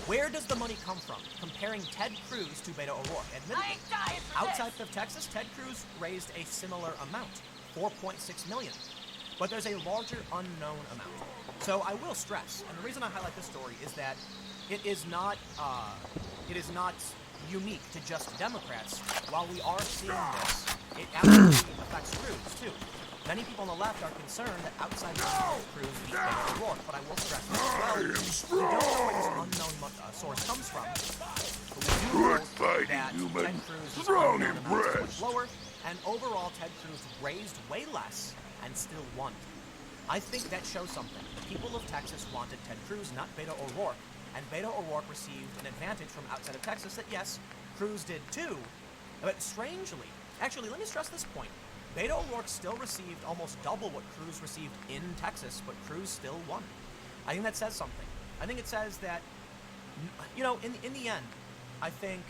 Where does the money come from? Comparing Ted Cruz to Beto O'Rourke. Admittedly, outside of Texas, Ted Cruz raised a similar amount, $4.6 million. But there's a larger unknown amount. So I will stress, and the reason I highlight this story is that it is not unique to just Democrats. While we are seeing this, it absolutely affects Cruz too. Many people on the left are concerned that outside Cruz beat Beto O'Rourke, but I will stress this as well. We don't know where this unknown source comes from. But we do know that Ted Cruz's unknown amount is much lower, and overall Ted Cruz raised way less and still won. I think that shows something. The people of Texas wanted Ted Cruz, not Beto O'Rourke, and Beto O'Rourke received an advantage from outside of Texas that, yes, Cruz did too. But strangely, actually, let me stress this point. Beto O'Rourke still received almost double what Cruz received in Texas, but Cruz still won. I think that says something. I think it says that, you know, in the end, I think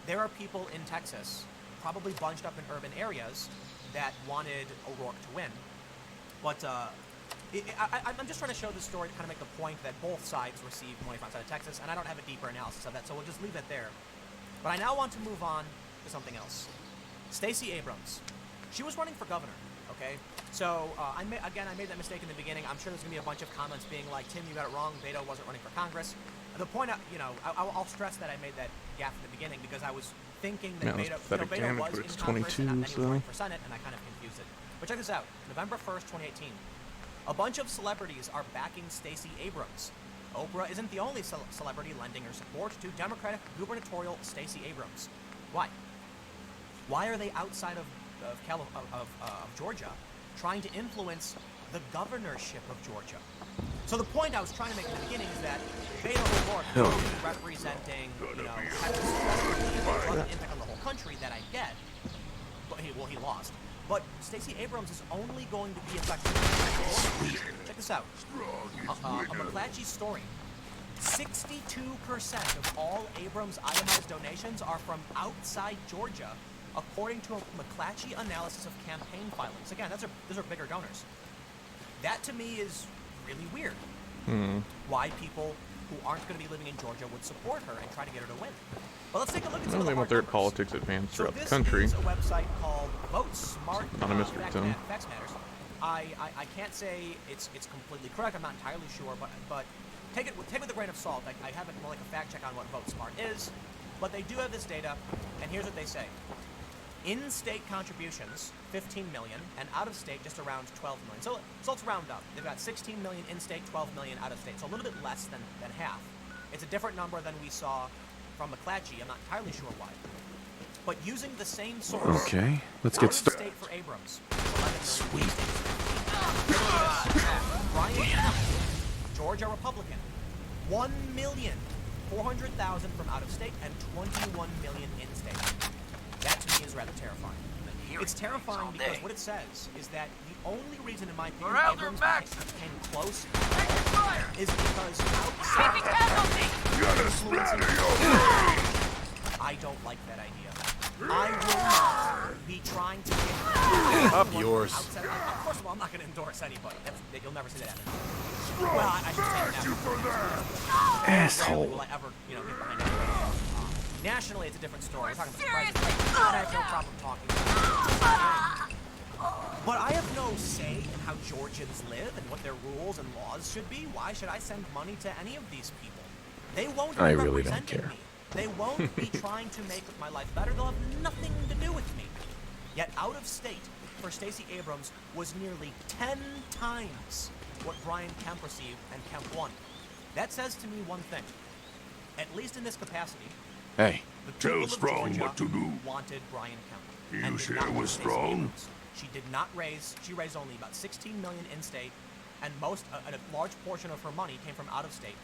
there are people in Texas, probably bunched up in urban areas, that wanted O'Rourke to win. But I'm just trying to show this story to kind of make the point that both sides received money from outside of Texas, and I don't have a deeper analysis of that, so we'll just leave it there. But I now want to move on to something else. Stacey Abrams. She was running for governor, okay? So, I made that mistake in the beginning. I'm sure there's going to be a bunch of comments being like, Tim, you got it wrong. Beto wasn't running for Congress. The point, I'll stress that I made that gaffe in the beginning because I was thinking that Beto was in Congress and then he was running for Senate, and I kind of confused it. But check this out. November 1st, 2018. A bunch of celebrities are backing Stacey Abrams. Oprah isn't the only celebrity lending her support to Democratic gubernatorial Stacey Abrams. Why? Why are they outside of Georgia trying to influence the governorship of Georgia? So the point I was trying to make in the beginning is that Beto O'Rourke is representing, Texas impact on the whole country that I get. But he lost. But Stacey Abrams is only going to be effective. Check this out. A McClatchy story. 62% of all Abrams itemized donations are from outside Georgia, according to a McClatchy analysis of campaign filings. Again, those are bigger donors. That to me is really weird. Why people who aren't going to be living in Georgia would support her and try to get her to win. But let's take a look at some of the hard numbers. Politics advance throughout the This country. is a website called Vote Smart. Not a mystery to them. Facts Matters. I can't say it's completely correct. I'm not entirely sure, but take it with a grain of salt. I have it more like a fact check on what Vote Smart is, but they do have this data, and here's what they say. In-state contributions, 15 million, and out-of-state just around 12 million. So let's round up. They've got 16 million in-state, 12 million out-of-state, so a little bit less than half. It's a different number than we saw from McClatchy. I'm not entirely sure why. But using the same source. Okay, let's get started. Out-of-state for Abrams. Sweet. Brian Kemp, Georgia Republican. 1,400,000 from out-of-state and 21 million in-state. That to me is rather terrifying. It's terrifying because what it says is that the only reason, in my opinion, Abrams came close is because outside I don't like that idea. I will not be trying to get up yours. First of all, I'm not going to endorse anybody. You'll never see that happen. Well, I should say that. Asshole. Will I ever, get behind anybody? Nationally, it's a different story. We're talking about the president. I have no problem talking about it. But I have no say in how Georgians live and what their rules and laws should be. Why should I send money to any of these people? They won't be representing me. They won't be trying to make my life better. They'll have nothing to do with me. Yet out of state for Stacey Abrams was nearly 10 times what Brian Kemp received, and Kemp won. That says to me one thing. At least in this capacity, hey, tell Strong what to do. Wanted Brian Kemp. You share with Strong? She did not raise. She raised only about 16 million in-state, and a large portion of her money came from out-of-state.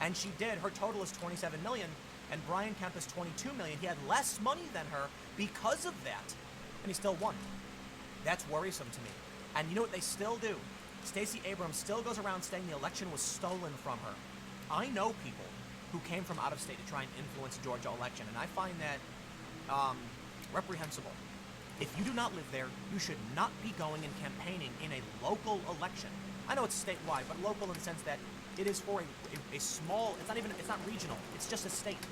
And she did. Her total is 27 million, and Brian Kemp is 22 million. He had less money than her because of that, and he still won. That's worrisome to me. And you know what they still do? Stacey Abrams still goes around saying the election was stolen from her. I know people who came from out of state to try and influence the Georgia election, and I find that reprehensible. If you do not live there, you should not be going and campaigning in a local election. I know it's statewide, but local in the sense that it is for a small, it's not regional, it's just a state.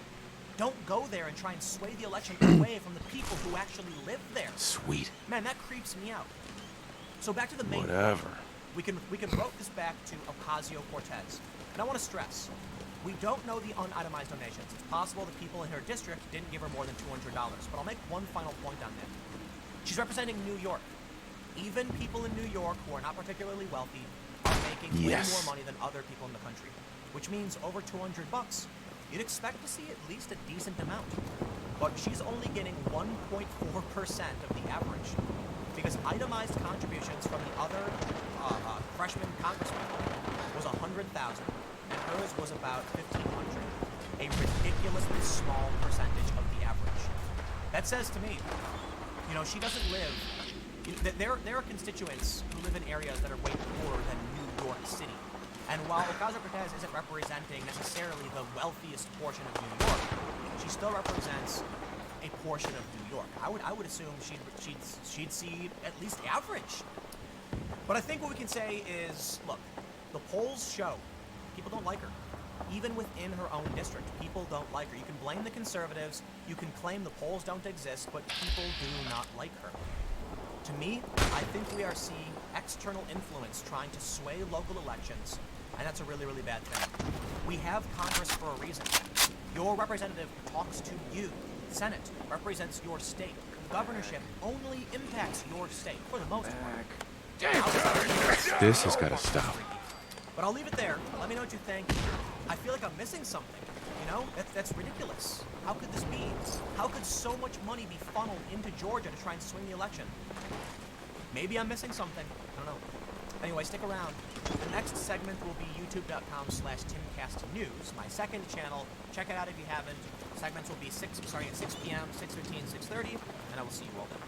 Don't go there and try and sway the election away from the people who actually live there. Sweet. Man, that creeps me out. So back to the main Whatever. point. We can rope this back to Ocasio-Cortez. And I want to stress, we don't know the unitemized donations. It's possible the people in her district didn't give her more than $200. But I'll make one final point on that. She's representing New York. Even people in New York who are not particularly wealthy are making way more money than other people in the country. Which means over $200. You'd expect to see at least a decent amount. But she's only getting 1.4% of the average. Because itemized contributions from the other freshman congressman was 100,000, and hers was about 1,500. A ridiculously small percentage of the average. That says to me, she doesn't live There are constituents who live in areas that are way poorer than New York City. And while Ocasio-Cortez isn't representing necessarily the wealthiest portion of New York, she still represents a portion of New York. I would assume she'd see at least average. But I think what we can say is, look, the polls show people don't like her. Even within her own district, people don't like her. You can blame the conservatives, you can claim the polls don't exist, but people do not like her. To me, I think we are seeing external influence trying to sway local elections, and that's a really, really bad thing. We have Congress for a reason. Your representative talks to you. Senate represents your state. Governorship only impacts your state, for the most part. This has got to stop. But I'll leave it there. Let me know what you think. I feel like I'm missing something. You know, that's ridiculous. How could this be? How could so much money be funneled into Georgia to try and swing the election? Maybe I'm missing something. I don't know. Anyway, stick around. The next segment will be youtube.com/TimCastNews, my second channel. Check it out if you haven't. Segments will be starting at 6 p.m., 6:15, 6:30, and I will see you all then.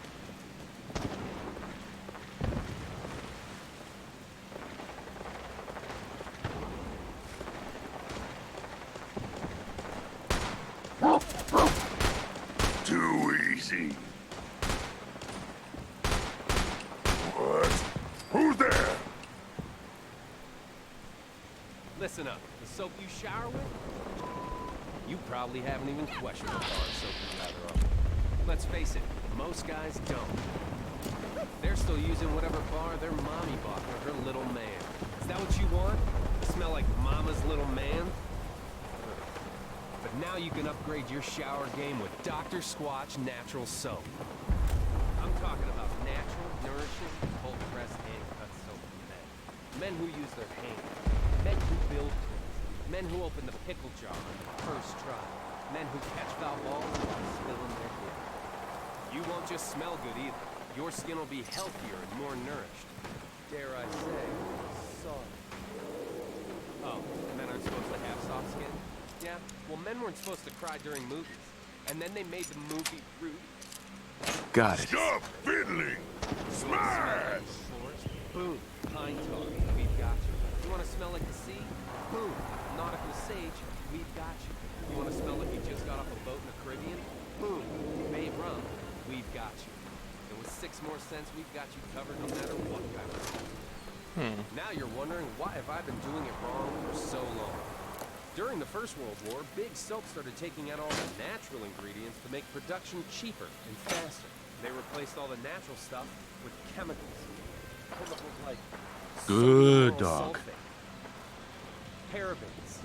Too easy. What? Who's there? Listen up. The soap you shower with? You probably haven't even questioned the bar soap you lather up. Let's face it, most guys don't. They're still using whatever bar their mommy bought for her little man. Is that what you want? Smell like mama's little man? But now you can upgrade your shower game with Dr. Squatch Natural Soap. I'm talking about natural, nourishing, cold-pressed hand-cut soap for men. Men who use their hands. Men who build tools. Men who open the pickle jar on the first try. Men who catch foul balls without spilling their beer. You won't just smell good either. Your skin will be healthier and more nourished. Dare I say, soft. Oh, men aren't supposed to have soft skin? Yeah, well, men weren't supposed to cry during movies. And then they made the movie Rudy. Got it. Stop fiddling! Smash! Boom, pine tar, we've got you. You want to smell like the sea? Boom, nautical sage, we've got you. You want to smell like you just got off a boat in the Caribbean? Boom, Bay rum, we've got you. And with 6 more cents, we've got you covered no matter what kind of stuff. Now you're wondering, why have I been doing it wrong for so long? During the First World War, big soap started taking out all the natural ingredients to make production cheaper and faster. They replaced all the natural stuff with chemicals. Chemicals like Good sodium dog. sulfate, parabens,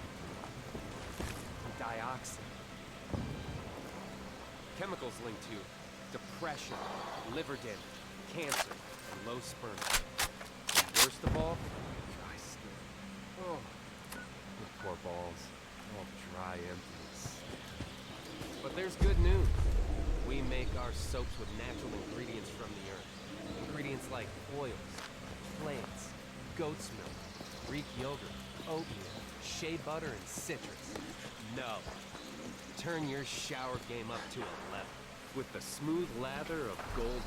and dioxin. Chemicals linked to depression, liver damage, cancer, and low sperm. And worst of all, dry skin. Oh. Poor balls, all dry, empty. But there's good news. We make our soaps with natural ingredients from the earth. Ingredients like oils, plants, goat's milk, Greek yogurt, oatmeal, shea butter, and citrus. No. Turn your shower game up to 11 with the smooth lather of gold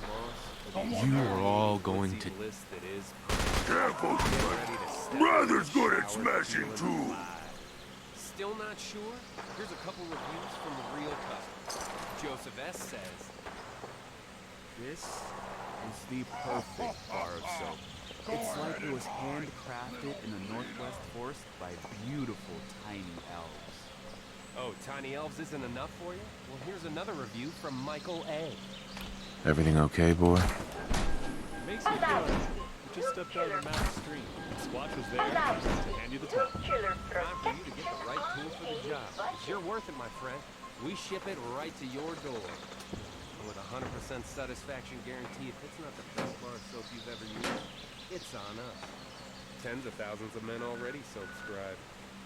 moss. You are all going to... List that is Careful, brother's good at smashing too. Still not sure? Here's a couple reviews from real customers. Joseph S. says, This is the perfect bar of soap. It's like it was handcrafted in the Northwest Forest by beautiful tiny elves. oh, tiny elves isn't enough for you? Well, here's another review from Michael A. Everything okay, boy? Makes me feel like you just stepped out of the mountain stream. Squatch was there to hand you the towel. Time for you to get the right tool for the job. You're worth it, my friend. We ship it right to your door. With a 100% satisfaction guarantee, if it's not the best bar of soap you've ever used, it's on us. Tens of thousands of men already subscribe,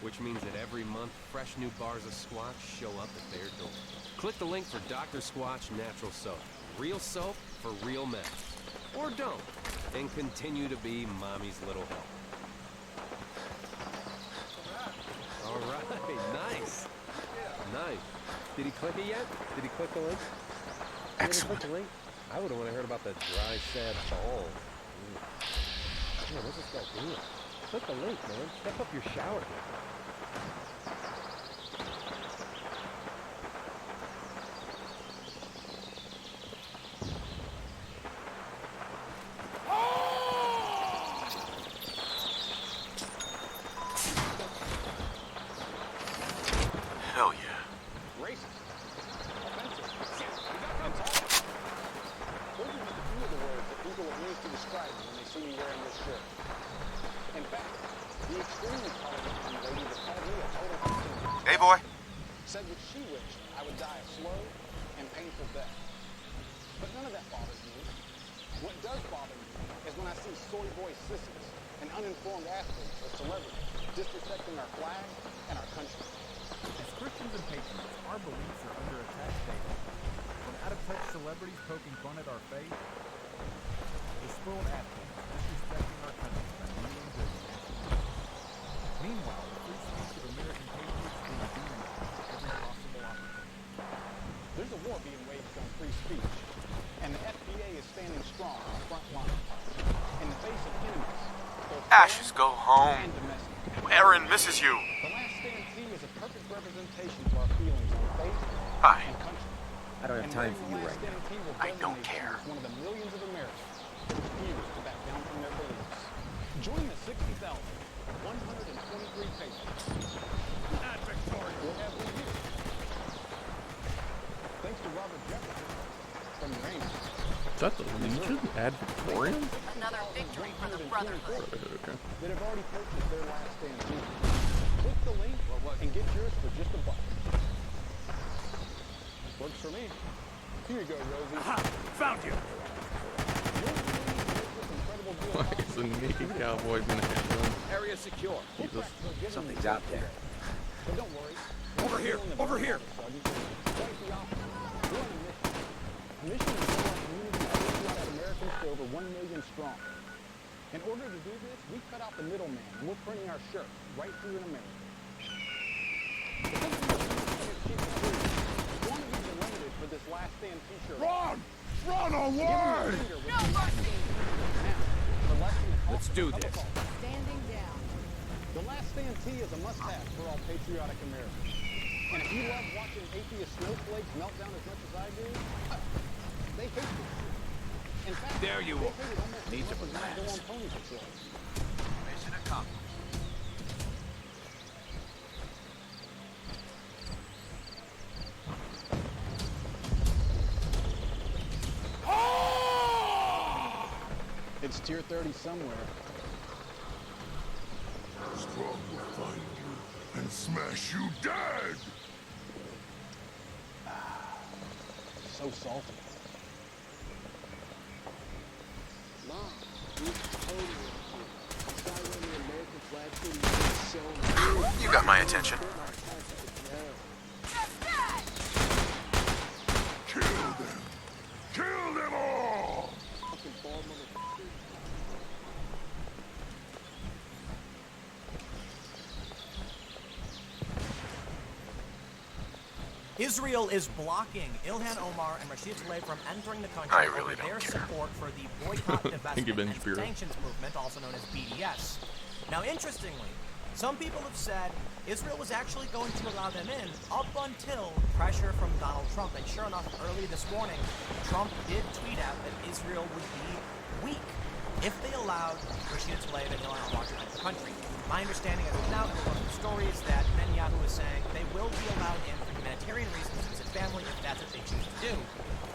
which means that every month, fresh new bars of Squatch show up at their door. Click the link for Dr. Squatch Natural Soap. Real soap for real men. Or don't, and continue to be mommy's little help. All right, nice. Nice. Did he click it yet? Did he click the link? Excellent. Click the link? I wouldn't want to hear about that dry, sad ball. Man, what's this guy doing? Click the link, man. Step up your shower. Hell yeah. Racist. Offensive. Intolerant. Those are just a few of the words that people have used to describe me when they see me wearing this shirt. In fact, the extremely tolerant young lady that called me a total consumer. Hey, boy. Said that she wished I would die a slow and painful death. But none of that bothers me. What does bother me is when I see soy boy sissies and uninformed athletes or celebrities disrespecting our flag and our country. As Christians and patriots, our beliefs are under attack daily. From out-of-touch celebrities poking fun at our faith, to spoiled athletes disrespecting our country by kneeling to the national anthem. Meanwhile, the free speech of American patriots is being demonized at every possible opportunity. There's a war being waged on free speech, and the FBA is standing strong on the front line. In the face of enemies, both Ashes, go home. and domestic. Erin misses you. The Last Stand team is a perfect representation of our feelings on faith Hi. and country. I don't have time for you right now. I don't care. One of the millions of Americans who refuse to back down from their beliefs. Join the 60,123 patriots. Not victorious. We'll have you here. Thanks to Robert Jefferson from Uranium. Is that the Legion? Ad Victorium? Another victory for the Brotherhood. Okay. That have already purchased their Last Stand team. Click the link and get yours for just $1. Works for me. Here you go, Rosie. Ha! Found you! Why is the naked cowboy gonna have them? Area secure. Jesus. Something's out there. But don't worry. Over here! Over here! Quite the opposite. We're on a mission. A mission to build our community of patriotic Americans to over 1 million strong. In order to do this, we cut out the middleman, and we're printing our shirt right here in America. Quantities are limited for this Last Stand t-shirt. Run! Run away! No mercy! Let's do this. Standing down. The Last Stand tee is a must-have for all patriotic Americans. And if you love watching atheist snowflakes melt down as much as I do, they hate this shit. In fact, There you they are. hate it almost Needs as a much as when I go blast. on pony patrol. Mission accomplished. It's tier 30 somewhere. Strong will find you and smash you dead! So salty. Mom, you told me inside when the American flag shooting was shown. You got my attention. Kill them! Kill them all! Fucking ball motherfucker. Israel is blocking Ilhan Omar and Rashid Tlaib from entering the country I really over don't their care. support for the boycott, Thank you, Ben divestment, and Shapiro. sanctions movement, also known as BDS. Now, interestingly, some people have said Israel was actually going to allow them in up until pressure from Donald Trump. And sure enough, early this morning, Trump did tweet out that Israel would be weak if they allowed Rashid Tlaib and Ilhan Omar to enter the country. My understanding as of now, in one of the stories, that Netanyahu is saying they will be allowed in for humanitarian reasons to visit family if that's what they choose to do.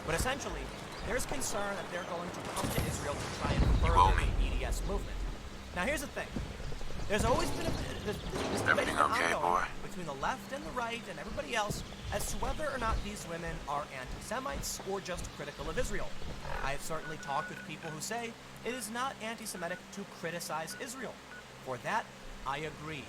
But essentially, there's concern that they're going to come to Israel to try and further the BDS movement. Now, here's the thing. There's always been this debate Everything okay, ongoing boy? between the left and the right and everybody else as to whether or not these women are anti-Semites or just critical of Israel. I have certainly talked with people who say it is not anti-Semitic to criticize Israel. For that, I agree.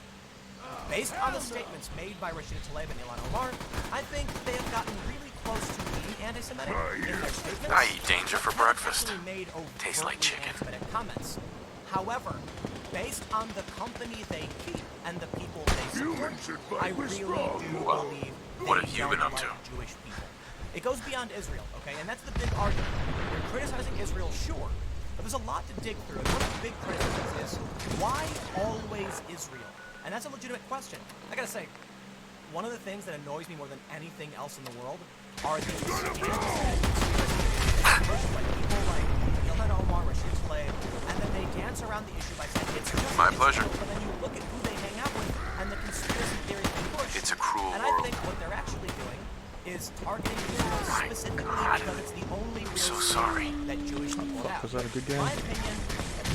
Based on the statements made by Rashid Tlaib and Ilhan Omar, I think they have gotten really close to being anti-Semitic. In their statements, I eat danger for they breakfast. actually made Tastes like overtly chicken. anti-Semitic comments. However, based on the company they keep and the people they support, I really do Well, believe what they have you don't been up like to? Jewish people. It goes beyond Israel, okay? And that's the big argument. You're criticizing Israel, sure, but there's a lot to dig through. And one of the big criticisms is, why always Israel? And that's a legitimate question. I gotta say, one of the things that annoys me more than anything else in the world are these like people like Ilhan Omar, Rashid Tlaib, and then they dance around the issue by saying it's just My Israel, pleasure. but then you look at who they hang out with and the conspiracy theories they push. It's a cruel and world. I think what they're actually doing is targeting Israel specifically because it's the only real story that Jewish people have. Was that a good game? My opinion,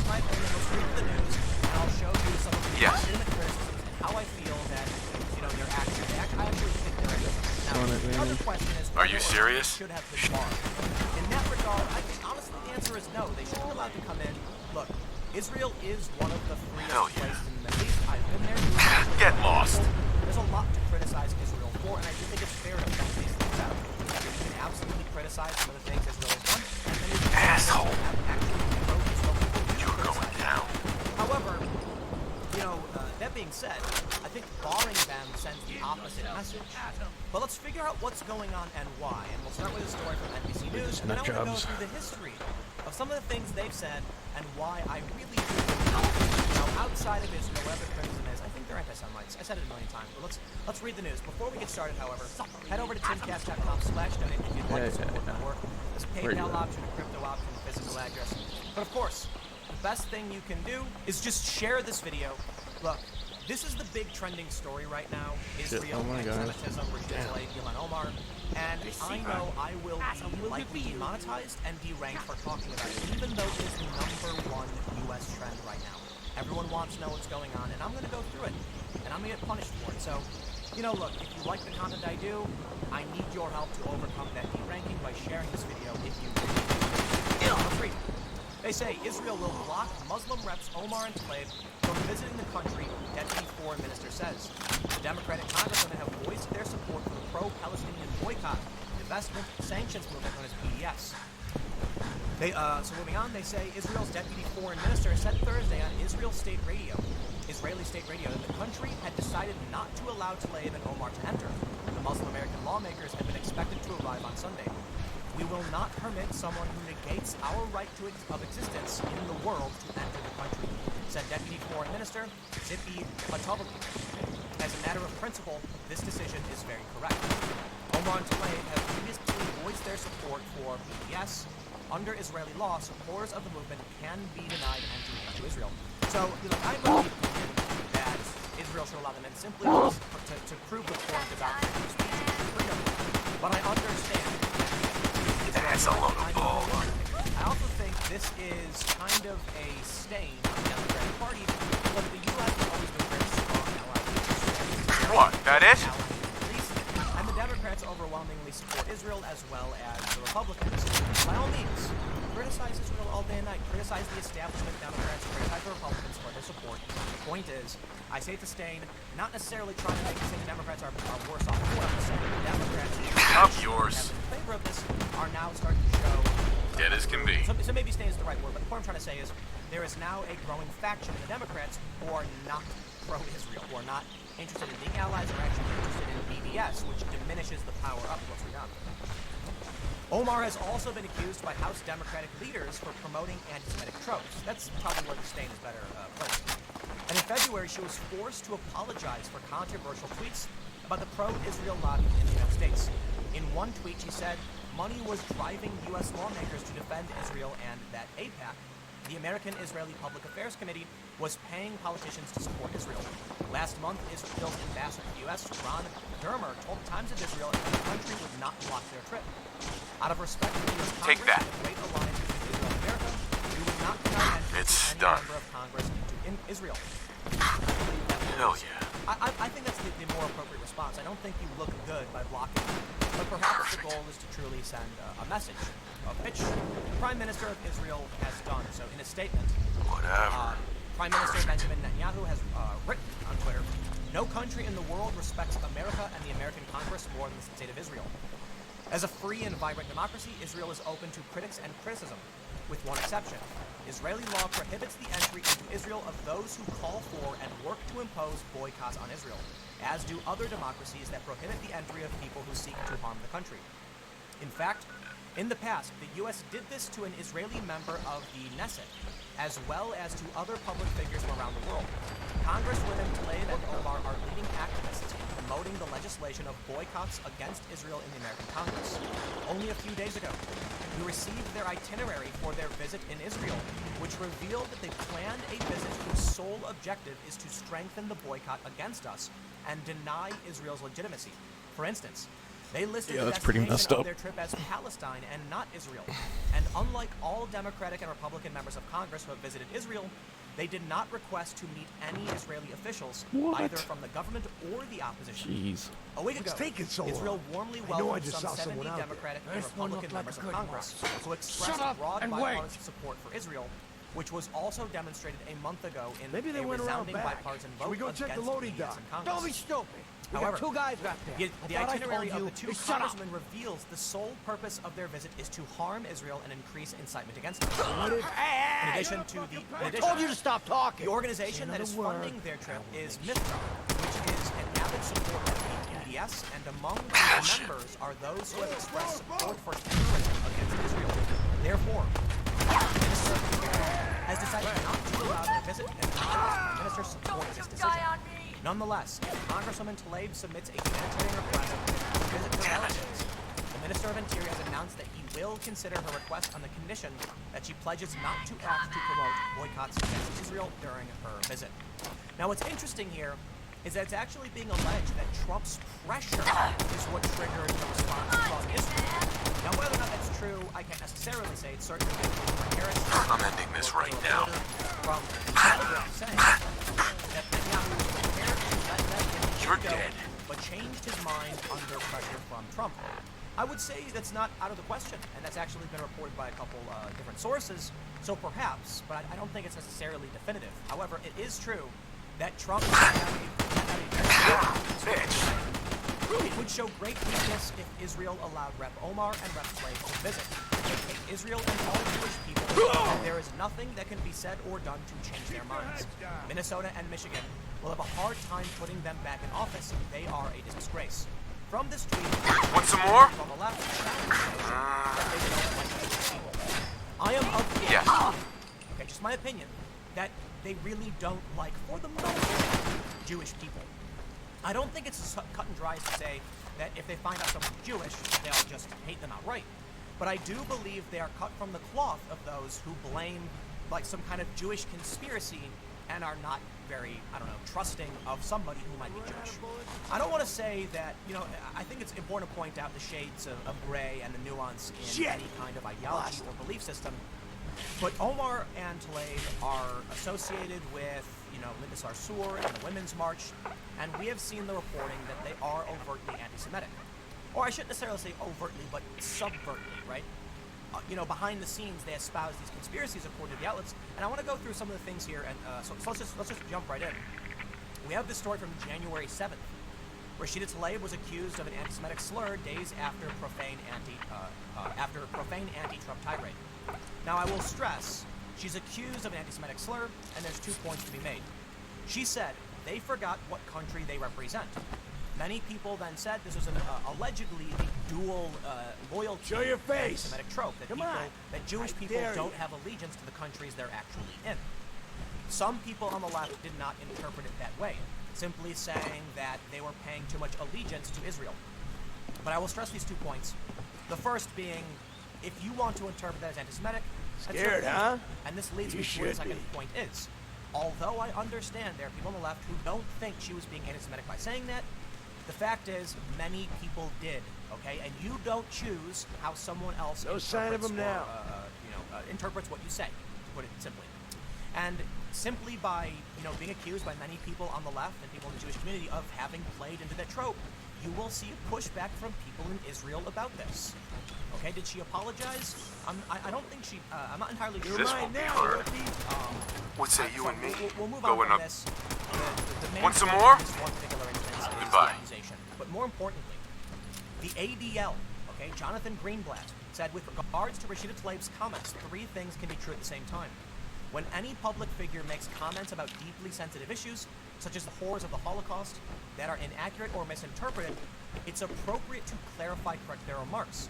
let's read the news, and I'll show you some of the legitimate criticisms and how I feel that, you know, they're actually, I actually think they're innocent. Now, the other question is, Are you serious? should have been barred. In that regard, I think honestly the answer is no. They should be allowed to come in. Look, Israel is one of the freest places in the Middle East. I've been there. Get lost. There's a lot to criticize Israel for, and I do think it's fair to point these things out. You can absolutely criticize some of the things Israel has done, and then you can Asshole. actually pro-Israel people do You're criticize going down. However, you know, that being said, I think barring them sends the opposite message. But let's figure out what's going on and why. And we'll start with a story from NBC News, and then I'm going to go through the history of some of the things they've said and why I really do think, you know, outside of Israel, whatever the criticism is, I think they're anti-Semites. I said it a million times, but let's read the news. Before we get started, however, head over to timcast.com/donate if you'd like to support the work. There's a PayPal option, a crypto option, a physical address. But of course, the best thing you can do is just share this video. Look, this is the big trending story right now. Israel, anti-Semitism, Rashid Tlaib, Ilhan Omar. And I know I will be likely demonetized and deranked for talking about it, even though it is the #1 U.S. trend right now. Everyone wants to know what's going on, and I'm going to go through it. And I'm going to get punished for it. So, you know, look, if you like the content I do, I need your help to overcome that deranking by sharing this video if you Let's read. They say Israel will block Muslim reps Omar and Tlaib from visiting the country, Deputy Foreign Minister says. The Democratic congresswomen have voiced their support for the pro-Palestinian boycott, divestment, sanctions movement known as BDS. So moving on, they say Israel's Deputy Foreign Minister said Thursday on Israeli State Radio, that the country had decided not to allow Tlaib and Omar to enter. The Muslim American lawmakers had been expected to arrive on Sunday. We will not permit someone who negates our right of existence in the world to enter the country, said Deputy Foreign Minister Zipi Patovali. As a matter of principle, this decision is very correct. Omar and Tlaib have previously voiced their support for BDS. Under Israeli law, supporters of the movement can be denied entry into Israel. So, I'm of the opinion that Israel should allow them in simply to prove the point about speech and freedom. But I understand. That's a load of bull. I also think this is kind of a stain on the Democratic Party, but the U.S. has always been very strong ally of Israel. What, that it? And the Democrats overwhelmingly support Israel as well as the Republicans. By all means, criticize Israel all day and night. Criticize the establishment Democrats, criticize the Republicans for their support. The point is, I say it's a stain, not necessarily trying to make the Democrats are worse off. What I'm saying, the Democrats Up yours. in favor of this are now starting to show Dead as can be. So maybe stain is the right word, but the point I'm trying to say is there is now a growing faction in the Democrats who are not pro-Israel, who are not interested in being allies, or actually interested in BDS, which diminishes the power up. Let's read on. Omar has also been accused by House Democratic leaders for promoting anti-Semitic tropes. That's probably where the stain is better placed. And in February, she was forced to apologize for controversial tweets about the pro-Israel lobby in the United States. In one tweet, she said money was driving U.S. lawmakers to defend Israel and that AIPAC, the American-Israeli Public Affairs Committee, was paying politicians to support Israel. Last month, Israel's ambassador to the U.S., Ron Dermer, told the Times of Israel that the country would not block their trip. Out of respect for the U.S. Congress and the great alliance between Israel and America, we would not deny entry to any member of Congress into Israel. Hell yeah. I think that's the more appropriate response. I don't think you look good by blocking them, but perhaps the goal is to truly send a message, which the Prime Minister of Israel has done. So in a statement, Prime Minister Benjamin Netanyahu has written on Twitter, "No country in the world respects America and the American Congress more than the state of Israel. As a free and vibrant democracy, Israel is open to critics and criticism, with one exception. Israeli law prohibits the entry into Israel of those who call for and work to impose boycotts on Israel, as do other democracies that prohibit the entry of people who seek to harm the country. In fact, in the past, the U.S. did this to an Israeli member of the Knesset, as well as to other public figures from around the world. Congresswomen Tlaib and Omar are leading activists promoting the legislation of boycotts against Israel in the American Congress. Only a few days ago, we received their itinerary for their visit in Israel, which revealed that they planned a visit whose sole objective is to strengthen the boycott against us and deny Israel's legitimacy. For instance, they listed the destination of their trip as Palestine and not Israel. And unlike all Democratic and Republican members of Congress who have visited Israel, they did not request to meet any Israeli officials, either from the government or the opposition. Jeez. A week ago, Israel warmly welcomed some 70 Democratic and Republican members of Congress who expressed broad bipartisan support for Israel, which was also demonstrated a month ago in a resounding bipartisan vote against the U.S. in Congress. Don't be stupid. However, two guys back there. the itinerary of the two congressmen reveals the sole purpose of their visit is to harm Israel and increase incitement against us. In addition to I told you to stop talking. The organization that is funding their trip is Mithra, which is an avid supporter of the BDS, and among its members are those who have expressed support for terrorism against Israel. Therefore, the minister has decided not to allow them to visit, and the minister supports this decision. Nonetheless, if Congresswoman Tlaib submits a humanitarian request to visit her relatives, the Minister of Interior has announced that he will consider her request on the condition that she pledges not to act to promote boycotts against Israel during her visit. Now, what's interesting here is that it's actually being alleged that Trump's pressure is what triggered the response from Israel. Now, whether or not that's true, I can't necessarily say. It's certainly I'm ending this right now. From Telegram saying that Netanyahu was prepared to let them go, but changed his mind under pressure from Trump. I would say that's not out of the question, and that's actually been reported by a couple different sources, so perhaps, but I don't think it's necessarily definitive. However, it is true that Trump it would show great weakness if Israel allowed Rep. Omar and Rep. Tlaib to visit. They hate Israel and all Jewish people, and there is nothing that can be said or done to change their minds. Minnesota and Michigan will have a hard time putting them back in office. They are a disgrace. From this tweet, want some more? On the left, that they don't like Jewish people. I am of the okay, just my opinion, that they really don't like, for the most part, Jewish people. I don't think it's as cut and dry as to say that if they find out someone's Jewish, they'll just hate them outright. But I do believe they are cut from the cloth of those who blame like some kind of Jewish conspiracy and are not very, I don't know, trusting of somebody who might be Jewish. I don't want to say that, you know, I think it's important to point out the shades of gray and the nuance in any kind of ideology or belief system. But Omar and Tlaib are associated with, you know, Linda Sarsour and the Women's March, and we have seen the reporting that they are overtly anti-Semitic. Or I shouldn't necessarily say overtly, but subvertly, right? You know, behind the scenes, they espouse these conspiracies according to the outlets, and I want to go through some of the things here, and so let's just jump right in. We have this story from January 7th. Rashida Tlaib was accused of an anti-Semitic slur days after profane anti-Trump tirade. Now, I will stress, she's accused of an anti-Semitic slur, and there's 2 points to be made. She said they forgot what country they represent. Many people then said this was allegedly a dual loyalty anti-Semitic trope, that Jewish people don't have allegiance to the countries they're actually in. Some people on the left did not interpret it that way, simply saying that they were paying too much allegiance to Israel. But I will stress these 2 points. The first being, if you want to interpret that as anti-Semitic, Scared, huh? And this leads me to what the second point is. Although I understand there are people on the left who don't think she was being anti-Semitic by saying that, the fact is, many people did, okay? And you don't choose how someone else interprets what you say, to put it simply. And simply by, being accused by many people on the left and people in the Jewish community of having played into that trope, you will see a pushback from people in Israel about this. Okay, did she apologize? I don't think she, I'm not entirely sure. This won't be hard. What say you and me? We'll move Going on up. from this. The Want some more? This one particular instance is Goodbye. the accusation. But more importantly, the ADL, okay, Jonathan Greenblatt, said with regards to Rashida Tlaib's comments, 3 things can be true at the same time. When any public figure makes comments about deeply sensitive issues, such as the horrors of the Holocaust, that are inaccurate or misinterpreted, it's appropriate to clarify, correct their remarks.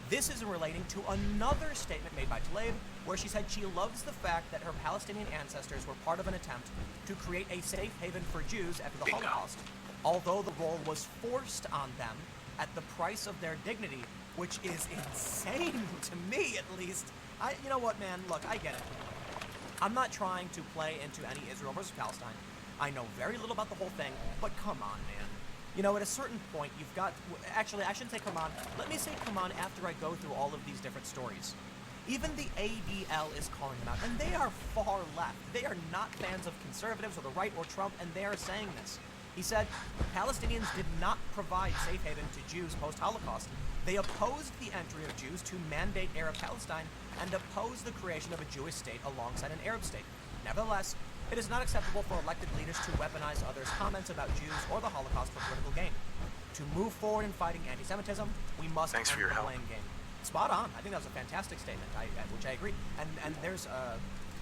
This is relating to another statement made by Tlaib, where she said she loves the fact that her Palestinian ancestors were part of an attempt to create a safe haven for Jews after the Holocaust, although the role was forced on them at the price of their dignity, which is insane to me, at least. You know what, man? Look, I get it. I'm not trying to play into any Israel versus Palestine. I know very little about the whole thing, but come on, man. You know, at a certain point, you've got... Actually, I shouldn't say come on. Let me say come on after I go through all of these different stories. Even the ADL is calling them out, and they are far left. They are not fans of conservatives or the right or Trump, and they are saying this. He said, Palestinians did not provide safe haven to Jews post-Holocaust. They opposed the entry of Jews to mandate Arab Palestine and opposed the creation of a Jewish state alongside an Arab state. Nevertheless, it is not acceptable for elected leaders to weaponize others' comments about Jews or the Holocaust for political gain. To move forward in fighting anti-Semitism, we must end the blame game. Spot on. I think that was a fantastic statement, which I agree. And there's,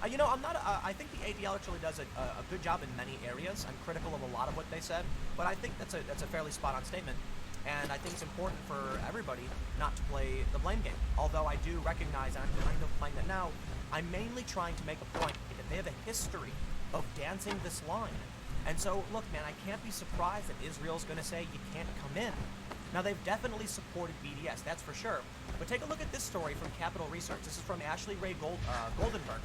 you know, I'm not. I think the ADL actually does a good job in many areas. I'm critical of a lot of what they said, but I think that's a fairly spot-on statement. And I think it's important for everybody not to play the blame game. Although I do recognize, and I'm kind of playing that now, I'm mainly trying to make a point that they have a history of dancing this line. And so, look, man, I can't be surprised that Israel's going to say you can't come in. Now, they've definitely supported BDS, that's for sure. But take a look at this story from Capital Research. This is from Ashley Ray Goldenberg.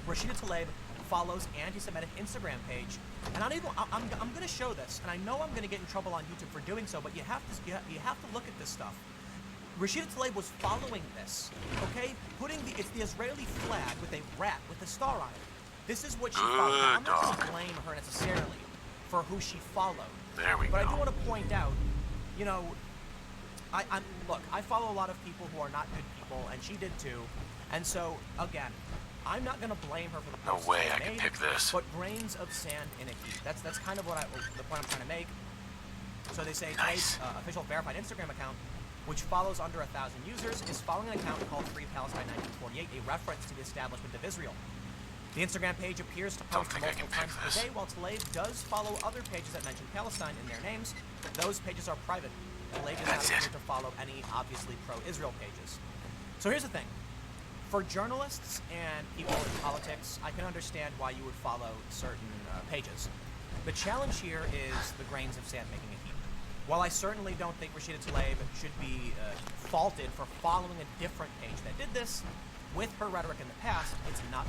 Rashida Tlaib follows anti-Semitic Instagram page, and I'm going to show this, and I know I'm going to get in trouble on YouTube for doing so, but you have to look at this stuff. Rashida Tlaib was following this, okay? It's the Israeli flag with a rat with a star on it. This is what she followed. Now, I'm not going to blame her necessarily for who she followed. There we go. But I do want to point out, you know, look, I follow a lot of people who are not good people, and she did too. And so, again, I'm not going to blame her for the post. No way I can pick this. But grains of sand in a heap. That's kind of the point I'm trying to make. So they say Nice. Tlaib's official verified Instagram account, which follows under 1,000 users, is following an account called Free Palestine 1948, a reference to the establishment of Israel. The Instagram page appears to post multiple times per day, while Tlaib does follow other pages that mention Palestine in their names. Those pages are private. Tlaib does not appear to follow any obviously pro-Israel pages. So here's the thing. For journalists and people in politics, I can understand why you would follow certain pages. The challenge here is the grains of sand making a heap. While I certainly don't think Rashida Tlaib should be faulted for following a different page that did this, with her rhetoric in the past, it's not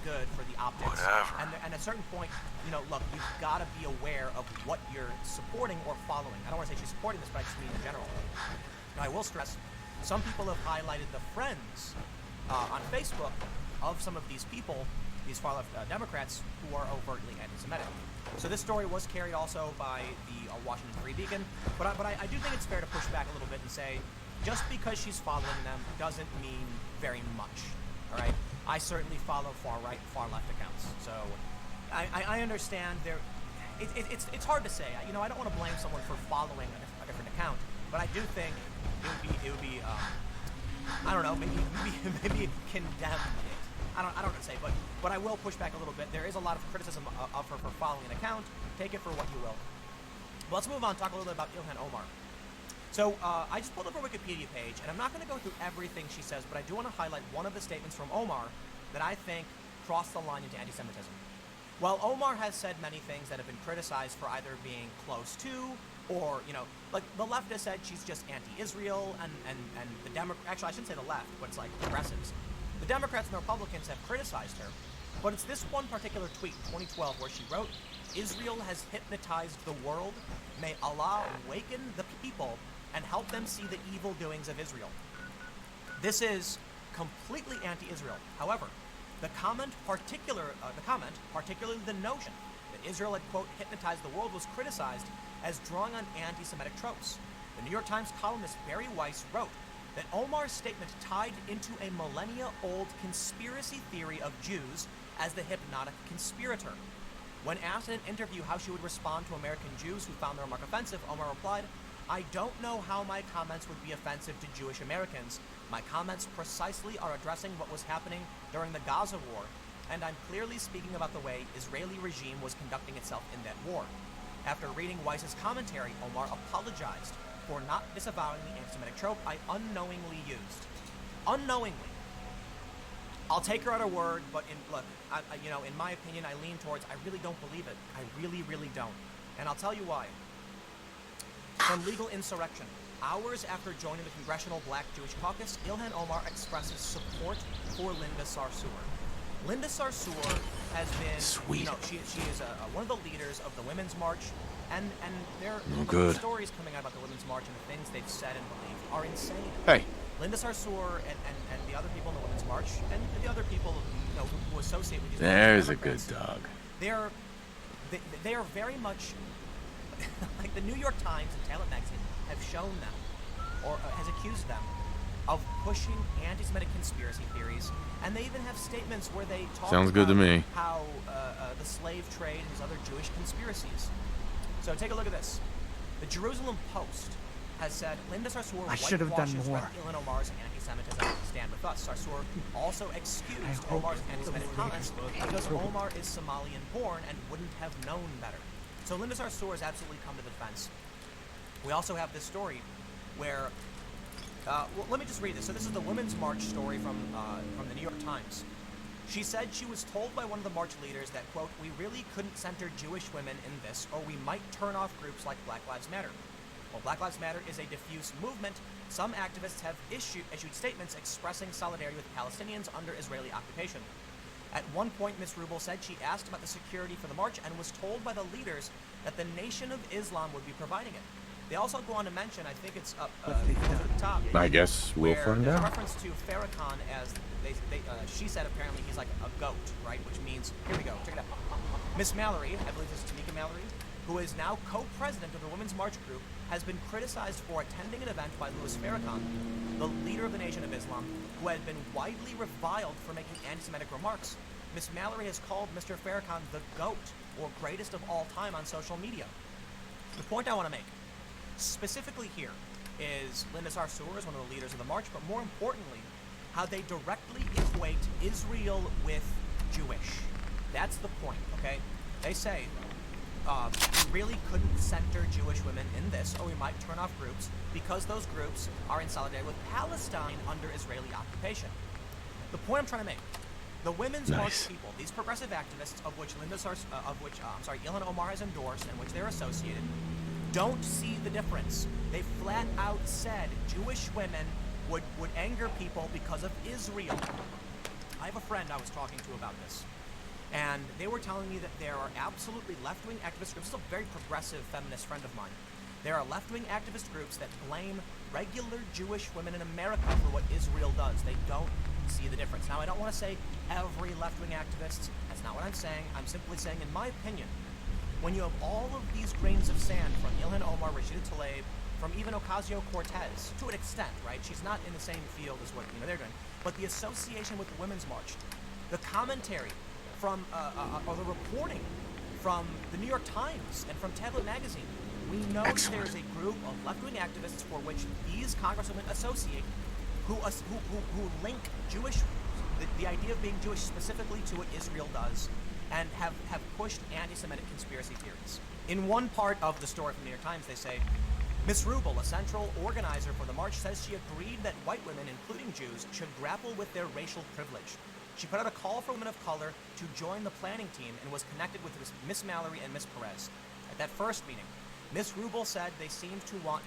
good for the optics. Whatever. And at a certain point, you know, look, you've got to be aware of what you're supporting or following. I don't want to say she's supporting this, but I just mean in general. Now, I will stress, some people have highlighted the friends on Facebook of some of these people, these far-left Democrats, who are overtly anti-Semitic. So this story was carried also by the Washington Free Beacon, but I do think it's fair to push back a little bit and say, just because she's following them doesn't mean very much, all right? I certainly follow far-right, far-left accounts, so I understand it's hard to say. You know, I don't want to blame someone for following a different account, but I do think it would be I don't know, maybe condemn it. I don't know what to say, but I will push back a little bit. There is a lot of criticism of her for following an account. Take it for what you will. But let's move on and talk a little bit about Ilhan Omar. So, I just pulled up her Wikipedia page, and I'm not going to go through everything she says, but I do want to highlight one of the statements from Omar that I think crossed the line into anti-Semitism. While Omar has said many things that have been criticized for either being close to, or, you know, like the left has said she's just anti-Israel, and the actually I shouldn't say the left, but it's like progressives. The Democrats and the Republicans have criticized her, but it's this one particular tweet in 2012 where she wrote, "Israel has hypnotized the world. May Allah awaken the people and help them see the evil doings of Israel." This is completely anti-Israel. However, the comment, particularly the notion that Israel had, quote, hypnotized the world, was criticized as drawing on anti-Semitic tropes. The New York Times columnist Barry Weiss wrote that Omar's statement tied into a millennia-old conspiracy theory of Jews as the hypnotic conspirator. When asked in an interview how she would respond to American Jews who found the remark offensive, Omar replied, "I don't know how my comments would be offensive to Jewish Americans. My comments precisely are addressing what was happening during the Gaza war, and I'm clearly speaking about the way Israeli regime was conducting itself in that war." After reading Weiss's commentary, Omar apologized for not disavowing the anti-Semitic trope I unknowingly used. Unknowingly. I'll take her at her word, but in my opinion, I lean towards I really don't believe it. I really, really don't. And I'll tell you why. From Legal Insurrection. Hours after joining the Congressional Black Jewish Caucus, Ilhan Omar expresses support for Linda Sarsour. Linda Sarsour has been, she is one of the leaders of the Women's March, and the stories coming out about the Women's March and the things they've said and believed are insane. Hey. Linda Sarsour and the other people in the Women's March, and the other people who associate with these. There's a good dog. They are very much like the New York Times and Talent Magazine have shown them, or has accused them, of pushing anti-Semitic conspiracy theories, and they even have statements where they talk about how the slave trade and these other Jewish conspiracies. So take a look at this. The Jerusalem Post has said Linda Sarsour whitewashes Ilhan Omar's anti-Semitism. Stand with us. Sarsour also excused Omar's anti-Semitic comments because Omar is Somalian-born and wouldn't have known better. So Linda Sarsour has absolutely come to the defense. We also have this story where, well, let me just read this. So this is the Women's March story from the New York Times. She said she was told by one of the march leaders that, quote, we really couldn't center Jewish women in this or we might turn off groups like Black Lives Matter. While Black Lives Matter is a diffuse movement, some activists have issued statements expressing solidarity with Palestinians under Israeli occupation. At one point, Ms. Rubel said she asked about the security for the march and was told by the leaders that the Nation of Islam would be providing it. They also go on to mention, I think it's up over the top. I guess we'll find out. Reference to Farrakhan as she said apparently he's like a goat, right? Which means, here we go, check it out. Miss Mallory, I believe this is Tamika Mallory, who is now co-president of the Women's March Group, has been criticized for attending an event by Louis Farrakhan, the leader of the Nation of Islam, who had been widely reviled for making anti-Semitic remarks. Miss Mallory has called Mr. Farrakhan the GOAT, or greatest of all time, on social media. The point I want to make, specifically here, is Linda Sarsour is one of the leaders of the march, but more importantly, how they directly equate Israel with Jewish. That's the point, okay? They say, we really couldn't center Jewish women in this, or we might turn off groups, because those groups are in solidarity with Palestine under Israeli occupation. The point I'm trying to make, the Women's March people, these progressive activists of which Ilhan Omar has endorsed and which they're associated, don't see the difference. They flat out said Jewish women would anger people because of Israel. I have a friend I was talking to about this, and they were telling me that there are absolutely left-wing activist groups. This is a very progressive feminist friend of mine. There are left-wing activist groups that blame regular Jewish women in America for what Israel does. They don't see the difference. Now, I don't want to say every left-wing activist. That's not what I'm saying. I'm simply saying, in my opinion, when you have all of these grains of sand from Ilhan Omar, Rashida Tlaib, from even Ocasio-Cortez, to an extent, right? She's not in the same field as what they're doing. But the association with the Women's March, the commentary from, or the reporting from the New York Times and from Tablet Magazine, we know that there's a group of left-wing activists for which these congresswomen associate, who link Jewish, the idea of being Jewish specifically to what Israel does, and have pushed anti-Semitic conspiracy theories. In one part of the story from the New York Times, they say, Ms. Rubel, a central organizer for the march, says she agreed that white women, including Jews, should grapple with their racial privilege. She put out a call for women of color to join the planning team and was connected with Miss Mallory and Miss Perez. At that first meeting, Ms. Rubel said they seemed to want